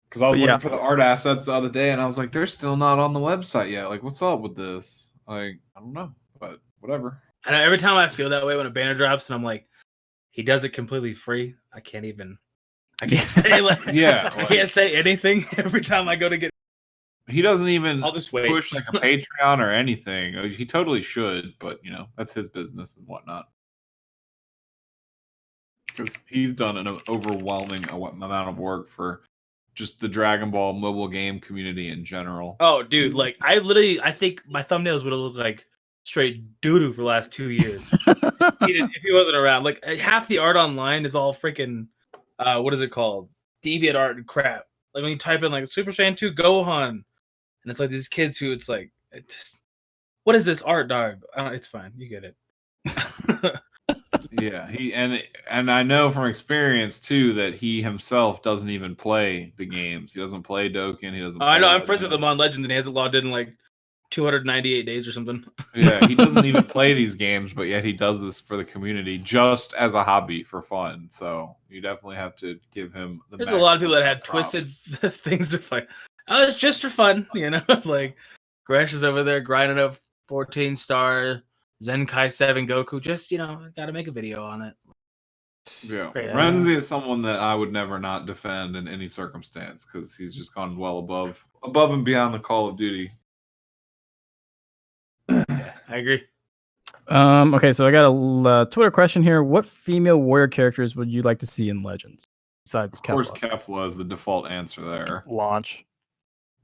Because I was looking for the art assets the other day, and I was like, they're still not on the website yet. Like, what's up with this? Like, I don't know, but whatever. And every time I feel that way when a banner drops, and I'm like, he does it completely free. I can't say I can't say anything every time I go to get. He doesn't even I'll just wait. push like a Patreon or anything. He totally should, but that's his business and whatnot. Because he's done an overwhelming amount of work for just the Dragon Ball mobile game community in general. Oh, dude! Like I think my thumbnails would have looked like straight doo-doo for the last 2 years if he wasn't around. Like half the art online is all freaking what is it called? Deviant art and crap. Like when you type in like Super Saiyan 2 Gohan, and it's like these kids who it's like, what is this art, dog? It's fine, you get it. Yeah, and I know from experience too that he himself doesn't even play the games. He doesn't play Dokkan. He doesn't. I know. I'm friends with him on Legends, and he hasn't logged in like 298 days or something. Yeah, he doesn't even play these games, but yet he does this for the community, just as a hobby for fun. So you definitely have to give him. There's a lot of people that had twisted things of like, oh, it's just for fun, Like Goresh is over there grinding up 14-star. Zenkai 7 Goku, just gotta make a video on it. Yeah, Renzi is someone that I would never not defend in any circumstance because he's just gone well above and beyond the Call of Duty. Yeah, I agree. Okay, so I got a Twitter question here. What female warrior characters would you like to see in Legends? besides Of course, Kefla. Kefla is the default answer there. Launch.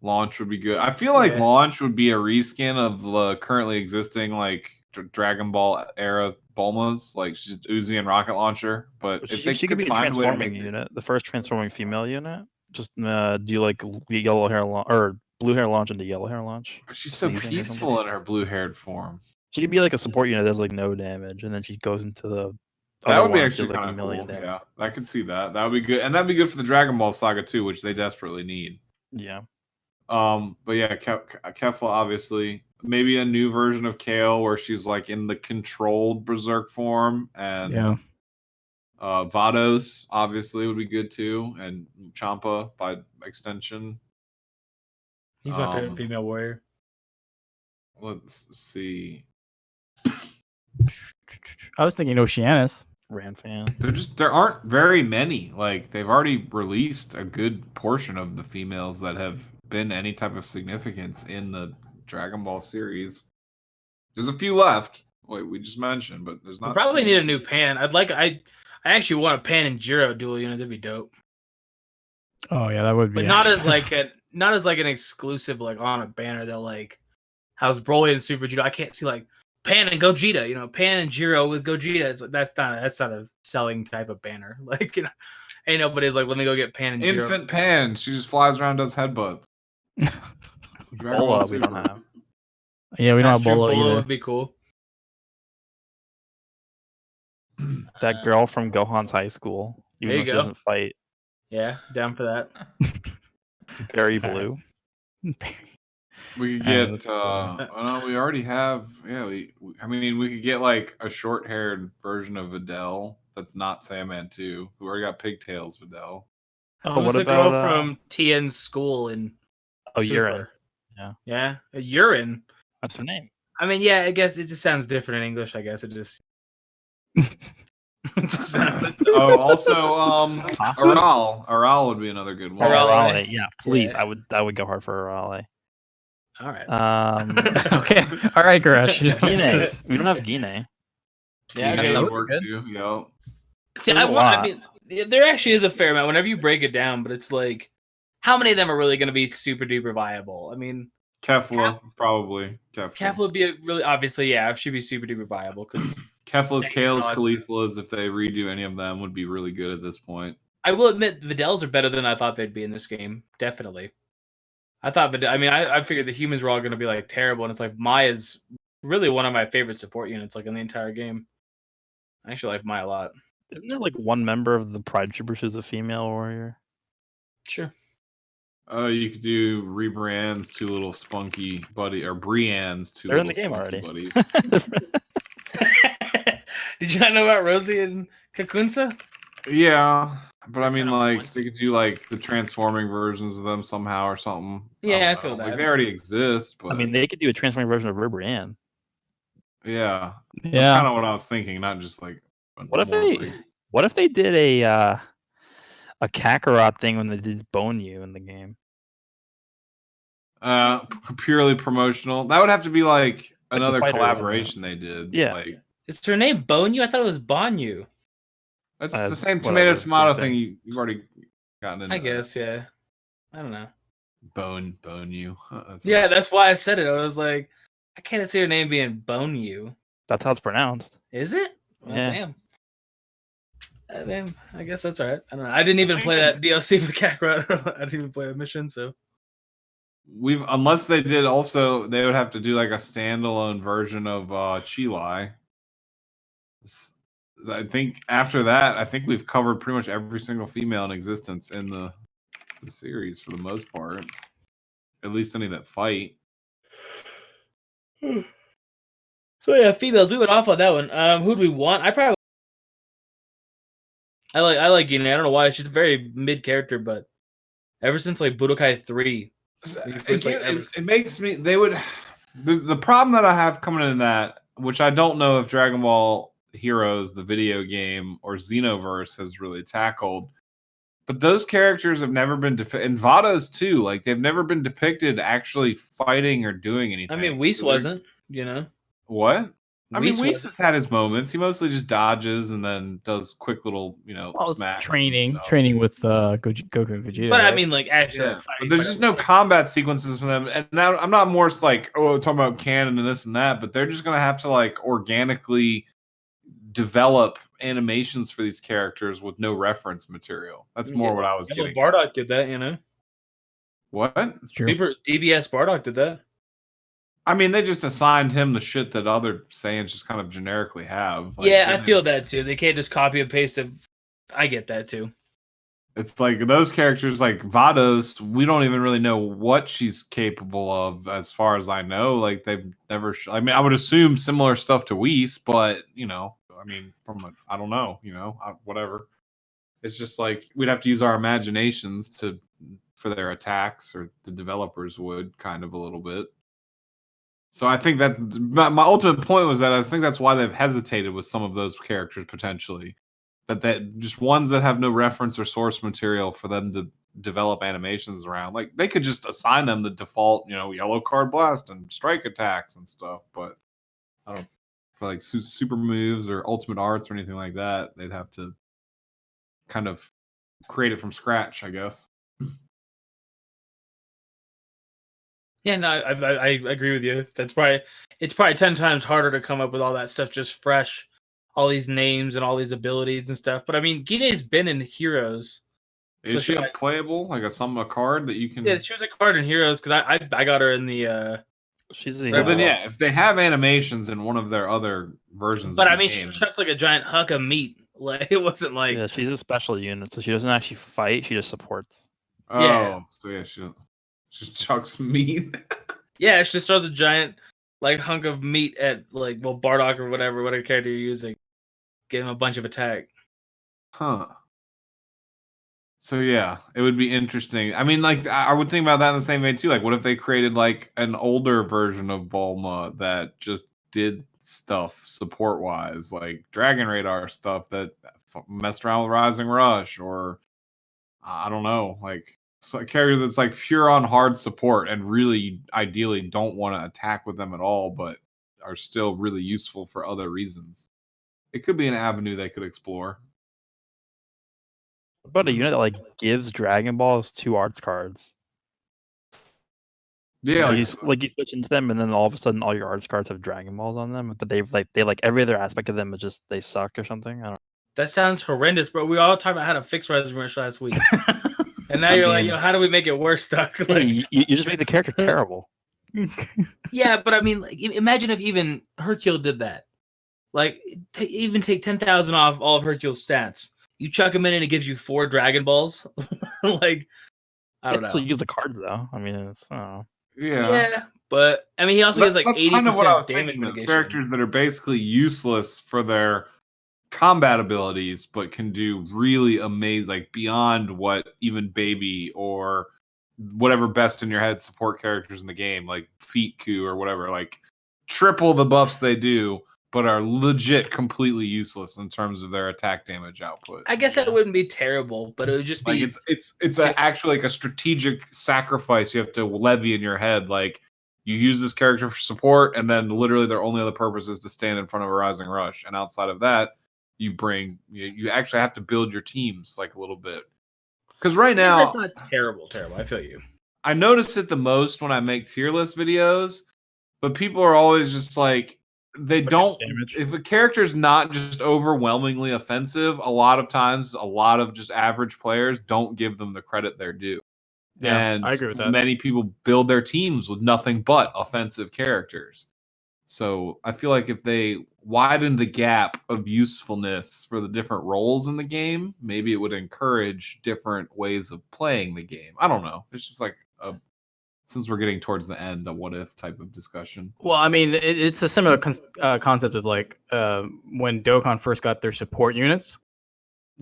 Launch would be good. I feel like Yeah. Launch would be a reskin of the currently existing like Dragon Ball era Bulmas, like she's Uzi and Rocket Launcher. But if they She could could be a find a way to transforming make unit, the first transforming female unit. Just do like the yellow hair or blue hair launch into yellow hair launch. she's so sneezing or peaceful in her blue-haired form. She could be like a support unit that does like no damage, and then she goes into the. That other would be one, actually does, like, kind a of million cool. damage. Yeah, I could see that. That would be good, and that'd be good for the Dragon Ball Saga too, which they desperately need. Yeah. But yeah, Kefla obviously. Maybe a new version of Kale where she's like in the controlled Berserk form, and Yeah. Vados obviously would be good too, and Champa by extension. He's my favorite female warrior. Let's see. I was thinking Oceanus. Ran fan. There aren't very many. Like they've already released a good portion of the females that have been any type of significance in the Dragon Ball series. There's a few left, like we just mentioned, but there's not. We probably too need a many. new Pan. I actually want a Pan and Jiro dual unit. That'd be dope. Oh yeah, that would be. But not as like an exclusive like on a banner. They'll like how's Broly and Super Judo. I can't see like Pan and Gogeta. You know, Pan and Jiro with Gogeta. It's like that's not a selling type of banner. Like ain't nobody's like let me go get Pan and Jiro. Infant Pan. She just flies around, does headbutts. Dragon Ball Bola we don't Super. have. Yeah, we don't That's have true, Bolo Bolo either. would be cool. That girl from Gohan's high school. Even There you though she go. doesn't fight. Yeah, down for that. Berry Alright. Blue. We could Alright, get. let's Oh no, we already have. Yeah, I mean, we could get like a short-haired version of Videl that's not Sandman 2. We already got pigtails Videl. Oh, Who's what the about girl from TN's school in Oh, Super? Urine. Yeah, a urine. That's her name. I mean, yeah, I guess it just sounds different in English. I guess it just. just sounds like Oh, also, Aral. Aral would be another good one. Aral. Orale. Yeah, please. Yeah. I would go hard for Orale. All right. Okay. All right, Goresh. Gine. We don't have Gine. Yeah, Yeah, okay. that would would be work good. too. Yo. See, There's a I lot. mean, there actually is a fair amount whenever you break it down, but it's like, how many of them are really going to be super duper viable? I mean, Kefla, probably. Kefla would be really obviously, yeah, it should be super duper viable because Kefla's, Kale's, Nice. Khalifa's, if they redo any of them, would be really good at this point. I will admit Videls are better than I thought they'd be in this game. Definitely. I thought, I mean, I figured the humans were all going to be like terrible, and it's like Maya's really one of my favorite support units, like in the entire game. I actually like Maya a lot. Isn't there like one member of the Pride Troopers who's a female warrior? Sure. You could do Brienne's two little spunky buddy, or Brienne's two They're in little the game spunky already. buddies. Did you not know about Rosie and Kakunsa? Yeah, but I They're mean, kind of like points. they could do like the transforming versions of them somehow or something. Yeah, I don't feel know. that. Like they already exist, but I mean, they could do a transforming version of Ribrianne. yeah, that's Yeah. kind of what I was thinking. Not just like What if more they? like- What if they did a Kakarot thing when they did Bone You in the game? purely promotional. That would have to be like the another fighters, collaboration they did. Yeah. like Is her name Bonyu? I thought it was Bonyu. that's Uh, the same whatever, tomato same thing thing. you've already gotten into. I guess, yeah. I don't know. bone you. Yeah, that's why I said it. I was like, I can't see her name being Bonyu. That's how it's pronounced. Is it? Well, Yeah. damn. I guess that's all right. I don't know. I didn't even play that DLC with Kakarot. I didn't even play the mission, so. Unless they did also, they would have to do like a standalone version of Chilai. I think after that, I think we've covered pretty much every single female in existence in the series for the most part. At least any that fight. So yeah, females. We went off on that one. Who'd we want? I like Gina. I don't know why. She's a very mid character, but ever since like Budokai 3, It makes me. They would. The problem that I have coming in that, which I don't know if Dragon Ball Heroes, the video game, or Xenoverse has really tackled, but those characters have never been and Vados too. Like they've never been depicted actually fighting or doing anything. I mean, Whis wasn't. You know, What? I mean, Whis Whis has had his moments. He mostly just dodges and then does quick little, smacks. Training with Goku and Vegeta. But I right? mean, like actually, Yeah, but there's just no combat sequences for them. And now I'm not more like, talking about canon and this and that, but they're just gonna have to like organically develop animations for these characters with no reference material. That's more what I was getting. Bardock did that, What? True. Super DBS Bardock did that. I mean, they just assigned him the shit that other Saiyans just kind of generically have. Like, Yeah, I feel that too. They can't just copy and paste it. I get that too. It's like those characters like Vados, we don't even really know what she's capable of as far as I know. Like they've never I mean, I would assume similar stuff to Whis, but I mean, I don't know, whatever. It's just like we'd have to use our imaginations for their attacks, or the developers would kind of a little bit. So I think that's my ultimate point was that I think that's why they've hesitated with some of those characters potentially. That just ones that have no reference or source material for them to develop animations around. Like they could just assign them the default, yellow card blast and strike attacks and stuff. But I don't for like super moves or ultimate arts or anything like that. They'd have to kind of create it from scratch, I guess. Yeah, no, I agree with you. It's probably 10 times harder to come up with all that stuff just fresh, all these names and all these abilities and stuff. But I mean, Gine's been in Heroes. Is she playable? Like a card that you can? Yeah, she was a card in Heroes because I got her in the. She's the. Then if they have animations in one of their other versions, but I mean, she chucks like a giant hunk of meat. Like it wasn't like. Yeah, she's a special unit, so she doesn't actually fight. She just supports. Oh, yeah. So yeah, she chucks meat. Yeah, she just throws a giant like hunk of meat at Bardock or whatever character you're using. Give him a bunch of attack. Huh. So yeah, it would be interesting. I mean, like I would think about that in the same way too. Like, what if they created like an older version of Bulma that just did stuff support wise, like Dragon Radar stuff that messed around with Rising Rush, or I don't know, like a character that's like pure on hard support and really ideally don't want to attack with them at all, but are still really useful for other reasons. It could be an avenue they could explore. What about a unit that like gives Dragon Balls 2 arts cards? Yeah, you switch into them, and then all of a sudden, all your arts cards have Dragon Balls on them. But they every other aspect of them is just they suck or something. I don't know. That sounds horrendous, bro. We all talked about how to fix Rising Rush last week, and now you're like, how do we make it worse, Doc? Like, you just made the character terrible. Yeah, but I mean, like, imagine if even Hercule did that. Like, even take 10,000 off all of Hercule's stats. You chuck him in and it gives you 4 Dragon Balls. Like, I don't know. Still use the cards though. I mean, it's I don't know. Yeah, but I mean, he also gets like 80% kind of what I was damage thinking. mitigation. Characters that are basically useless for their combat abilities, but can do really amazing, like beyond what even Baby or whatever best in your head support characters in the game, like Feetku or whatever, like triple the buffs they do, but are legit completely useless in terms of their attack damage output. I guess that wouldn't be terrible, but it would just be like it's actually like a strategic sacrifice you have to levy in your head. Like you use this character for support, and then literally their only other purpose is to stand in front of a Rising Rush, and outside of that, you actually have to build your teams like a little bit. Because right now, that's not terrible. I feel you. I notice it the most when I make tier list videos, but people are always just like, they don't. If a character's not just overwhelmingly offensive, a lot of times, a lot of just average players don't give them the credit they're due. Yeah, and I agree with that. Many people build their teams with nothing but offensive characters. So I feel like if they widen the gap of usefulness for the different roles in the game, maybe it would encourage different ways of playing the game. I don't know. It's just like since we're getting towards the end, a what if type of discussion. Well, I mean, it's a similar concept of like when Dokkan first got their support units.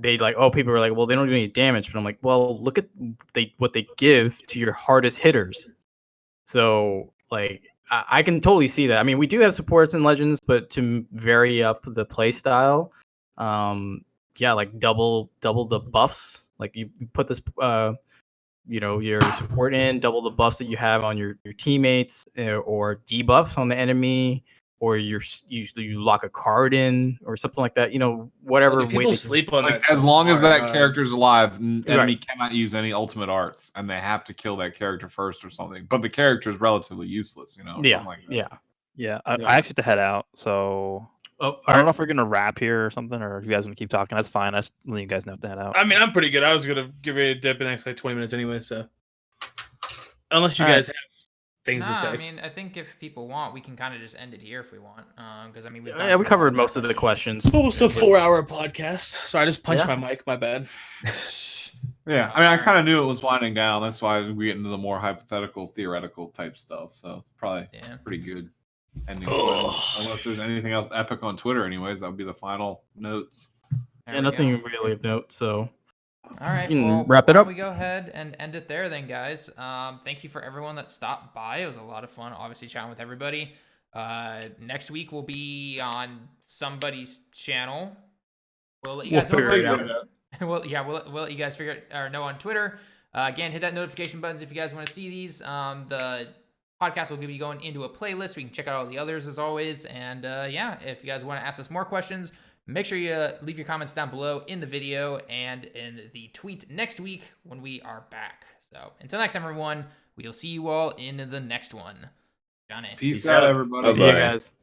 People were like, well, they don't do any damage, but I'm like, well, look at what they give to your hardest hitters. So like, I can totally see that. I mean, we do have supports in Legends, but to vary up the play style, like double the buffs. Like you put this, your support in, double the buffs that you have on your teammates, or debuffs on the enemy. or you lock a card in or something like that. Whatever way people they sleep on Like, that. as long as that character. character's alive, enemy Right. cannot use any ultimate arts, and they have to kill that character first or something. But the character is relatively useless, Yeah, something like that. yeah. Yeah, I actually have to head out, so Oh, I don't know if we're gonna wrap here or something, or if you guys want to keep talking. That's fine. I just let you guys know to head out. I mean, I'm pretty good. I was gonna give it a dip in the next like 20 minutes anyway. So unless you All right. guys have things to Nah, say. I mean, I think if people want, we can kind of just end it here if we want. Because I mean, we've yeah, we covered most of the questions. It's almost a 4-hour podcast. Sorry, I just punched Yeah. my mic. My bad. Yeah, I mean, I kind of knew it was winding down. That's why we get into the more hypothetical, theoretical type stuff. So it's probably pretty good ending. Unless there's anything else epic on Twitter, anyways, that would be the final notes. Yeah, nothing really of note. So, all right, you can well, wrap it why don't up. we go ahead and end it there then, guys. Thank you for everyone that stopped by. It was a lot of fun, obviously, chatting with everybody. Next week we'll be on somebody's channel. We'll let you guys know. figure it out. Well, yeah, we'll let you guys figure it or know on Twitter. Again, hit that notification buttons if you guys want to see these. The podcast will be going into a playlist. We can check out all the others as always. And yeah, if you guys want to ask us more questions, make sure you leave your comments down below in the video and in the tweet next week when we are back. So until next time, everyone, we'll see you all in the next one. Johnny. Peace out, everybody. See you guys.